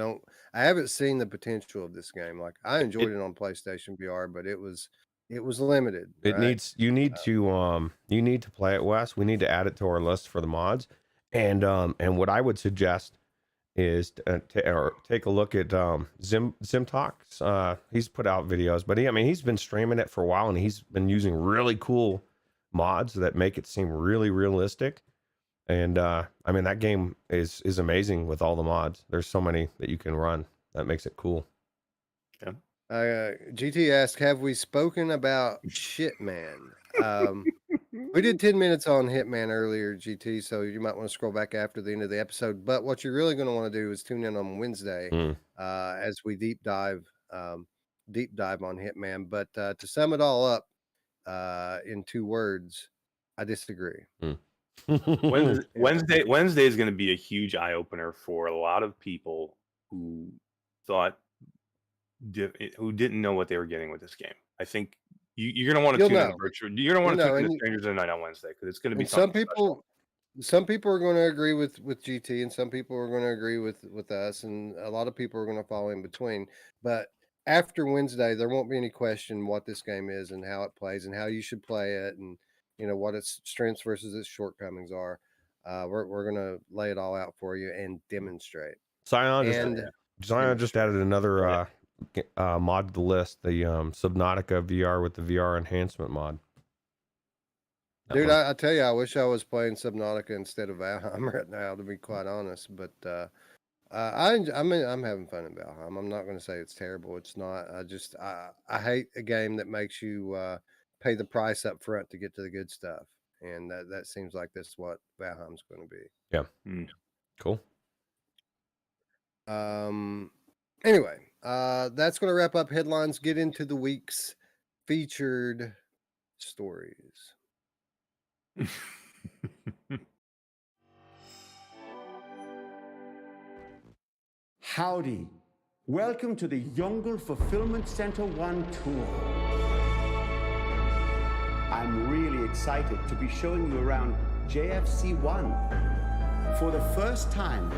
haven't seen the potential of this game. Like I enjoyed it on PlayStation VR, but it was limited. It right? needs you need to play it, Wes. We need to add it to our list for the mods. And what I would suggest is take a look at Zim Talks. He's put out videos, but he's been streaming it for a while, and he's been using really cool mods that make it seem really realistic. And that game is amazing with all the mods. There's so many that you can run that makes it cool. GT asked, have we spoken about Shitman? We did 10 minutes on Hitman earlier, GT, so you might want to scroll back after the end of the episode. But what you're really going to want to do is tune in on Wednesday as we deep dive on Hitman. But to sum it all up in 2 words, I disagree. Wednesday is going to be a huge eye opener for a lot of people who didn't know what they were getting with this game. I think you're going to want to tune in virtual. You're going to want to tune in Strangers in the Night on Wednesday because it's going to be some people. Some people are going to agree with GT, and some people are going to agree with us, and a lot of people are going to fall in between. But after Wednesday, there won't be any question what this game is and how it plays and how you should play it, and what its strengths versus its shortcomings are. We're going to lay it all out for you and demonstrate. Zion just added another mod to the list, the Subnautica VR with the VR enhancement mod. Dude, I tell you, I wish I was playing Subnautica instead of Valheim right now, to be quite honest. But I'm having fun in Valheim. I'm not going to say it's terrible. It's not. I hate a game that makes you pay the price up front to get to the good stuff, and that seems like that's what Valheim's going to be. Yeah. Cool. Anyway, that's going to wrap up headlines. Get into the week's featured stories. Howdy. Welcome to the Jungle Fulfillment Center 1 tour. I'm really excited to be showing you around JFC 1. For the first time,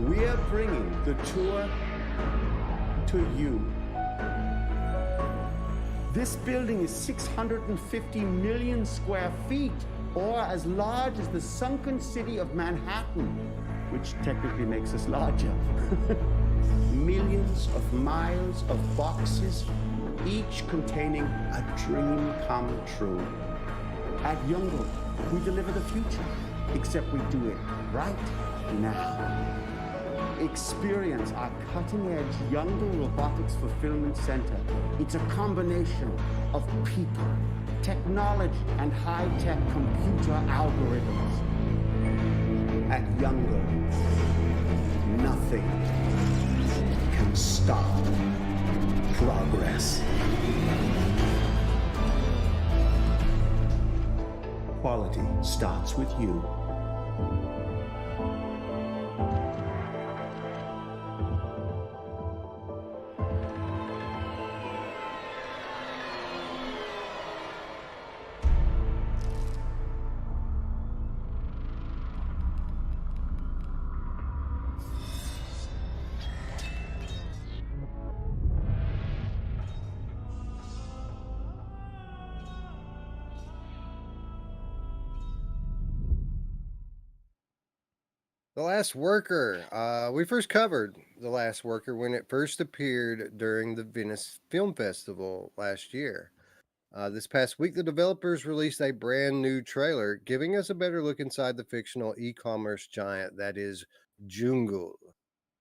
we're bringing the tour to you. This building is 650 million square feet, or as large as the sunken city of Manhattan, which technically makes us larger. Millions of miles of boxes, each containing a dream come true. At Jungle, we deliver the future, except we do it right now. Experience our cutting-edge Jungle Robotics Fulfillment Center. It's a combination of people, technology, and high-tech computer algorithms. At Jungle, nothing can stop progress. Quality starts with you. The Last Worker. We first covered The Last Worker when it first appeared during the Venice Film Festival last year. This past week, the developers released a brand new trailer, giving us a better look inside the fictional e-commerce giant that is Jungle.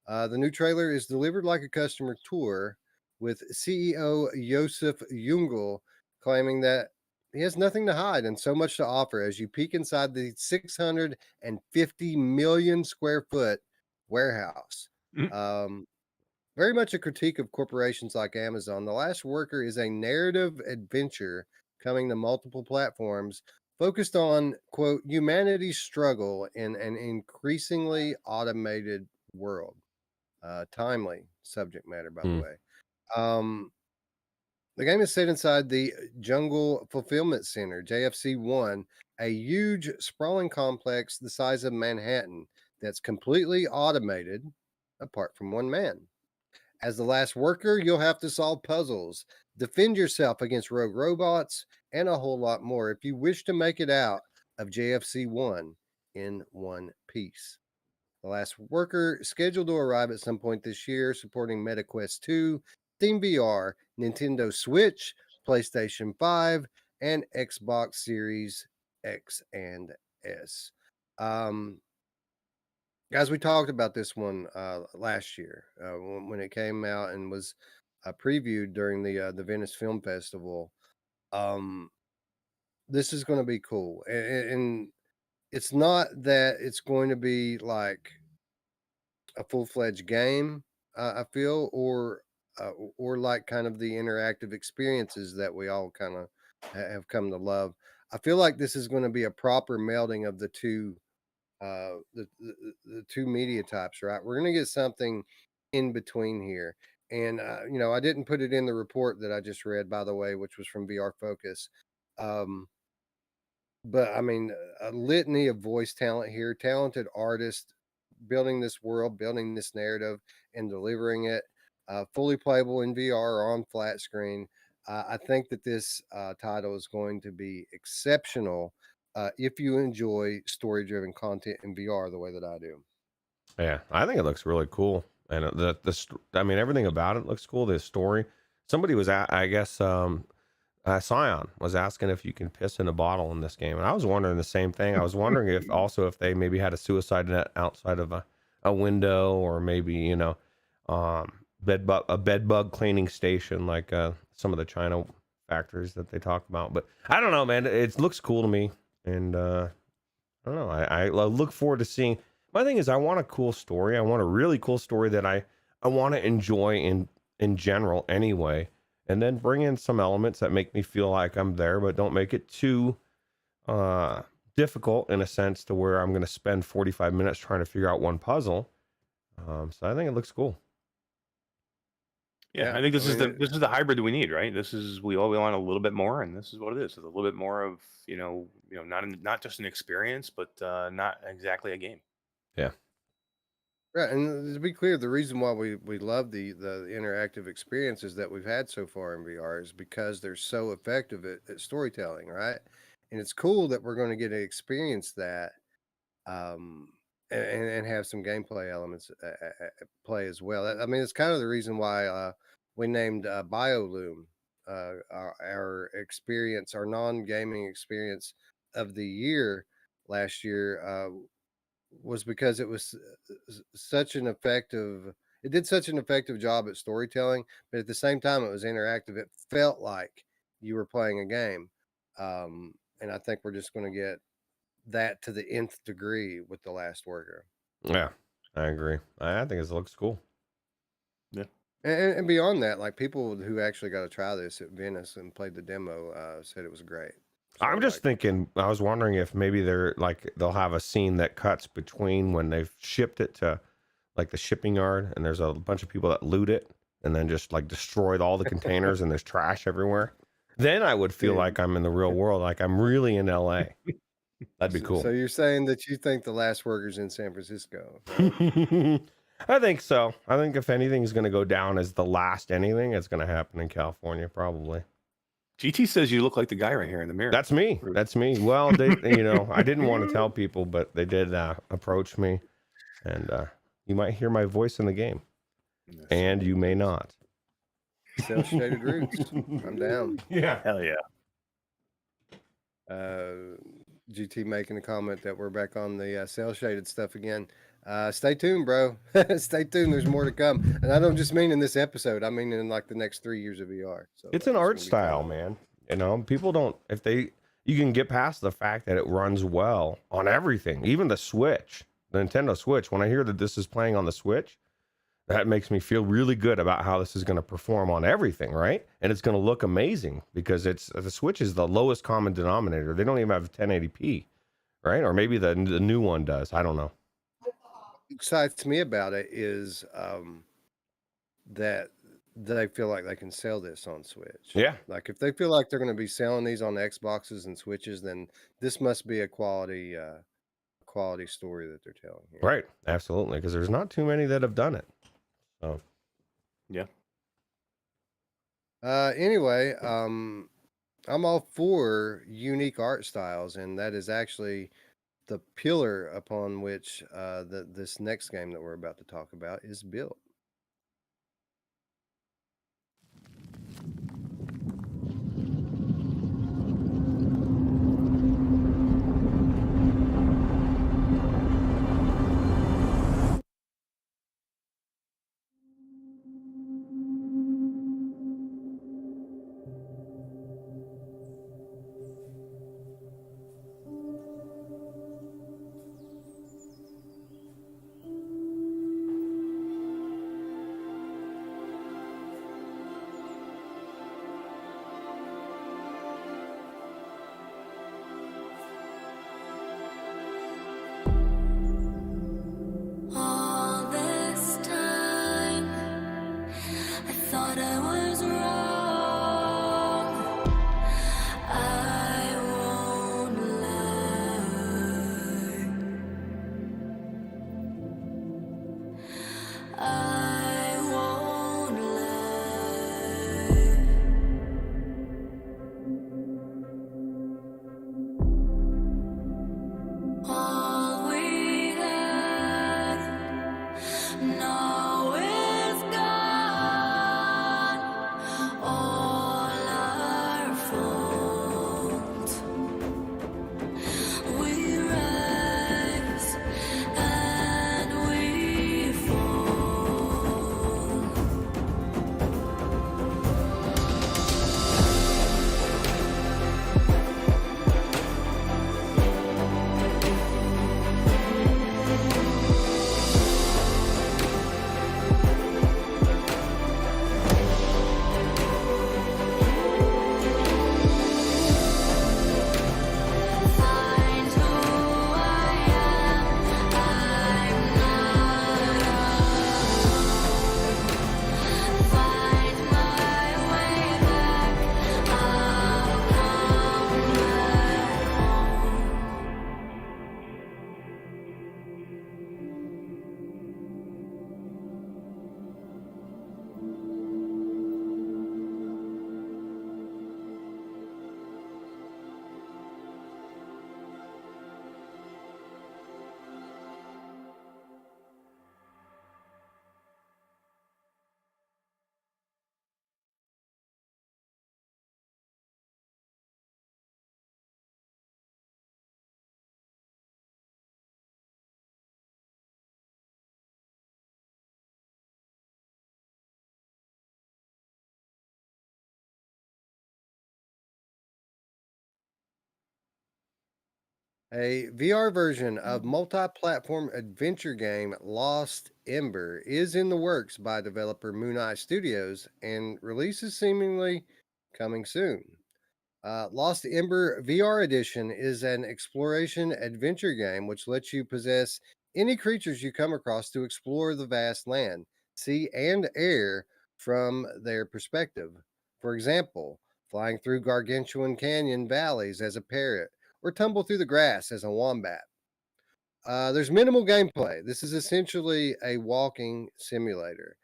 The new trailer is delivered like a customer tour, with CEO Josef Jungle claiming that he has nothing to hide and so much to offer as you peek inside the 650 million square foot warehouse. Very much a critique of corporations like Amazon. The Last Worker is a narrative adventure coming to multiple platforms, focused on, quote, humanity's struggle in an increasingly automated world. Timely subject matter, by the way. The game is set inside the Jungle Fulfillment Center, JFC-1, a huge, sprawling complex the size of Manhattan that's completely automated, apart from one man. As the last worker, you'll have to solve puzzles, defend yourself against rogue robots, and a whole lot more if you wish to make it out of JFC-1 in one piece. The last worker scheduled to arrive at some point this year, supporting MetaQuest 2, Steam VR, Nintendo Switch, PlayStation 5, and Xbox Series X and S. Guys, we talked about this one last year when it came out and was previewed during the Venice Film Festival. This is going to be cool, and it's not that it's going to be like a full-fledged game, I feel, or like kind of the interactive experiences that we all kind of have come to love. I feel like this is going to be a proper melding of the two the two media types, right? We're going to get something in between here. And I didn't put it in the report that I just read, by the way, which was from VR Focus. But I mean, a litany of voice talent here, talented artists building this world, building this narrative, and delivering it fully playable in VR or on flat screen. I think that this title is going to be exceptional if you enjoy story-driven content in VR the way that I do. Yeah, I think it looks really cool, and I mean, everything about it looks cool. The story. Somebody was I guess Scion was asking if you can piss in a bottle in this game, and I was wondering the same thing. I was wondering if they maybe had a suicide net outside of a window, or maybe a bed bug cleaning station like some of the China factories that they talk about. But I don't know, man. It looks cool to me. And I don't know. I look forward to seeing. My thing is, I want a cool story. I want a really cool story that I want to enjoy in general anyway. And then bring in some elements that make me feel like I'm there, but don't make it too difficult in a sense to where I'm going to spend 45 minutes trying to figure out one puzzle. So I think it looks cool. Yeah, I think this is the hybrid we need, right? This is we want a little bit more, and this is what it is. It's a little bit more of not just an experience, but not exactly a game. Yeah. Right, and to be clear, the reason why we love the interactive experiences that we've had so far in VR is because they're so effective at storytelling, right? And it's cool that we're going to get to experience that, and have some gameplay elements at play as well. I mean, it's kind of the reason why we named BioLoom our experience, our non-gaming experience of the year last year. Was because it was such an effective, it did such an effective job at storytelling, but at the same time, it was interactive. It felt like you were playing a game. And I think we're just going to get that to the nth degree with The Last Worker. Yeah, I agree. I think it looks cool. Yeah. And beyond that, like people who actually got to try this at Venice and played the demo said it was great. So I'm just thinking, I was wondering if maybe they'll have a scene that cuts between when they've shipped it to like the shipping yard and there's a bunch of people that loot it and then just like destroyed all the containers and there's trash everywhere. Then I would feel like I'm in the real world, like I'm really in LA. That'd be cool. So you're saying that you think The Last Worker's in San Francisco? Right? I think so. I think if anything's going to go down as the last anything, it's going to happen in California, probably. GT says you look like the guy right here in the mirror. That's me. That's me. Well, they, I didn't want to tell people, but they did approach me, and you might hear my voice in the game, and you may not. Cell shaded Ruuts. I'm down. Yeah. Hell yeah. GT making a comment that we're back on the cell shaded stuff again. Stay tuned, bro. Stay tuned. There's more to come. And I don't just mean in this episode. I mean in like the next 3 years of VR. So it's an art style, man. People don't, you can get past the fact that it runs well on everything, even the Switch, the Nintendo Switch. When I hear that this is playing on the Switch, that makes me feel really good about how this is going to perform on everything, right? And it's going to look amazing because the Switch is the lowest common denominator. They don't even have 1080p, right? Or maybe the new one does. I don't know. What excites me about it is that they feel like they can sell this on Switch. Yeah. Like if they feel like they're going to be selling these on Xboxes and Switches, then this must be a quality story that they're telling here. Right. Absolutely. Because there's not too many that have done it. So. Yeah. Anyway, I'm all for unique art styles, and that is actually the pillar upon which this next game that we're about to talk about is built. All this time, I thought I was wrong. I won't lie. I won't lie. All we had, now is gone. All our fault. We rise and we fall. Find who I am. I'm not alone. Find my way back. I'll come back home. A VR version of multi-platform adventure game Lost Ember is in the works by developer Moon Eye Studios, and release is seemingly coming soon. Lost Ember VR Edition is an exploration adventure game which lets you possess any creatures you come across to explore the vast land, sea, and air from their perspective. For example, flying through gargantuan canyon valleys as a parrot, or tumble through the grass as a wombat. There's minimal gameplay. This is essentially a walking simulator.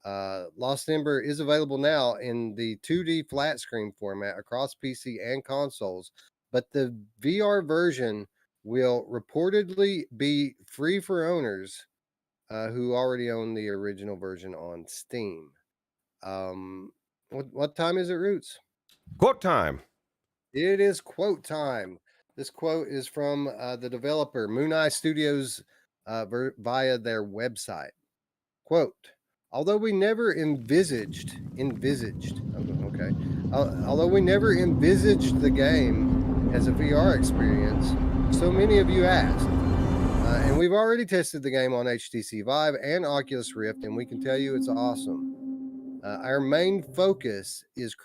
Lost Ember is available now in the 2D flat screen format across PC and consoles, but the VR version will reportedly be free for owners who already own the original version on Steam. What time is it, Roots? Quote time. It is quote time. This quote is from the developer Moon Eye Studios via their website. Quote, although we never envisaged the game as a VR experience, so many of you asked. And we've already tested the game on HTC Vive and Oculus Rift, and we can tell you it's awesome. Our main focus is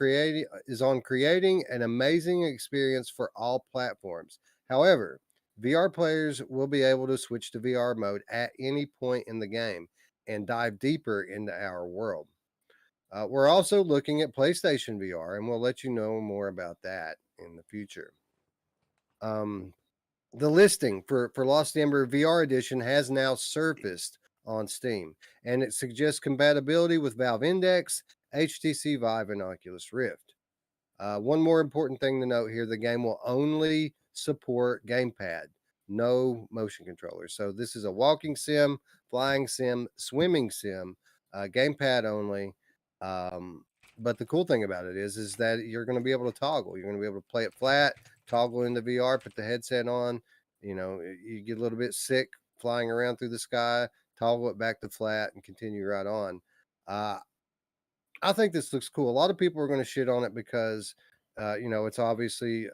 on creating an amazing experience for all platforms. However, VR players will be able to switch to VR mode at any point in the game and dive deeper into our world. We're also looking at PlayStation VR, and we'll let you know more about that in the future. The listing for Lost Ember VR Edition has now surfaced on Steam, and it suggests compatibility with Valve Index, HTC Vive, and Oculus Rift. One more important thing to note here, the game will only support gamepad, no motion controller. So this is a walking sim, flying sim, swimming sim, gamepad only. But the cool thing about it is that you're going to be able to toggle. You're going to be able to play it flat, toggle into VR, put the headset on. You know, you get a little bit sick flying around through the sky, toggle it back to flat, and continue right on. I think this looks cool. A lot of people are going to shit on it because, you know, it's obviously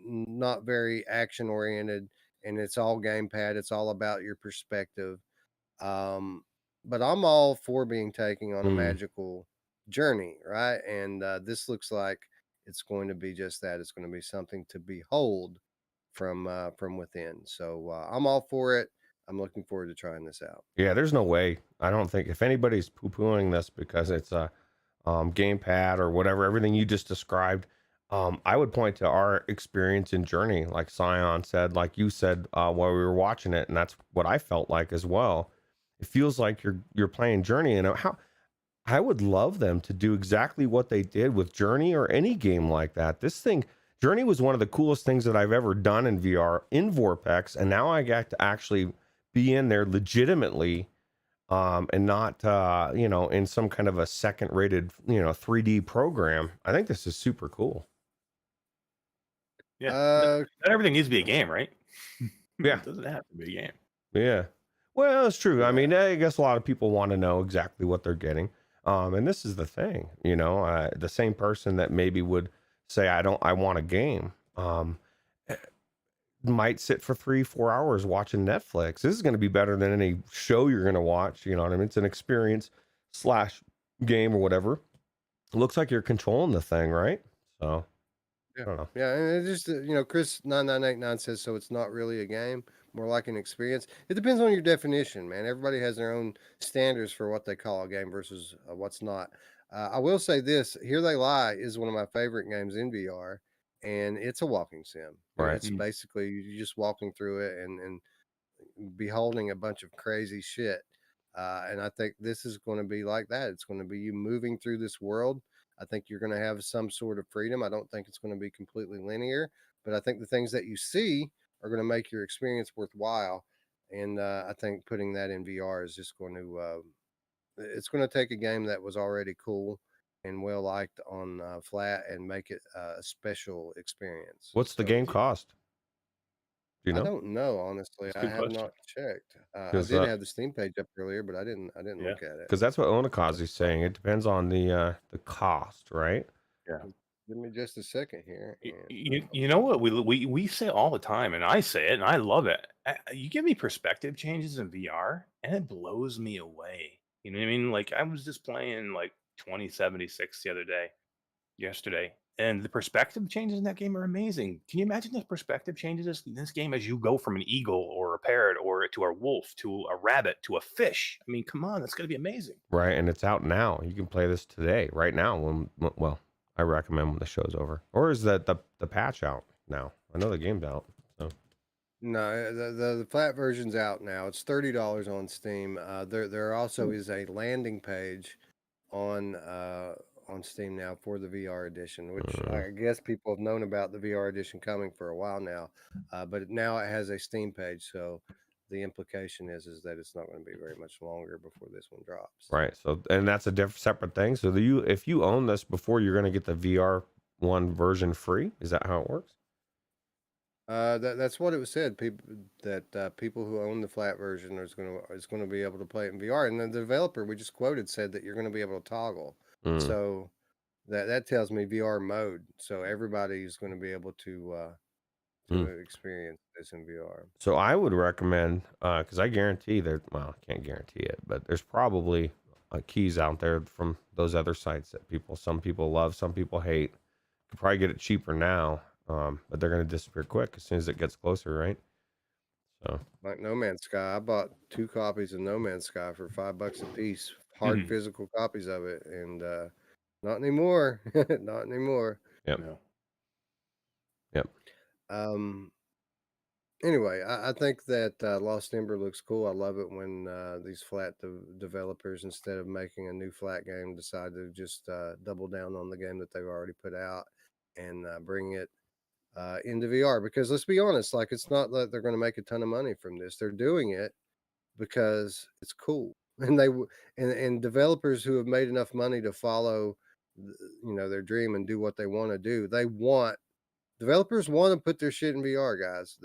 not very action oriented, and it's all gamepad. It's all about your perspective. But I'm all for being taken on a magical journey, right? And this looks like it's going to be just that. It's going to be something to behold from within. So I'm all for it. I'm looking forward to trying this out. Yeah, there's no way. I don't think if anybody's poo-pooing this because it's a gamepad or whatever, everything you just described, I would point to our experience in Journey, like Scion said, like you said while we were watching it, and that's what I felt like as well. It feels like you're playing Journey, and how I would love them to do exactly what they did with Journey or any game like that. This thing, Journey was one of the coolest things that I've ever done in VR in Vorpex, and now I got to actually be in there legitimately, and not you know, in some kind of a second rated, you know, 3D program. I think this is super cool. Yeah, Uh, not everything needs to be a game, right? Yeah. It doesn't have to be a game. Yeah. Well, it's true. I mean, I guess a lot of people want to know exactly what they're getting. And this is the thing, you know, the same person that maybe would say, I want a game, might sit for 3-4 hours watching Netflix. This is going to be better than any show you're going to watch. You know what I mean? It's an experience / game or whatever. It looks like you're controlling the thing, right? So I don't know. Yeah, and it just you know, Chris 9989 says so. It's not really a game, more like an experience. It depends on your definition, man. Everybody has their own standards for what they call a game versus what's not. I will say this: Here They Lie is one of my favorite games in VR, and it's a walking sim. Right. It's basically you just walking through it and beholding a bunch of crazy shit. And I think this is going to be like that. It's going to be you moving through this world. I think you're going to have some sort of freedom. I don't think it's going to be completely linear, but I think the things that you see are going to make your experience worthwhile. And I think putting that in VR is just going to, it's going to take a game that was already cool and well liked on flat and make it a special experience. What's the So, game cost? Do you I know? don't know, honestly. That's a I good have question. not checked. I 'Cause, did have the Steam page up earlier, but I didn't Yeah. look at it. Because that's what Onakazi's saying. It depends on the cost, right? Give me just a second here. You know what we say all the time, and I say it, and I love it. You give me perspective changes in VR, and it blows me away. You know what I mean? Like I was just playing like 2076 the other day, yesterday, and the perspective changes in that game are amazing. Can you imagine the perspective changes in this game as you go from an eagle or a parrot or to a wolf to a rabbit to a fish? I mean, come on, that's gonna be amazing. Right, and it's out now. You can play this today, right now. Well, I recommend when the show's over. Or is that the patch out now? I know the game's out. So No, the flat version's out now. It's $30 on Steam. There also is a landing page on Steam now for the VR edition, which I guess people have known about the VR edition coming for a while now. But now it has a Steam page, so the implication is that it's not going to be very much longer before this one drops. right. So and that's a separate thing. So if you own this before, you're going to get the VR one version free. Is that how it works? That's what it was said. People who own the flat version is going to be able to play it in VR, and the developer we just quoted said that you're going to be able to toggle. So that tells me VR mode. So everybody's going to be able to to experience this in VR. So I would recommend, because I guarantee there, well, I can't guarantee it, but there's probably keys out there from those other sites that some people love, some people hate. You could probably get it cheaper now, but they're going to disappear quick as soon as it gets closer, right? So Like No Man's Sky, I bought 2 copies of No Man's Sky for $5 a piece, hard physical copies of it, and not anymore. Not anymore. Yep. No. Yep. Anyway, I think that Lost Ember looks cool. I love it when these flat developers, instead of making a new flat game, decide to just double down on the game that they've already put out and bring it into VR. Because let's be honest, like, it's not that they're going to make a ton of money from this. They're doing it because it's cool, and and developers who have made enough money to follow, their dream and do what they want to do. Developers want to put their shit in VR, guys.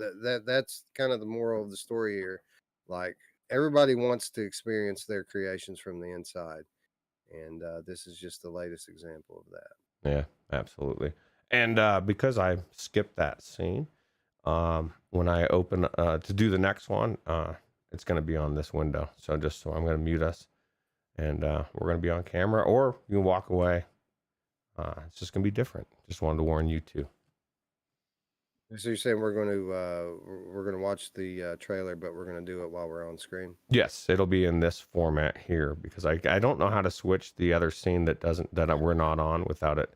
That's kind of the moral of the story here. Like, everybody wants to experience their creations from the inside, and this is just the latest example of that. Yeah, absolutely. And because I skipped that scene, when I open to do the next one, it's going to be on this window. So I'm going to mute us, and we're going to be on camera, or you can walk away. It's just going to be different. Just wanted to warn you too. So you're saying we're going to watch the trailer, but we're going to do it while we're on screen? Yes, it'll be in this format here, because I don't know how to switch the other scene that we're not on without it.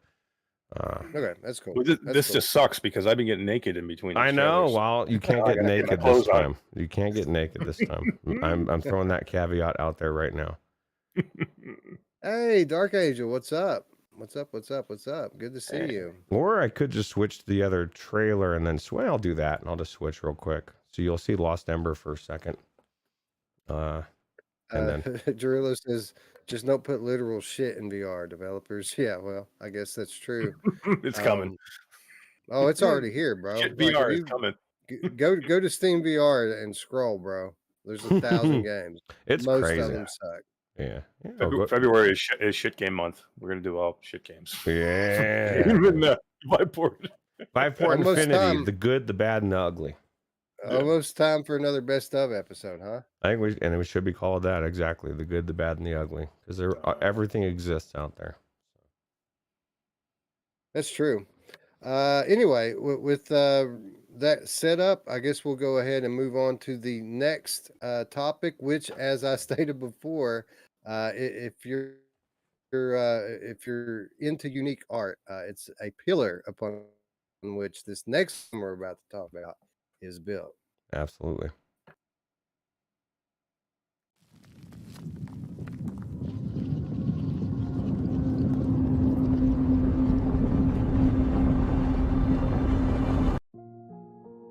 Okay, that's cool. Well, this just sucks because I've been getting naked in between. I know. Well, you can't get naked this time. You can't get naked this time. I'm throwing that caveat out there right now. Hey, Dark Angel, what's up? What's up? Good to see you. Or I could just switch to the other trailer and then I'll do that, and I'll just switch real quick. So you'll see Lost Ember for a second. And then Gerillo says, just don't put literal shit in VR, developers. Yeah, well, I guess that's true. It's coming. Oh, it's already here, bro. Shit, Like, VR if is you coming. go to Steam VR and scroll, bro. There's 1,000 games. it's Most crazy. of them suck. Yeah. February is shit game month. We're gonna do all shit games. Yeah. Even Viveport. Viveport Almost Infinity, time. the good, the bad, and the ugly. Almost time for another best of episode, huh? I think we should be called that, exactly. The good, the bad, and the ugly. Because everything exists out there. That's true. Anyway, with that set up, I guess we'll go ahead and move on to the next topic, which, as I stated before, if you're into unique art, it's a pillar upon which this next one we're about to talk about is built. Absolutely.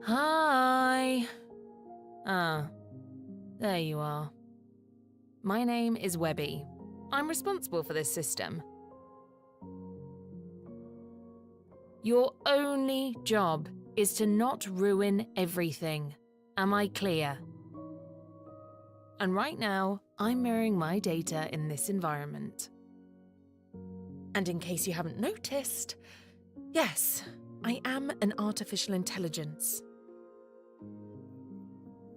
Hi. There you are. My name is Webby. I'm responsible for this system. Your only job is to not ruin everything. Am I clear? And right now, I'm mirroring my data in this environment. And in case you haven't noticed, yes, I am an artificial intelligence.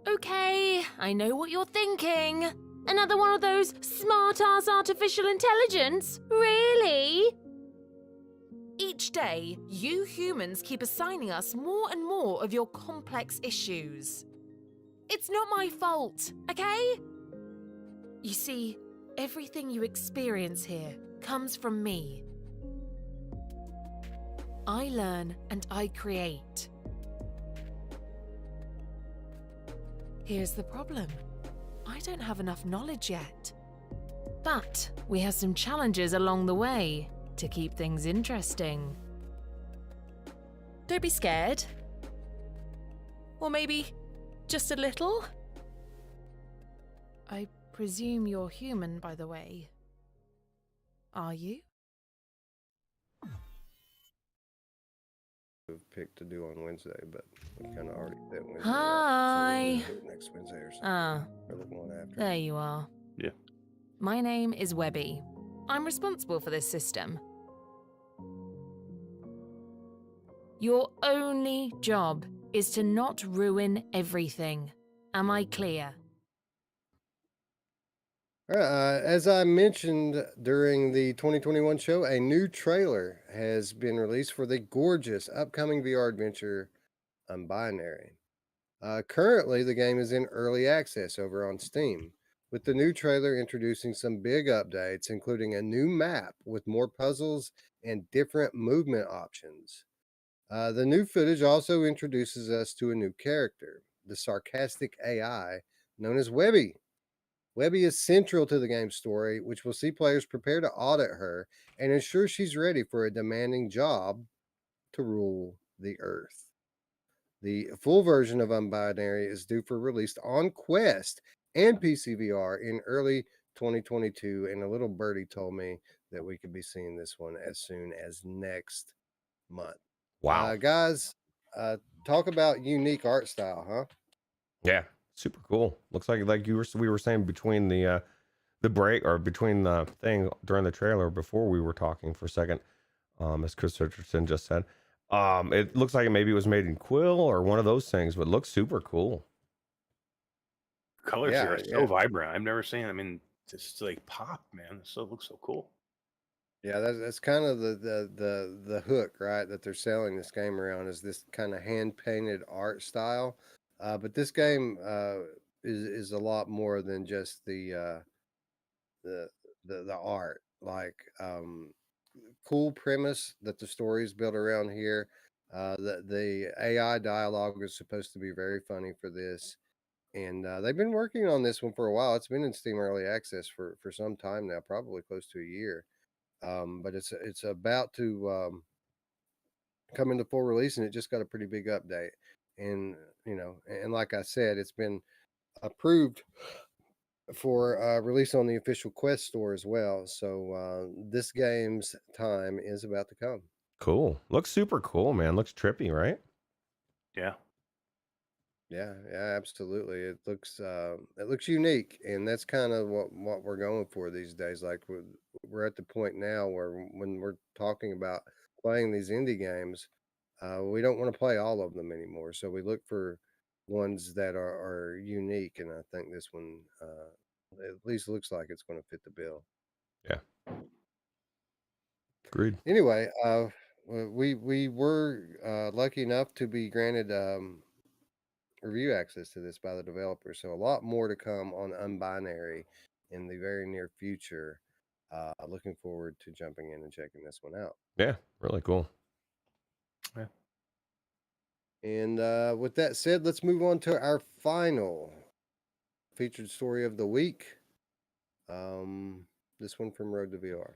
Okay, I know what you're thinking. Another one of those smart-ass artificial intelligence? Really? Each day, you humans keep assigning us more and more of your complex issues. It's not my fault, okay? You see, everything you experience here comes from me. I learn and I create. Here's the problem. I don't have enough knowledge yet. But we have some challenges along the way to keep things interesting. Don't be scared. Or maybe just a little. I presume you're human, by the way. Are you? Picked to do on Wednesday, but we kind of already did Wednesday. Hi. So we'll do it next Wednesday or something. Or the one after. There you are. Yeah. My name is Webby. I'm responsible for this system. Your only job is to not ruin everything. Am I clear? As I mentioned during the 2021 show, a new trailer has been released for the gorgeous upcoming VR adventure Unbinary. Currently, the game is in early access over on Steam, with the new trailer introducing some big updates, including a new map with more puzzles and different movement options. The new footage also introduces us to a new character, the sarcastic AI known as Webby. Webby is central to the game's story, which will see players prepare to audit her and ensure she's ready for a demanding job to rule the Earth. The full version of Unbinary is due for release on Quest and PC VR in early 2022, and a little birdie told me that we could be seeing this one as soon as next month. Wow. Guys, talk about unique art style, huh? Yeah, super cool. Looks like we were saying between the break, or between the thing during the trailer before we were talking for a second, as Chris Richardson just said. It looks like maybe it was made in Quill or one of those things, but it looks super cool. Colors Yeah, here are so yeah. vibrant. I've never seen. I mean, just like pop, man. It looks so cool. Yeah, that's kind of the hook, right? That they're selling this game around is this kind of hand painted art style. But this game is a lot more than just the art. Like cool premise that the story is built around here. The AI dialogue is supposed to be very funny for this, and they've been working on this one for a while. It's been in Steam Early Access for some time now, probably close to a year. But it's about to come into full release, and it just got a pretty big update. And and like I said, it's been approved for release on the official Quest store as well. So this game's time is about to come. Cool. Looks super cool, man. Looks trippy, right? Yeah. Yeah, absolutely. It looks unique, and that's kind of what we're going for these days. Like we're at the point now where when we're talking about playing these indie games, we don't want to play all of them anymore. So we look for ones that are unique, and I think this one at least looks like it's going to fit the bill. Yeah. Agreed. Anyway, we were lucky enough to be granted review access to this by the developer. So a lot more to come on Unbinary in the very near future. Looking forward to jumping in and checking this one out. Yeah, really cool. Yeah. And with that said, let's move on to our final featured story of the week. This one from Road to VR.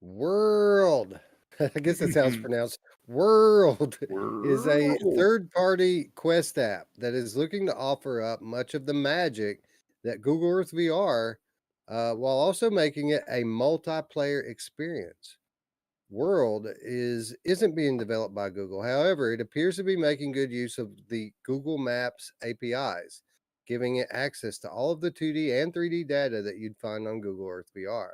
Wooorld. I guess that's how it's pronounced. Wooorld is a third-party Quest app that is looking to offer up much of the magic that Google Earth VR, while also making it a multiplayer experience. Wooorld isn't being developed by Google. However, it appears to be making good use of the Google Maps APIs, giving it access to all of the 2D and 3D data that you'd find on Google Earth VR.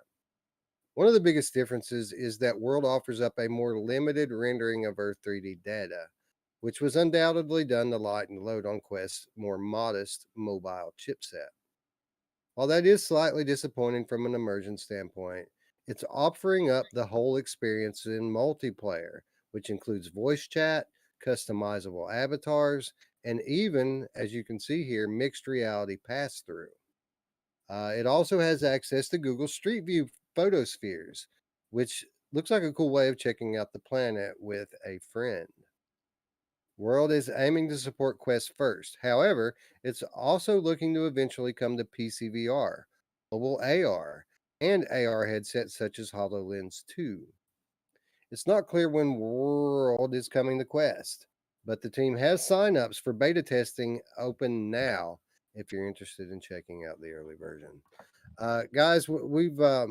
One of the biggest differences is that Wooorld offers up a more limited rendering of Earth 3D data, which was undoubtedly done to lighten the load on Quest's more modest mobile chipset. While that is slightly disappointing from an immersion standpoint, It's offering up the whole experience in multiplayer, which includes voice chat, customizable avatars, and even, as you can see here, mixed reality pass through. It also has access to Google Street View photospheres, which looks like a cool way of checking out the planet with a friend. World is aiming to support Quest first. However, it's also looking to eventually come to PC VR, mobile AR, and AR headsets such as HoloLens 2. It's not clear when World is coming to Quest, but the team has signups for beta testing open now if you're interested in checking out the early version. Guys, we've I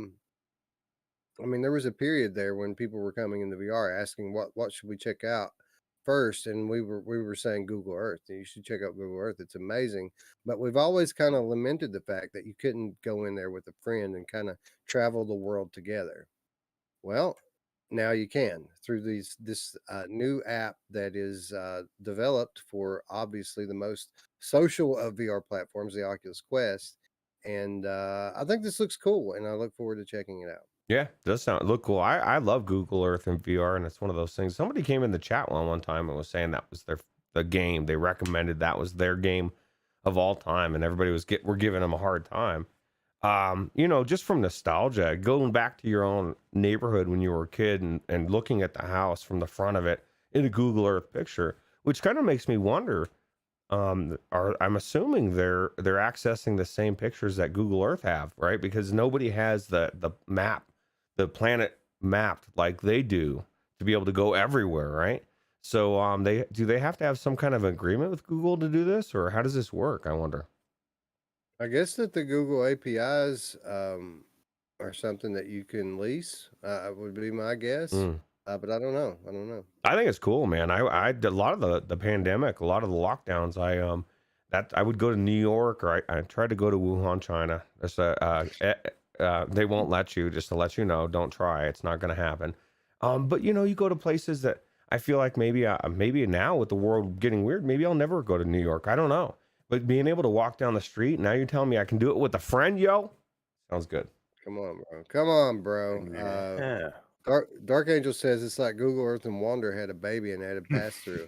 mean, there was a period there when people were coming into VR asking what should we check out first, and we were saying Google Earth. You should check out Google Earth. It's amazing. But we've always kind of lamented the fact that you couldn't go in there with a friend and kind of travel the world together. Well, now you can through this new app that is developed for obviously the most social of VR platforms, the Oculus Quest. And I think this looks cool, and I look forward to checking it out. Yeah, does look cool. I love Google Earth and VR, and it's one of those things. Somebody came in the chat one time and was saying that was the game they recommended. That was their game of all time, and everybody we're giving them a hard time. Just from nostalgia, going back to your own neighborhood when you were a kid and looking at the house from the front of it in a Google Earth picture, which kind of makes me wonder. I'm assuming they're accessing the same pictures that Google Earth have, right? Because nobody has the map, the planet mapped like they do to be able to go everywhere, right? So they have to have some kind of agreement with Google to do this, or how does this work? I wonder. I guess that the Google APIs are something that you can lease. Would be my guess, but I don't know. I think it's cool, man. I did a lot of the pandemic, a lot of the lockdowns. I would go to New York, or I tried to go to Wuhan, China. There's they won't let you. Just to let you know, don't try. It's not going to happen. But you go to places that I feel like maybe now with the world getting weird, maybe I'll never go to New York. I don't know. But being able to walk down the street, now you're telling me I can do it with a friend, yo? Sounds good. Come on, bro. Yeah. Dark Angel says it's like Google Earth and Wander had a baby and had a pass through.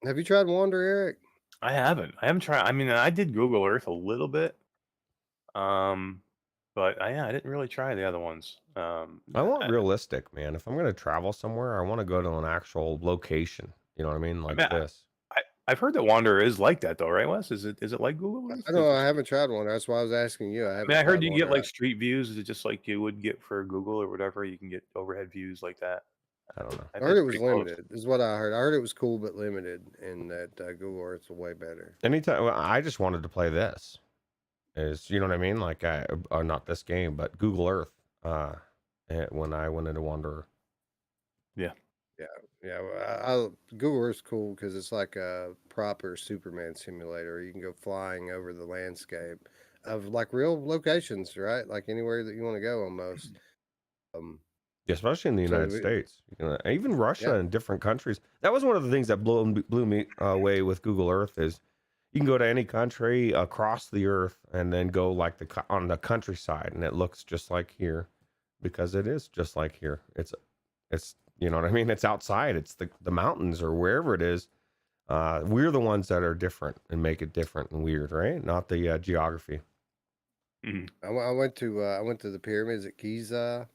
Have you tried Wander, Eric? I haven't tried. I mean, I did Google Earth a little bit. But I didn't really try the other ones. I want realistic, man. If I'm going to travel somewhere, I want to go to an actual location. You know what I mean? Like this. I've heard that Wander is like that though, right, Wes? Is it like Google Earth? I don't know. I haven't tried one. That's why I was asking you. I heard you get like street views. Is it just like you would get for Google or whatever? You can get overhead views like that. I don't know. I heard it was limited. Is what I heard. I heard it was cool but limited, and that Google Earth's way better. Anytime, I just wanted to play this. You know what I mean? Like, not this game, but Google Earth. When I went into Wanderer. Yeah. Google Earth's cool because it's like a proper Superman simulator. You can go flying over the landscape of like real locations, right? Like anywhere that you want to go, almost. Especially in the United States, even Russia and different countries. That was one of the things that blew me away with Google Earth is you can go to any country across the earth and then go like on the countryside, and it looks just like here because it is just like here. It's you know what I mean? It's outside. It's the mountains or wherever it is. We're the ones that are different and make it different and weird, right? Not the geography. Mm-hmm. I went to the pyramids at Giza.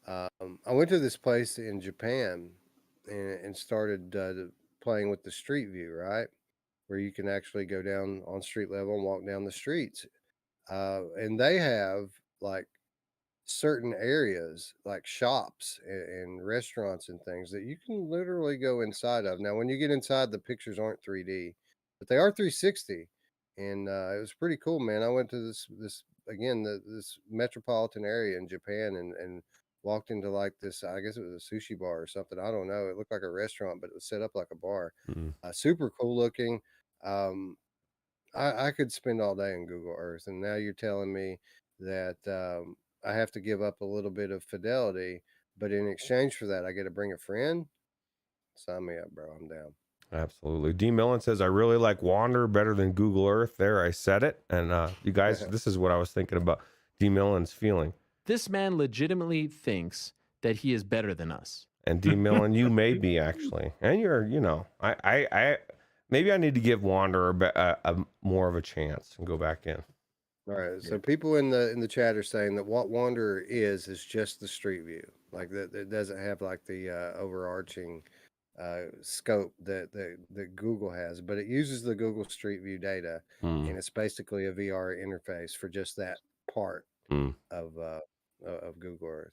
I went to this place in Japan and started playing with the street view, right? Where you can actually go down on street level and walk down the streets. And they have like certain areas like shops and restaurants and things that you can literally go inside of. Now, when you get inside, the pictures aren't 3D, but they are 360. And it was pretty cool, man. I went to this metropolitan area in Japan and walked into like this, I guess it was a sushi bar or something. I don't know. It looked like a restaurant, but it was set up like a bar. Super cool looking. I could spend all day in Google Earth, and now you're telling me that I have to give up a little bit of fidelity, but in exchange for that, I get to bring a friend. Sign me up, bro. I'm down. Absolutely. D. Millen says, I really like Wander better than Google Earth. There, I said it. And you guys, this is what I was thinking about D. Millen's feeling. This man legitimately thinks that he is better than us. And D Millen, you may be actually, and you're, I maybe I need to give Wanderer a more of a chance and go back in. All right. So people in the chat are saying that what Wanderer is just the Street View, like that. It doesn't have like the overarching scope that Google has, but it uses the Google Street View data, and it's basically a VR interface for just that part of Google Earth.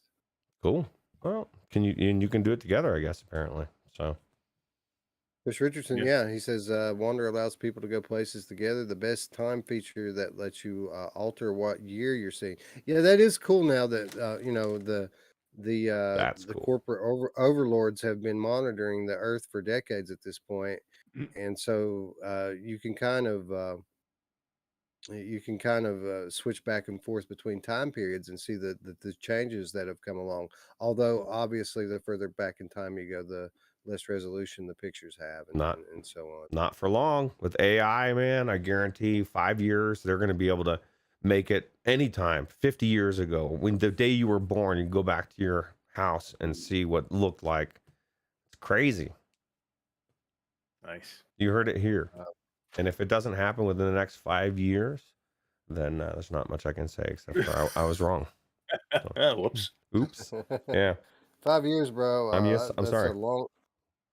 Cool. Well, you can do it together, I guess, apparently. So Chris Richardson, yeah, he says Wander allows people to go places together. The best time feature that lets you alter what year you're seeing. Yeah, that is cool now that That's the cool. corporate overlords have been monitoring the Earth for decades at this point, and so you can kind of switch back and forth between time periods and see the changes that have come along. Although obviously the further back in time you go, the less resolution the pictures have, and so on. Not for long with AI, man. I guarantee 5 years they're going to be able to make it anytime. 50 years ago, when the day you were born, you go back to your house and see what it looked like. It's crazy. Nice. You heard it here. And if it doesn't happen within the next 5 years, then there's not much I can say except for I was wrong. So, Whoops. oops. Yeah. 5 years, bro. I'm that's sorry.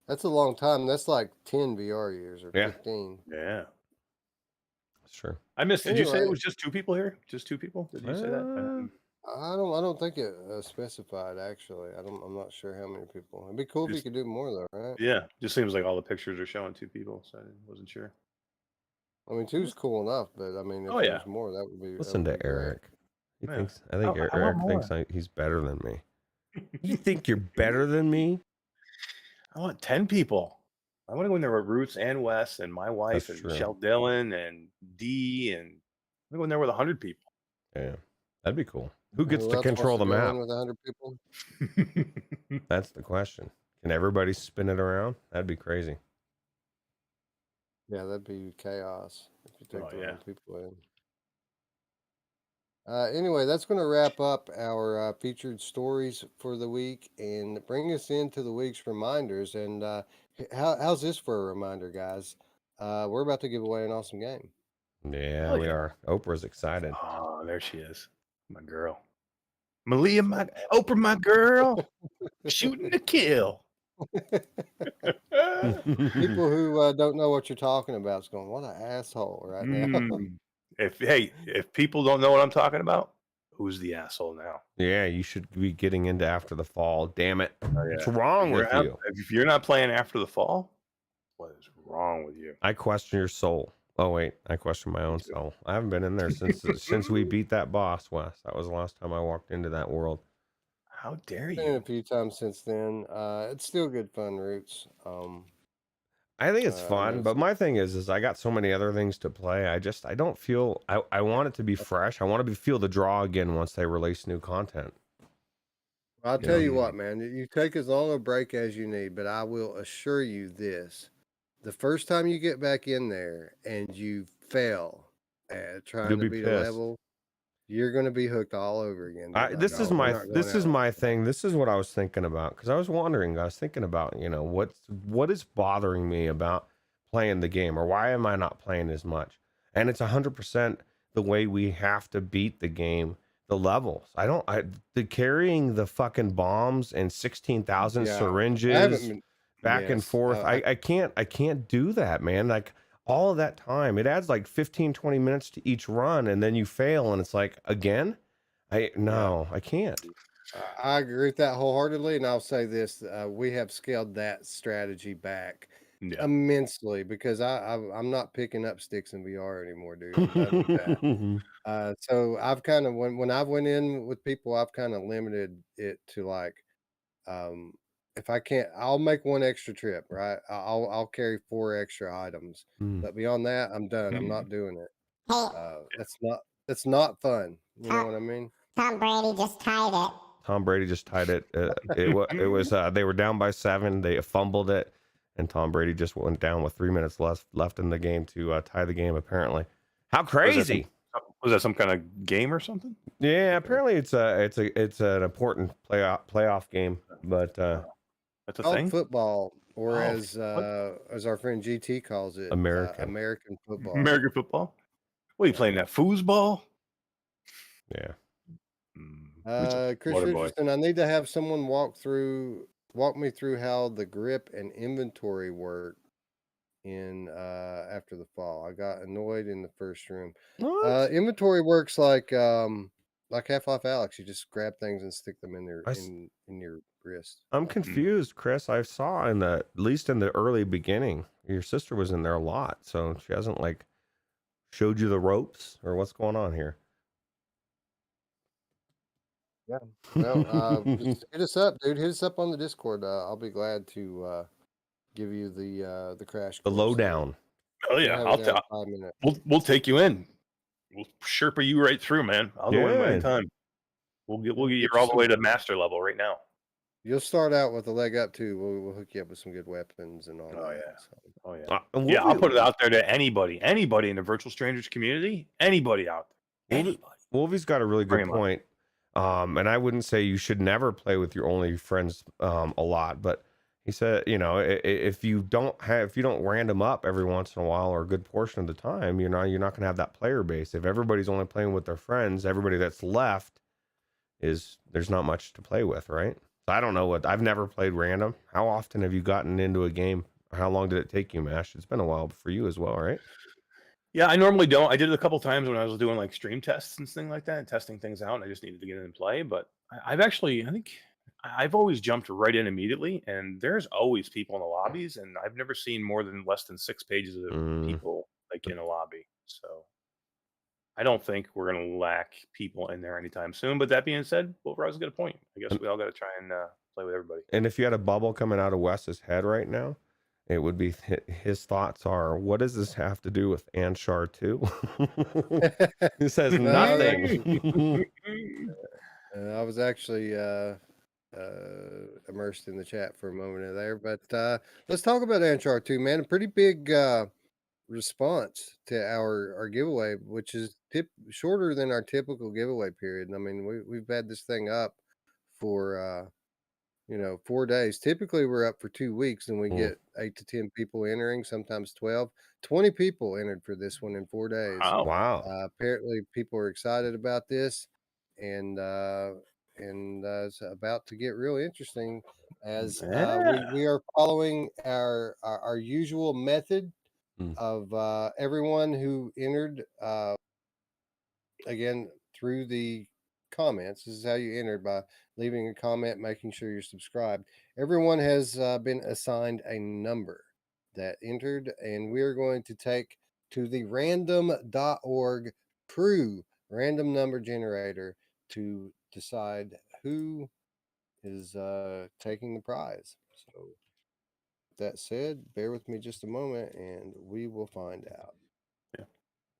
That's a long time. That's like 10 VR years or Yeah. 15. Yeah. That's true. I missed. Did you say it Anyway. was just 2 people here? Just 2 people? Did you say that? I don't think it specified actually. I'm not sure how many people. It'd be cool if you could do more though, right? Yeah. Just seems like all the pictures are showing 2 people, so I wasn't sure. I mean, two's cool enough, but I mean, if Oh, yeah. there's more, that would be. Listen that to would be great. Eric. He Yeah. thinks. I think I want Eric thinks more. he's better than me. You think you're better than me? I want 10 people. I want to go in there with Ruuts and Wes and my wife That's and true. Michelle Dillon and Dee, and I'm gonna go in there with 100 people. Yeah, that'd be cool. Who gets Who to else wants control the go in map? with 100 people? That's the question. Can everybody spin it around? That'd be crazy. Yeah, that'd be chaos if you take Oh, the yeah. wrong people in. Anyway, that's going to wrap up our featured stories for the week and bring us into the week's reminders. And how's this for a reminder, guys? We're about to give away an awesome game. Yeah, Oh, we yeah. are. Oprah's excited. Oh, there she is, my girl. Malia, my Oprah, my girl, shooting to kill. People who don't know what you're talking about is going, what an asshole right now. If people don't know what I'm talking about, who's the asshole now? Yeah, you should be getting into After the Fall. Damn it. Oh, What's yeah. wrong with you? If you're not playing After the Fall, what is wrong with you? I question your soul. Oh wait, I question my own soul. I haven't been in there since we beat that boss, Wes. That was the last time I walked into that world. How dare Been in a you? few times since then. It's still good fun, Roots. I think it's I fun, know but my thing is I got so many other things to play. I don't feel I want it to be fresh. I want to feel the draw again once they release new content. I'll tell you what, man. You take as long a break as you need, but I will assure you this: the first time you get back in there and you fail at trying You'll to be beat a pissed. level, you're going to be hooked all over again. Be like, This is "Oh, we're my not going this is out." my thing. This is what I was thinking about because I was wondering. I was thinking about what is bothering me about playing the game, or why am I not playing as much? And it's 100% the way we have to beat the game. The levels. The carrying the fucking bombs and 16,000 Yeah, I syringes haven't been. back and Yes, forth. I can't do that, man. Like all of that time, it adds like 15-20 minutes to each run, and then you fail and it's like again. I can't. I agree with that wholeheartedly, and I'll say this: we have scaled that strategy back Yeah. immensely because I'm not picking up sticks in VR anymore, dude. I'm done with that. So I've kind of when I went in with people, I've kind of limited it to like, if I can't, I'll make one extra trip, right? I'll carry 4 extra items, but beyond that, I'm done. I'm not doing it. Hey, That's not fun. You know what I mean? Tom Brady just tied it. Tom Brady just tied it. It was they were down by 7. They fumbled it, and Tom Brady just went down with 3 minutes left in the game to tie the game. Apparently, how crazy! Was that some kind of game or something? Yeah, apparently it's an important playoff game, but That's a Called thing. football, or Oh, as our friend GT calls it, American. American football. American football. What are you playing? That foosball? yeah. Chris Water boy. Richardson, I need to have someone walk me through how the grip and inventory work in after the fall. I got annoyed in the first room. What? Inventory works like Half-Life Alex. You just grab things and stick them in in your wrist. I'm confused, Chris. I saw at least in the early beginning, your sister was in there a lot, so she hasn't like showed you the ropes or what's going on here. Yeah. Well, just hit us up, dude. Hit us up on the Discord. I'll be glad to give you the crash The course. lowdown. Oh We'll yeah, have I'll it down tell. in 5 minutes. We'll take you in. We'll Sherpa you right through, man. I'll go in Yeah. anytime. We'll get you all the way to master level right now. You'll start out with a leg up too. We'll hook you up with some good weapons and all Oh, that. yeah. So. Oh yeah. And Yeah, I'll put it out there to anybody in the virtual strangers community, anybody out there. Anybody. Wolvie's got a really Bring good 'em up. point. And I wouldn't say you should never play with your only friends a lot, but he said, if you don't random up every once in a while or a good portion of the time, you're not going to have that player base. If everybody's only playing with their friends, everybody that's left there's not much to play with, right? So I don't know I've never played random. How often have you gotten into a game? How long did it take you, Mash? It's been a while for you as well, right? Yeah, I normally don't. I did it a couple times when I was doing like stream tests and things like that, and testing things out. And I just needed to get in and play. But I think I've always jumped right in immediately, and there's always people in the lobbies, and I've never seen less than 6 pages of people like in a lobby. So I don't think we're gonna lack people in there anytime soon. But that being said, Wolverines got a point. I guess we all got to try and play with everybody. And if you had a bubble coming out of Wes's head right now, it would be his thoughts are, what does this have to do with Anshar 2? He says nothing. I was actually immersed in the chat for a moment there, but let's talk about Anshar 2, man. A pretty big response to our giveaway, which is shorter than our typical giveaway period. I mean, we've had this thing up for 4 days. Typically we're up for 2 weeks and we get 8 to 10 people entering, sometimes 12. 20 people entered for this one in 4 days. Wow. Apparently people are excited about this, and it's about to get really interesting as we are following our usual method of everyone who entered again through the comments. This is how you entered, by leaving a comment, making sure you're subscribed. Everyone has been assigned a number that entered, and we are going to take to the random.org crew random number generator to decide who is taking the prize. So that said, bear with me just a moment and we will find out. Yeah,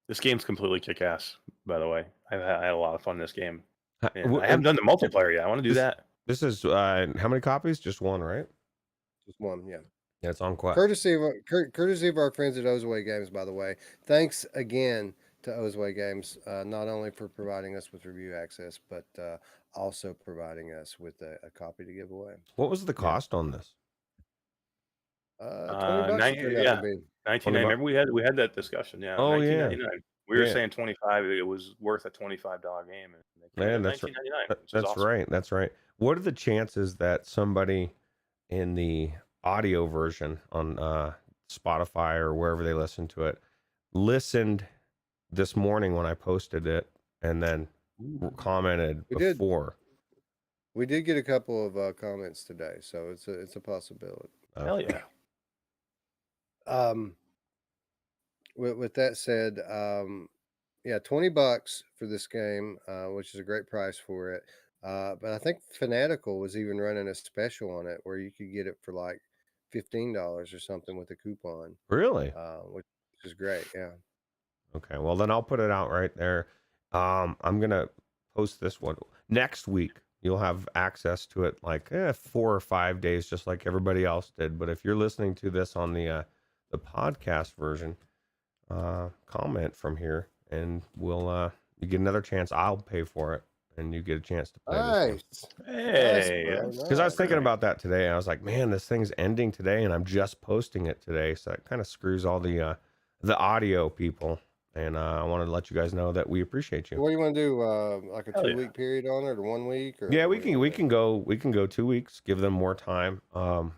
this game's completely kick-ass, by the way. I had a lot of fun in this game. And Well, I haven't done the multiplayer yet. I want to do that. This is how many copies? Just one, right? Just one, yeah. Yeah, it's on quest. Courtesy of our friends at Ozway Games, by the way. Thanks again to Ozway Games, not only for providing us with review access, but also providing us with a copy to give away. What was the cost on this? $20 it turned out to be. 19. Remember we had that discussion. Yeah. Oh, yeah. $19.99. We were saying 25. It was worth a $25 game. Man, that's $19.99. That's awesome. right. That's right. What are the chances that somebody in the audio version on Spotify or wherever they listen to it listened this morning when I posted it and then commented before? We did get a couple of comments today, so it's a possibility. Hell yeah. With that said, yeah, $20 for this game, which is a great price for it. But I think Fanatical was even running a special on it where you could get it for like $15 or something with a coupon. Really? Which is great. Yeah. Okay. Well, then I'll put it out right there. I'm gonna post this one next week. You'll have access to it like 4 or 5 days, just like everybody else did. But if you're listening to this on the podcast version, comment from here, and we'll You get another chance. I'll pay for it, and you get a chance to play this game. Nice. Hey, bro, that's- Because I was nice. thinking about that today. I was like, man, this thing's ending today, and I'm just posting it today, so that kind of screws all the audio people. And I wanted to let you guys know that we appreciate you. What do you want to do? Like a Hell yeah. 2-week period on it, or 1 week? Or Yeah, what do you wanna do? we can go 2 weeks. Give them more time to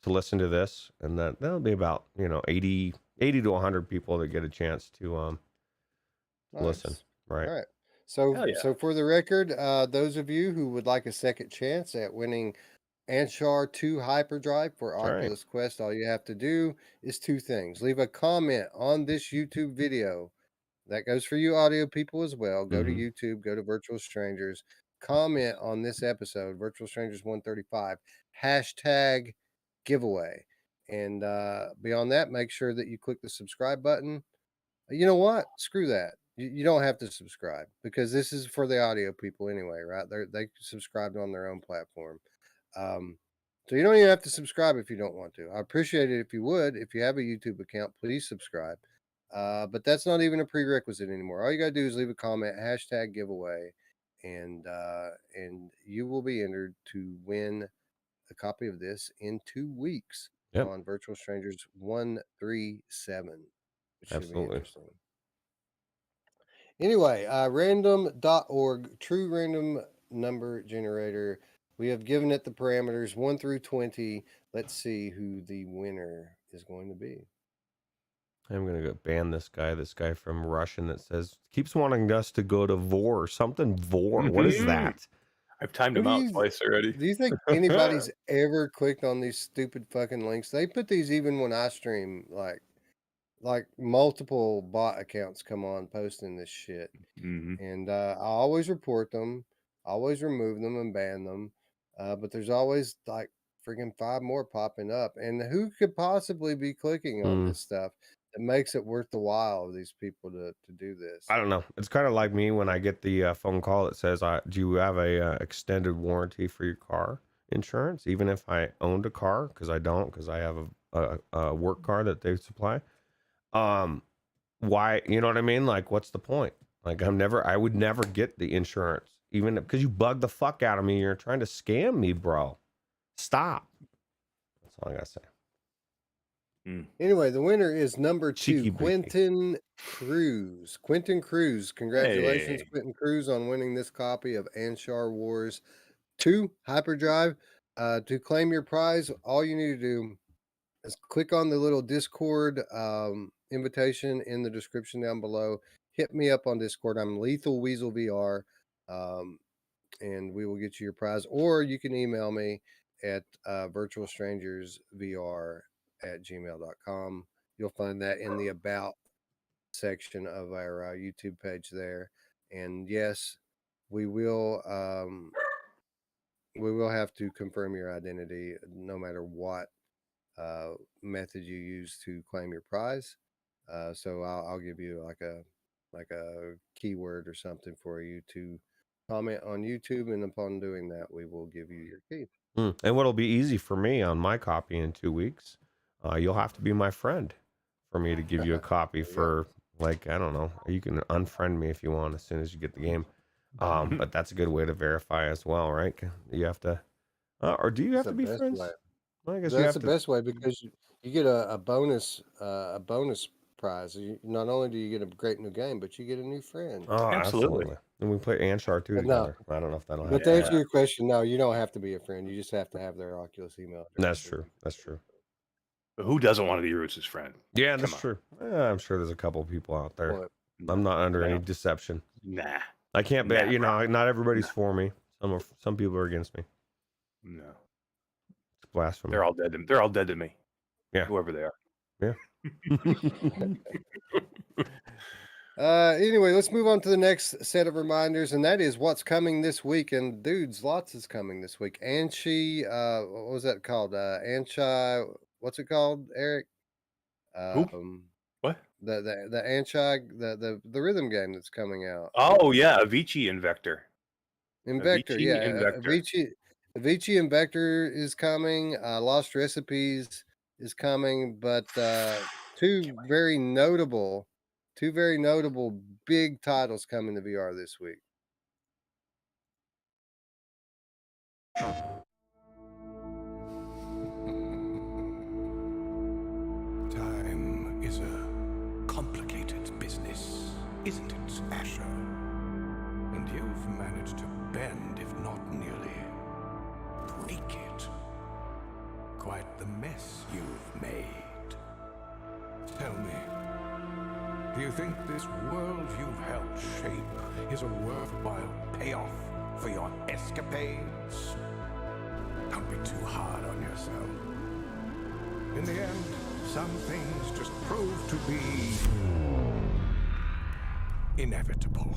listen to this, and that'll be about 80 to 100 people that get a chance to listen. Nice. Right. All right. So, Hell yeah. so for the record, those of you who would like a second chance at winning Anshar 2 Hyperdrive for That's right. Oculus Quest, all you have to do is 2 things. Leave a comment on this YouTube video. That goes for you audio people as well. Go to Mhm. YouTube, go to Virtual Strangers, comment on this episode, Virtual Strangers 135, hashtag giveaway. And beyond that, make sure that you click the subscribe button. You know what? Screw that. You don't have to subscribe, because this is for the audio people anyway, right? They subscribed on their own platform. So you don't even have to subscribe if you don't want to. I appreciate it if you would. If you have a YouTube account, please subscribe. But that's not even a prerequisite anymore. All you gotta do is leave a comment, hashtag giveaway, and you will be entered to win a copy of this in 2 weeks Yep. on Virtual Strangers 137, which should be Absolutely. interesting. Anyway, random.org, true random number generator. We have given it the parameters 1 through 20. Let's see who the winner is going to be. I'm gonna go ban this guy from Russian that says keeps wanting us to go to VOR. Something VOR. What is Mhm. that? I've timed Who him do out you- twice already. Do you think anybody's ever clicked on these stupid fucking links? They put these even when I stream, like multiple bot accounts come on posting this shit. hmm And I always report them, always remove them and ban them. But there's always like freaking 5 more popping up. And who could possibly be clicking on Mm. this stuff that makes it worth the while of these people to do this? I don't know. It's kind of like me when I get the phone call that says, "Do you have a extended warranty for your car insurance?" Even if I owned a car, because I don't, because I have a work car that they supply. Why? You know what I mean? Like, what's the point? Like, I would never get the insurance, even because you bug the fuck out of me. You're trying to scam me, bro. Stop. That's all I gotta say. Anyway, the winner is number 2, Cheeky beaky. Quentin Cruz. Quentin Cruz. Congratulations, Hey. Quentin Cruz, on winning this copy of Anshar Wars 2 Hyperdrive. To claim your prize, all you need to do is click on the little Discord invitation in the description down below. Hit me up on Discord. I'm Lethal Weasel VR, and we will get you your prize. Or you can email me at virtualstrangersvr@gmail.com. You'll find that in the About section of our YouTube page there. And yes, we will have to confirm your identity no matter what method you use to claim your prize. So I'll give you like a keyword or something for you to comment on YouTube, and upon doing that, we will give you your key. And what'll be easy for me on my copy in 2 weeks, you'll have to be my friend for me to give you a copy for, like, I don't know. You can unfriend me if you want as soon as you get the game. But that's a good way to verify as well, right? You have to, or do you have That's to the be best friends? way. Well, I guess you That's have the to. best way, because you get a bonus prize. Not only do you get a great new game, but you get a new friend. Oh, Absolutely. absolutely. And we play Anshar 2 But no. together. I don't know if that'll But happen. to answer your question, no, you don't have to be a friend. You just have to have their Oculus email address. That's true. That's true. But who doesn't want to be Ruuts' friend? Yeah, Come that's on. true. I'm sure there's a couple people out there. What? I'm not under any No. deception. Nah. I can't bet. Nah, You know, bro. not everybody's Nah. for me. Some people are against me. No. It's blasphemy. They're all dead. They're all dead to me. Yeah. Whoever they are. Yeah. Anyway, let's move on to the next set of reminders, and that is what's coming this week. And dudes, lots is coming this week. Anshi, what was that called? Anshai, what's it called, Eric? Who? What? The Anshai, the rhythm game that's coming out. Oh yeah, Avicii and Vector. Invector, Avicii yeah. and Vector. Avicii and Vector is coming. Lost Recipes is coming, but two very notable two very notable big titles coming to VR this week. Time is a complicated business, isn't it, Asher? And you've managed to bend, if not nearly break it. Quite the mess you've made. Tell me, do you think this world you've helped shape is a worthwhile payoff for your escapades? Don't be too hard on yourself. In the end, some things just prove to be inevitable.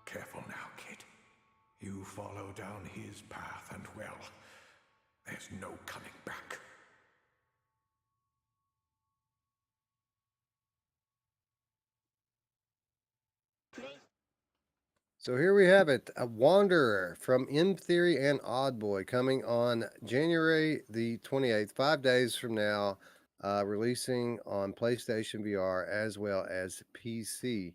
Careful now, kid. You follow down his path and, well, there's no coming back. So here we have it, a Wanderer from In Theory and Odd Boy coming on January the 28th, 5 days from now, releasing on PlayStation VR as well as PC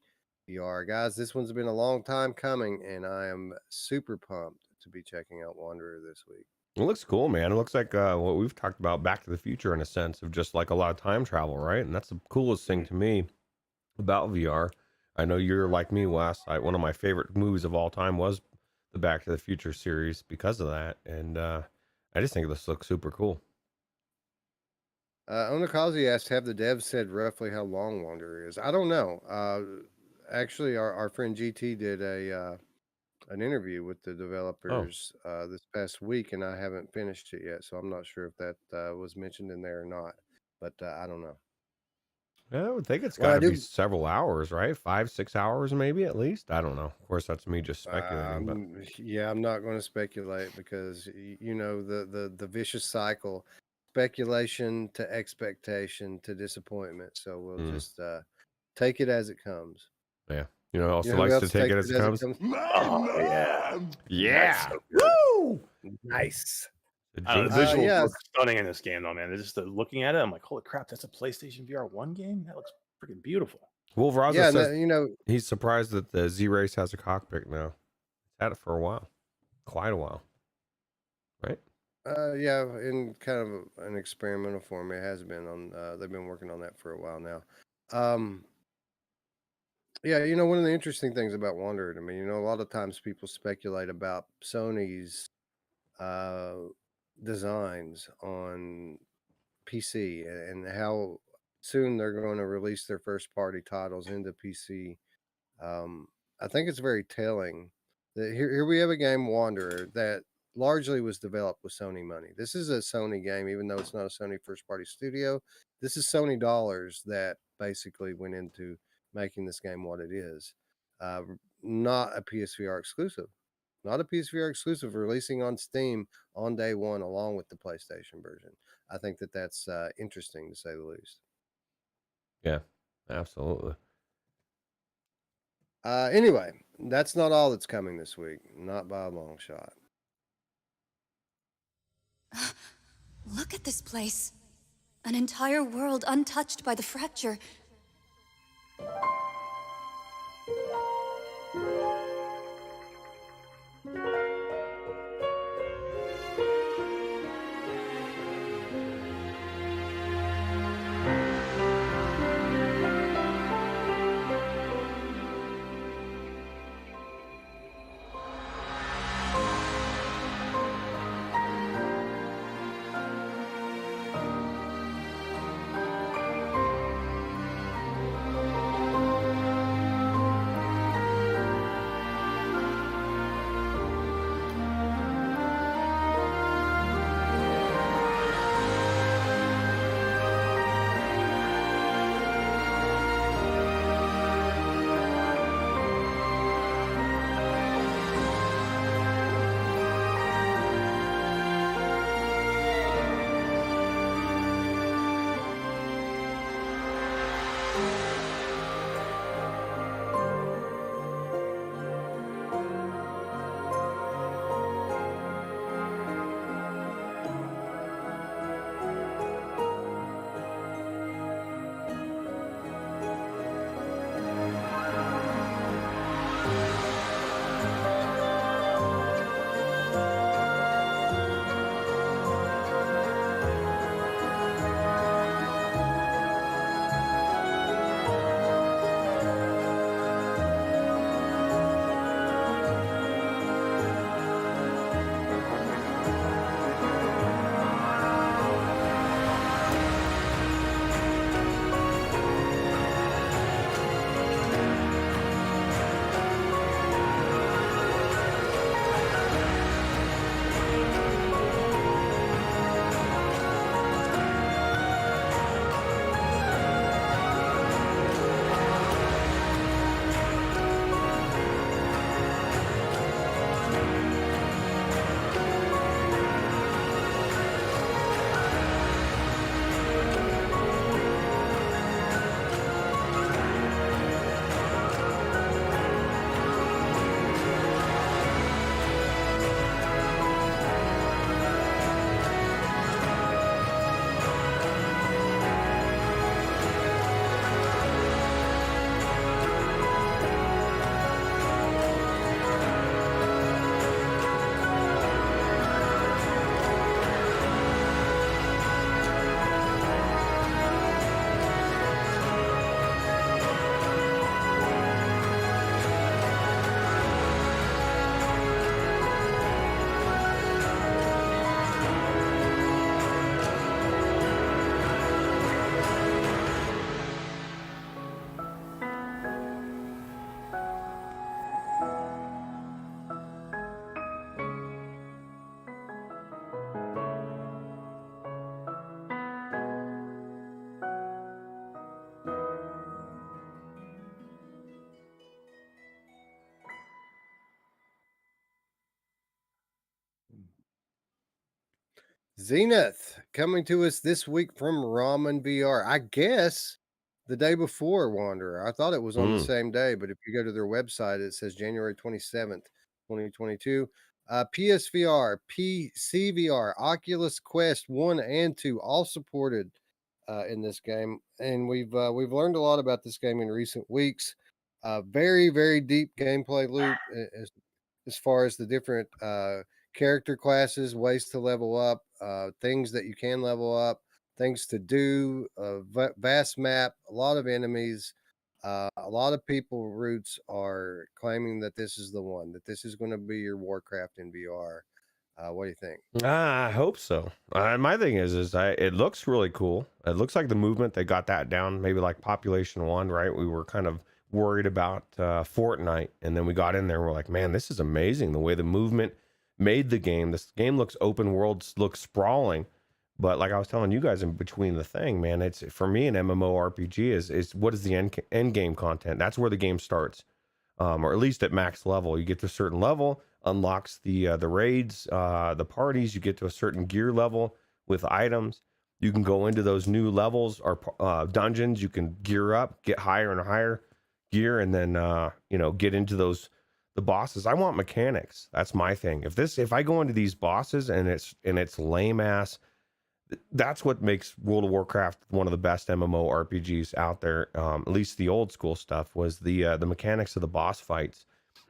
VR. Guys, this one's been a long time coming, and I am super pumped to be checking out Wanderer this week. It looks cool, man. It looks like what we've talked about, Back to the Future, in a sense of just like a lot of time travel, right? And that's the coolest thing to me about VR. I know you're like me, Wes. One of my favorite movies of all time was the Back to the Future series because of that. And I just think this looks super cool. Onakazi asked, have the devs said roughly how long Wanderer is? I don't know. Actually, our friend GT did an interview with the developers this past week, and I haven't finished it yet, so I'm not sure if that was mentioned in there or not. But I don't know. Yeah, I would think it's got to be several hours, right? 5-6 hours, maybe at least. I don't know. Of course, that's me just speculating. But yeah, I'm not going to speculate because you know the vicious cycle, speculation to expectation to disappointment. So we'll just take it as it comes. Yeah, you know, also likes to take it as it comes. Oh, yeah. Yeah. Woo! Nice. The visuals look stunning in this game, though, man. It's just looking at it, I'm like, holy crap, that's a PlayStation VR 1 game? That looks freaking beautiful. Wolf Raza says, you know, he's surprised that the Z-Race has a cockpit now. It's had it for a while. Quite a while. Right? Yeah, in kind of an experimental form. It has been on, they've been working on that for a while now. Yeah, you know, one of the interesting things about Wanderer to me, you know, a lot of times people speculate about Sony's designs on PC and how soon they're going to release their first party titles into PC. I think it's very telling that here we have a game, Wanderer, that largely was developed with Sony money. This is a Sony game, even though it's not a Sony first party studio. This is Sony dollars that basically went into making this game what it is. Not a PSVR exclusive. Not a PSVR exclusive, releasing on Steam on day one along with the PlayStation version. I think that that's interesting to say the least. Yeah, absolutely. Anyway, that's not all that's coming this week. Not by a long shot. Look at this place. An entire world untouched by the fracture. Zenith coming to us this week from Ramen VR. I guess the day before Wanderer. I thought it was on the same day, but if you go to their website, it says January 27th, 2022. PSVR, PCVR, Oculus Quest 1 and 2, all supported in this game. And we've learned a lot about this game in recent weeks. Very, very deep gameplay loop as far as the different character classes, ways to level up, things that you can level up, things to do, vast map, a lot of enemies. A lot of people, Ruuts, are claiming that this is the one, that this is going to be your Warcraft in VR. What do you think? I hope so. My thing is it looks really cool. It looks like the movement, they got that down, maybe like Population 1, right? We were kind of worried about Fortnite, and then we got in there and we're like, man, this is amazing. The way the movement made the game. This game looks open world, looks sprawling. But like I was telling you guys in between the thing, man, it's for me an MMORPG is what is the end game content? That's where the game starts, or at least at max level. You get to a certain level, unlocks the raids, the parties. You get to a certain gear level with items. You can go into those new levels or dungeons. You can gear up, get higher and higher gear, and then get into the bosses. I want mechanics. That's my thing. If I go into these bosses and it's lame ass. That's what makes World of Warcraft one of the best MMORPGs out there. At least the old school stuff was the mechanics of the boss fights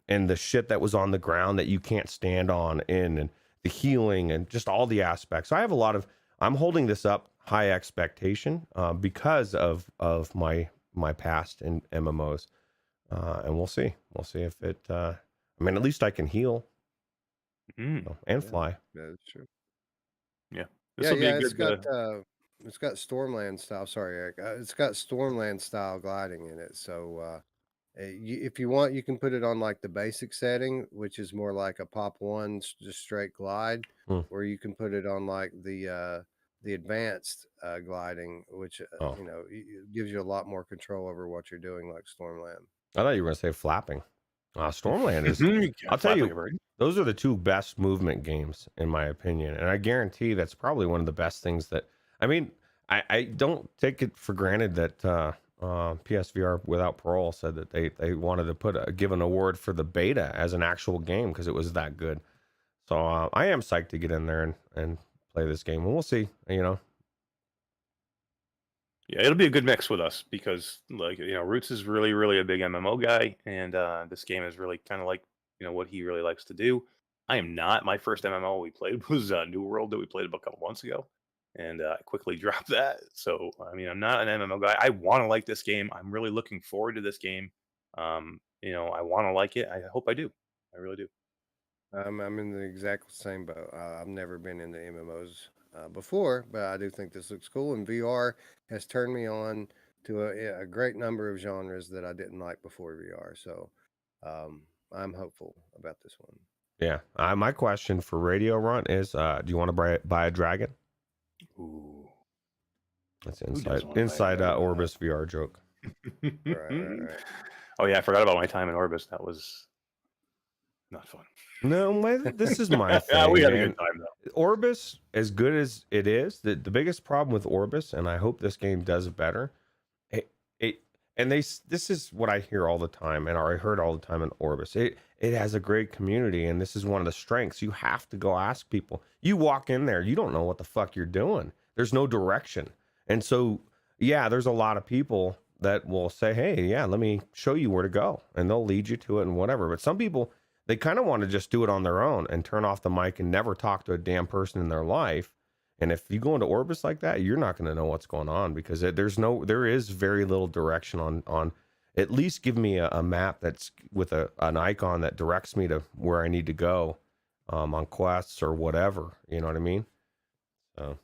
and the shit that was on the ground that you can't stand on and the healing and just all the aspects. I have I'm holding this up high expectation because of my past in MMOs, and we'll see if it. I mean, at least I can heal and fly. That's true. Yeah. It's got Stormland style. Sorry, Eric. It's got Stormland style gliding in it. So if you want, you can put it on like the basic setting, which is more like a pop one, just straight glide, or you can put it on like the advanced gliding, which gives you a lot more control over what you're doing, like Stormland. I thought you were going to say flapping. Stormland is. I'll tell you, those are the two best movement games in my opinion, and I guarantee that's probably one of the best things that. I mean, I don't take it for granted that PSVR Without Parole said that they wanted to give an award for the beta as an actual game because it was that good. So I am psyched to get in there and play this game, and we'll see. Yeah, it'll be a good mix with us because, Ruuts is really, really a big MMO guy, and this game is really kind of like, what he really likes to do. I am not. My first MMO we played was New World that we played about a couple months ago, and I quickly dropped that. So, I mean, I'm not an MMO guy. I want to like this game. I'm really looking forward to this game. I want to like it. I hope I do. I really do. I'm in the exact same boat. I've never been into MMOs before, but I do think this looks cool. And VR has turned me on to a great number of genres that I didn't like before VR. So I'm hopeful about this one. Yeah. My question for Radio Runt is, do you want to buy a dragon? Ooh. That's inside Orbis VR joke. Right. Oh yeah, I forgot about my time in Orbis. That was not fun. No, this is my thing. Yeah, we had a good time though. Orbis, as good as it is, the biggest problem with Orbis, and I hope this game does better. This is what I hear all the time, and I heard all the time in Orbis. It has a great community, and this is one of the strengths. You have to go ask people. You walk in there, you don't know what the fuck you're doing. There's no direction, and so yeah, there's a lot of people that will say, "Hey, yeah, let me show you where to go," and they'll lead you to it and whatever. But some people, they kind of want to just do it on their own and turn off the mic and never talk to a damn person in their life. And if you go into Orbis like that, you're not going to know what's going on because there is very little direction on. At least give me a map that's with an icon that directs me to where I need to go on quests or whatever. You know what I mean? So.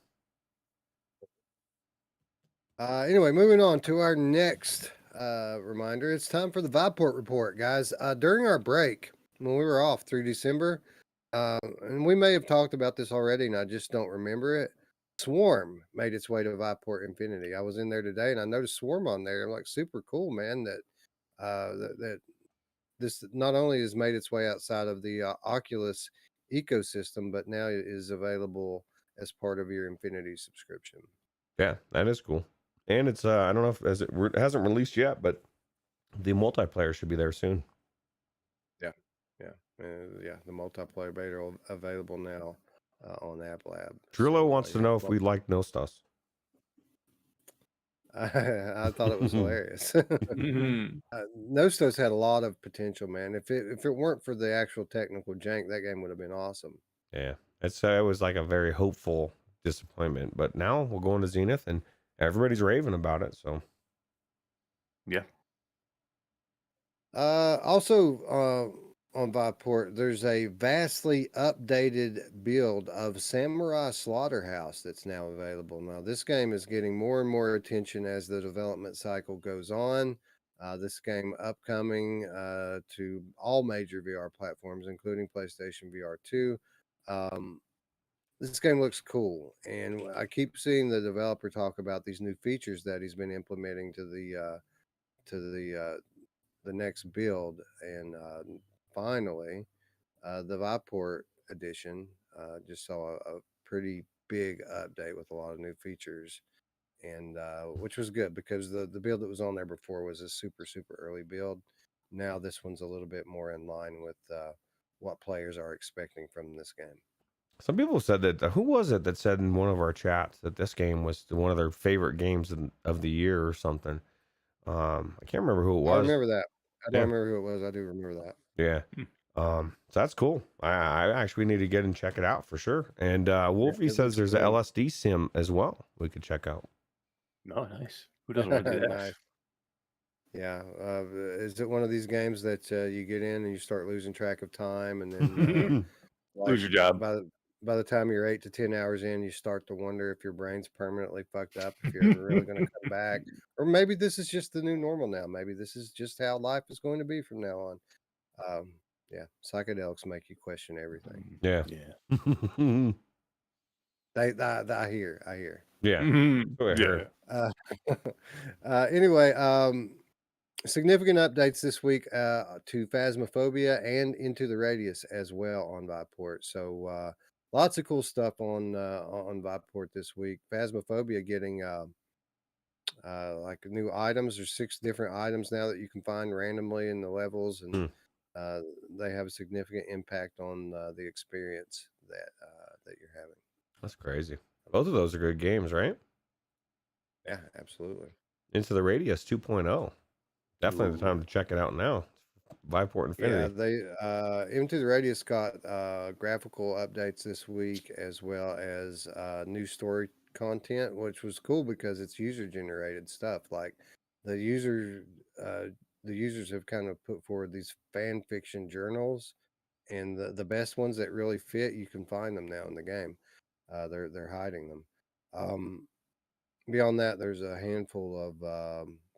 Anyway, moving on to our next reminder. It's time for the Viveport Report, guys. During our break, when we were off through December, and we may have talked about this already, and I just don't remember it. Swarm made its way to Viveport Infinity. I was in there today, and I noticed Swarm on there. I'm like, super cool, man. That this not only has made its way outside of the Oculus ecosystem, but now it is available as part of your Infinity subscription. Yeah, that is cool. And it's I don't know if it hasn't released yet, but the multiplayer should be there soon. Yeah, yeah, the multiplayer beta available now on App Lab. Trullo So wants to yeah, know if well, we like Nostos. I thought it was hilarious. Mhm. Nostos had a lot of potential, man. If it weren't for the actual technical jank, that game would have been awesome. Yeah, it was like a very hopeful disappointment, but now we're going to Zenith and everybody's raving about it. So Yeah. Also, on Viveport, there's a vastly updated build of Samurai Slaughterhouse that's now available. Now, this game is getting more and more attention as the development cycle goes on. This game upcoming to all major VR platforms, including PlayStation VR 2. This game looks cool, and I keep seeing the developer talk about these new features that he's been implementing to the next build, and finally, the Viveport edition just saw a pretty big update with a lot of new features, and which was good because the build that was on there before was a super early build. Now this one's a little bit more in line with what players are expecting from this game. some people said that who was it that said in one of our chats that this game was one of their favorite games of the year or something. I can't remember who it I was. remember that. I don't Yeah. remember who it was. I do remember that. Yeah. So that's cool. I actually need to get and check it out for sure. And Wolfie it says looks there's a cool. LSD sim as well we could check out. Oh, nice. Who doesn't want to do that? Nice. Yeah. Is it one of these games that you get in and you start losing track of time, and then Lose your job. by the time you're 8 to 10 hours in, you start to wonder if your brain's permanently fucked up, if you're ever really going to come back, or maybe this is just the new normal now. Maybe this is just how life is going to be from now on. Yeah, psychedelics make you question everything. Yeah. Yeah. I hear. Yeah. Mhm. Go ahead. Yeah. Anyway, significant updates this week to Phasmophobia and Into the Radius as well on Viveport. So lots of cool stuff on Viveport this week. Phasmophobia getting like new items. There's 6 different items now that you can find randomly in the levels, and they have a significant impact on the experience that you're having. That's crazy. Both of those are good games, right? Yeah, absolutely. Into the Radius 2.0. Definitely the time to check it out now. Viveport Infinity. Yeah, they Into the Radius got graphical updates this week, as well as new story content, which was cool because it's user generated stuff. Like the users have kind of put forward these fan fiction journals, and the best ones that really fit, you can find them now in the game. They're hiding them. Beyond that, there's a handful of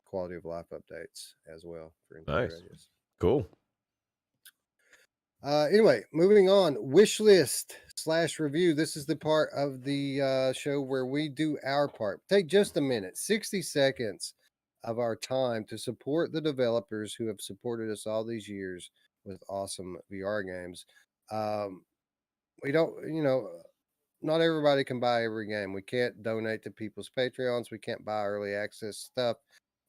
quality of life updates as well for Into the Nice. Radius. Cool. Anyway, moving on. Wishlist/review. This is the part of the show where we do our part. Take just a minute, 60 seconds of our time to support the developers who have supported us all these years with awesome VR games. We don't, not everybody can buy every game. We can't donate to people's Patreons. We can't buy early access stuff.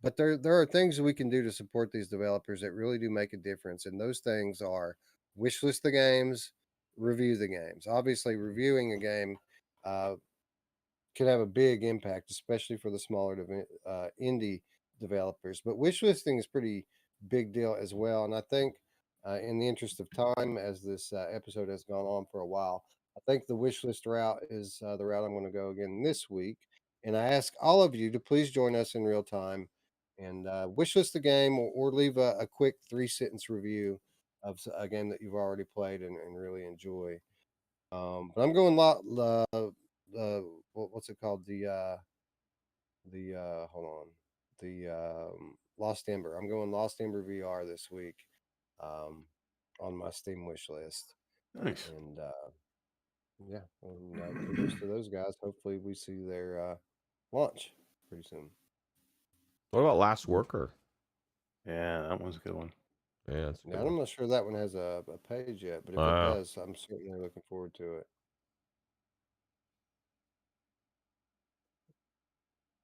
But there are things that we can do to support these developers that really do make a difference. And those things are wishlist the games, review the games. Obviously, reviewing a game can have a big impact, especially for the smaller indie developers. But wishlisting is pretty big deal as well. And I think, in the interest of time, as this episode has gone on for a while, I think the wishlist route is the route I'm going to go again this week. And I ask all of you to please join us in real time and wishlist the game, or leave a quick 3-sentence review of a game that you've already played and really enjoy. But I'm going what's it called? Hold on. Lost Ember. I'm going Lost Ember VR this week on my Steam wish list. Nice. And yeah, and kudos to those guys. Hopefully we see their launch pretty soon. What about Last Worker? Yeah, that one's a good one. Yeah, that's a good I'm one. not sure that one has a page yet, but if it does, I'm certainly looking forward to it.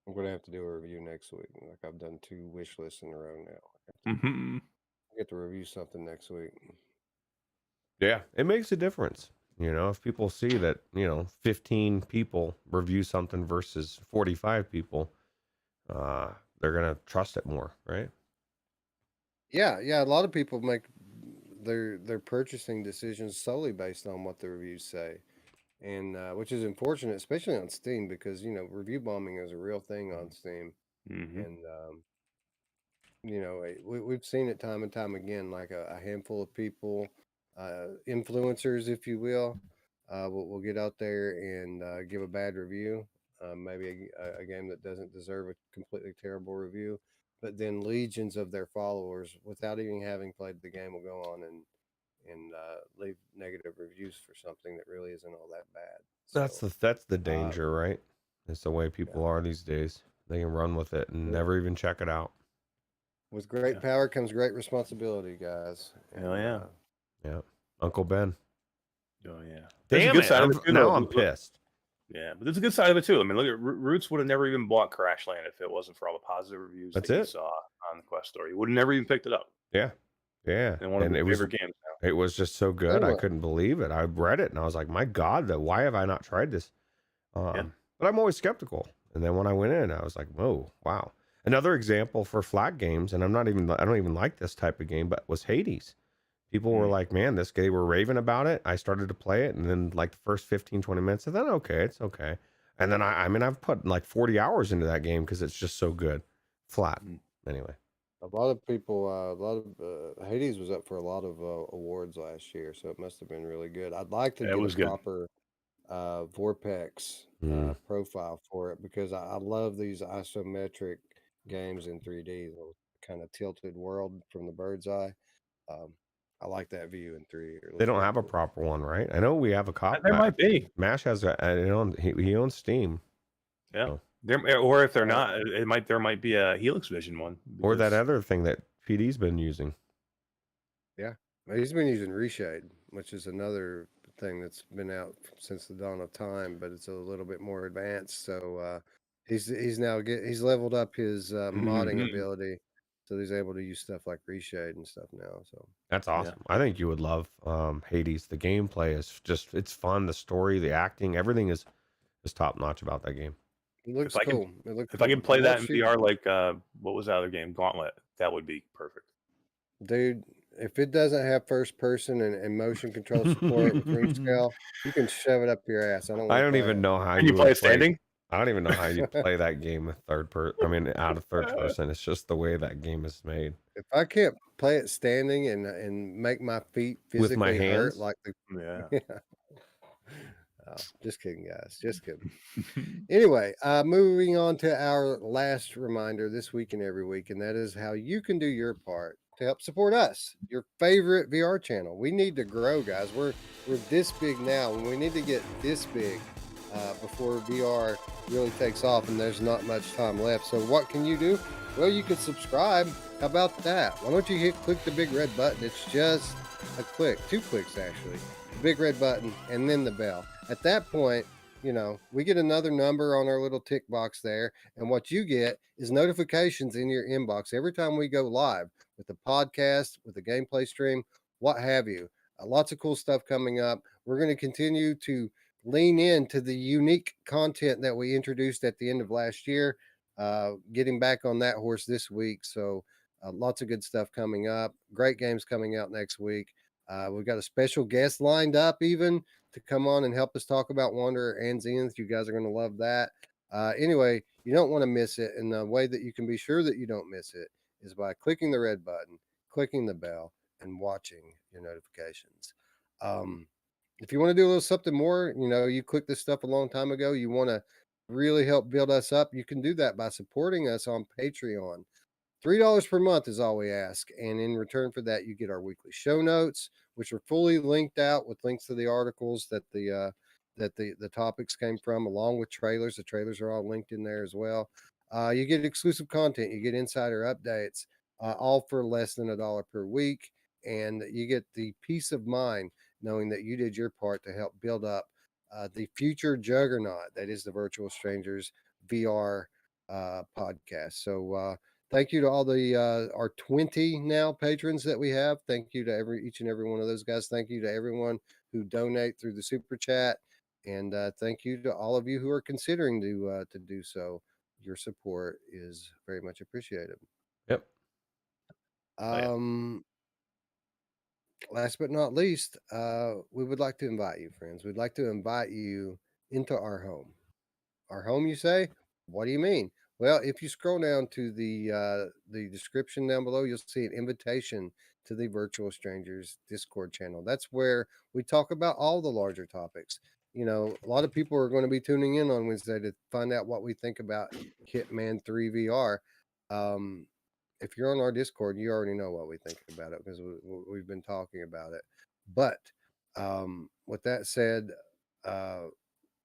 I'm gonna have to do a review next week. Like I've done 2 wish lists in a row now. Mm-hmm. I get to review something next week. Yeah, it makes a difference. You know, if people see that, 15 people review something versus 45 people, they're gonna trust it more, right? Yeah, yeah. A lot of people make their purchasing decisions solely based on what the reviews say, and which is unfortunate, especially on Steam, because review bombing is a real thing on Steam, Mm-hmm. and we've seen it time and time again. Like a handful of people, influencers, if you will get out there and give a bad review, maybe a game that doesn't deserve a completely terrible review, but then legions of their followers, without even having played the game, will go on and leave negative reviews for something that really isn't all that bad. That's So the danger, right? It's the way people are these days. They can run with it and never even check it out. with great power comes great responsibility, guys. Hell yeah. Yeah, Uncle Ben. Oh yeah. There's a Damn good it! side of it too, Now though. I'm pissed. Yeah, but there's a good side of it too. I mean, look at Roots would have never even bought Crashland if it wasn't for all the positive reviews That's that he it. saw on the Quest store. He would have never even picked it up. Yeah, yeah. And one of And his it was favorite games now. it was just so good. I well. couldn't believe it. I read it and I was like, my God, why have I not tried this? Yeah. But I'm always skeptical. And then when I went in, I was like, whoa, wow. Another example for flat games, and I don't even like this type of game, but was Hades. People were like, man, they were raving about it. I started to play it, and then like the first 15, 20 minutes, I thought, okay, it's okay. And then I've put like 40 hours into that game because it's just so good. Flat. Anyway. A lot of people, Hades was up for a lot of awards last year, so it must have been really good. I'd like to Yeah, it get was a good. proper Vorpex profile for it, because I love these isometric games in 3D, the kind of tilted world from the bird's eye. I like that view in 3D. It They looks don't really have a cool. proper one, right? I know we have a copy. There might be. Mash has he owns Steam. Yeah. So. Or if they're not, there might be a Helix Vision one. Or that because- other thing that PD's been using. Yeah, he's been using Reshade, which is another thing that's been out since the dawn of time, but it's a little bit more advanced. So he's leveled up his modding ability, so he's able to use stuff like Reshade and stuff now. So That's awesome. I think you would love Hades. The gameplay is it's fun. The story, the acting, everything is top notch about that game. it looks If I cool. If I could play that in Watch you- VR, like what was that other game, Gauntlet, that would be perfect. dude, if it doesn't have first person and motion control support with ring scale, you can shove it up your ass. I don't even know how Can you play would it standing? I don't even know how you play that game with out of third person. It's just the way that game is made. If I can't play it standing and make my feet physically With my hurt hands? like the Yeah. Oh, just kidding, guys. Just kidding. Anyway, moving on to our last reminder this week and every week, and that is how you can do your part to help support us, your favorite VR channel. We need to grow, guys. We're this big now, and we need to get this big before VR really takes off, and there's not much time left. So what can you do? Well, you can subscribe. How about that? Why don't you click the big red button? It's just a click, 2 clicks actually. The big red button and then the bell. At that point, we get another number on our little tick box there, and what you get is notifications in your inbox every time we go live with the podcast, with the gameplay stream, what have you. Lots of cool stuff coming up. We're going to continue to lean into the unique content that we introduced at the end of last year, getting back on that horse this week. So lots of good stuff coming up. Great games coming out next week. We've got a special guest lined up even to come on and help us talk about Wanderer and Zenith. You guys are going to love that. Anyway, you don't want to miss it. And the way that you can be sure that you don't miss it is by clicking the red button, clicking the bell, and watching your notifications. If you want to do a little something more, you clicked this stuff a long time ago, you want to really help build us up, you can do that by supporting us on Patreon. $3 per month is all we ask. And in return for that, you get our weekly show notes, which are fully linked out with links to the articles that the topics came from, along with trailers. The trailers are all linked in there as well. You get exclusive content. You get insider updates, all for less than $1 per week. And you get the peace of mind knowing that you did your part to help build up the future juggernaut that is the Virtual Strangers VR podcast. So thank you to all the our 20 now patrons that we have. Thank you to each and every one of those guys. Thank you to everyone who donate through the super chat, and thank you to all of you who are considering to do so. Your support is very much appreciated. Yep. Last but not least, we would like to invite you, friends. We'd like to invite you into our home. Our home, you say? What do you mean? Well, if you scroll down to the description down below, you'll see an invitation to the Virtual Strangers Discord channel. That's where we talk about all the larger topics. You know, a lot of people are going to be tuning in on Wednesday to find out what we think about Hitman 3 VR. If you're on our Discord, you already know what we think about it because we've been talking about it. But with that said,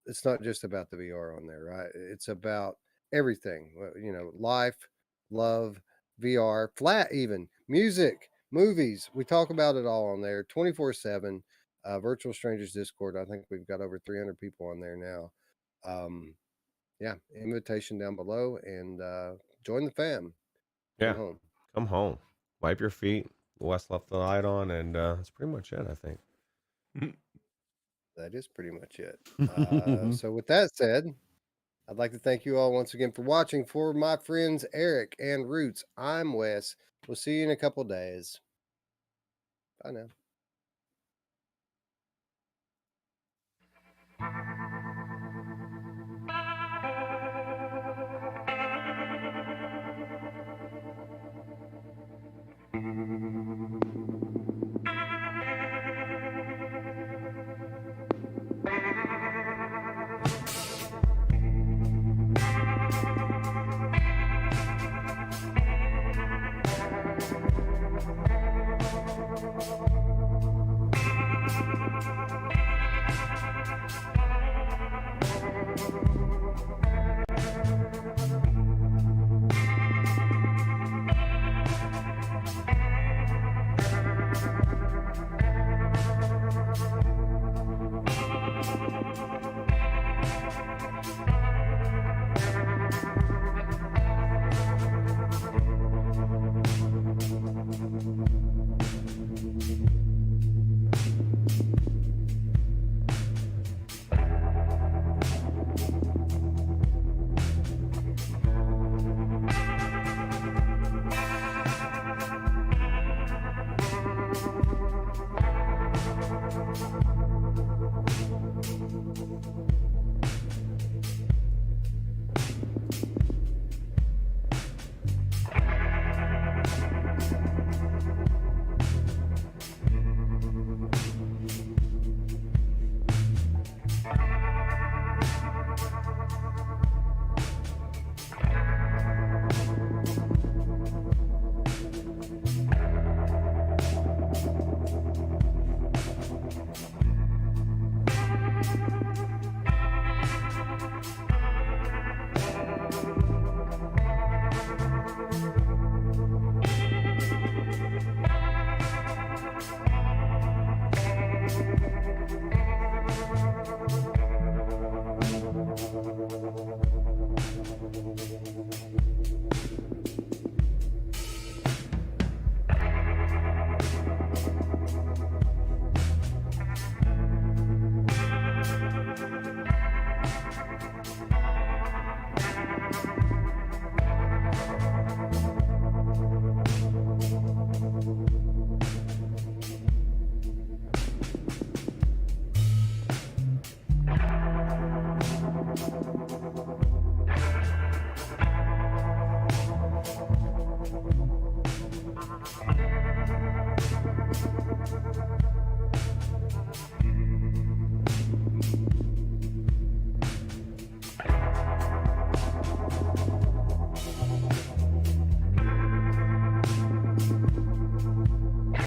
it's not just about the VR on there, right? It's about everything, you know, life, love, VR, flat, even music, movies. We talk about it all on there 24/7. Virtual Strangers Discord. I think we've got over 300 people on there now. Yeah, invitation down below, and join the fam. Yeah. Come home. Come home. Wipe your feet. Wes left the light on, and that's pretty much it, I think. That is pretty much it. So with that said, I'd like to thank you all once again for watching. For my friends Eric and Ruuts, I'm Wes. We'll see you in a couple days. Bye now.